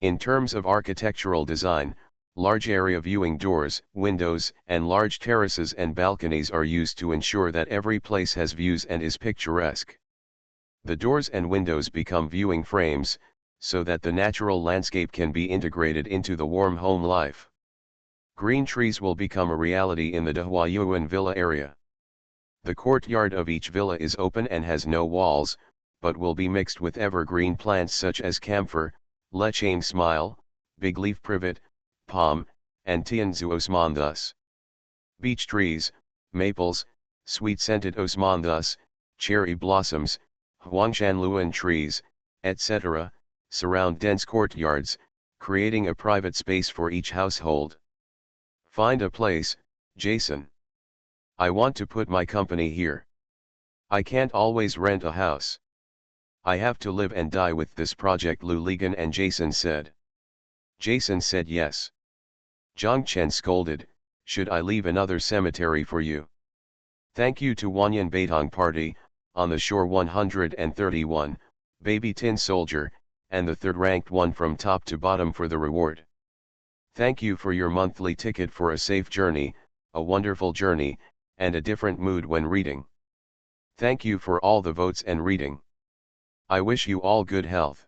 In terms of architectural design, large area viewing doors, windows, and large terraces and balconies are used to ensure that every place has views and is picturesque. The doors and windows become viewing frames, so that the natural landscape can be integrated into the warm home life. Green trees will become a reality in the Dehuayuan villa area. The courtyard of each villa is open and has no walls, but will be mixed with evergreen plants such as camphor, lechame smile, big leaf privet, palm, and tianzu osmanthus. Beech trees, maples, sweet-scented osmanthus, cherry blossoms, huangshanluan trees, etc., surround dense courtyards, creating a private space for each household. Find a place, Jason. I want to put my company here. I can't always rent a house. I have to live and die with this project, Lu Ligan and Jason said. Jason said yes. Zhang Chen scolded, should I leave another cemetery for you? Thank you to Wanyan Baitong Party, on the shore 131, Baby Tin Soldier, and the third-ranked one from top to bottom for the reward. Thank you for your monthly ticket for a safe journey, a wonderful journey, and a different mood when reading. Thank you for all the votes and reading. I wish you all good health.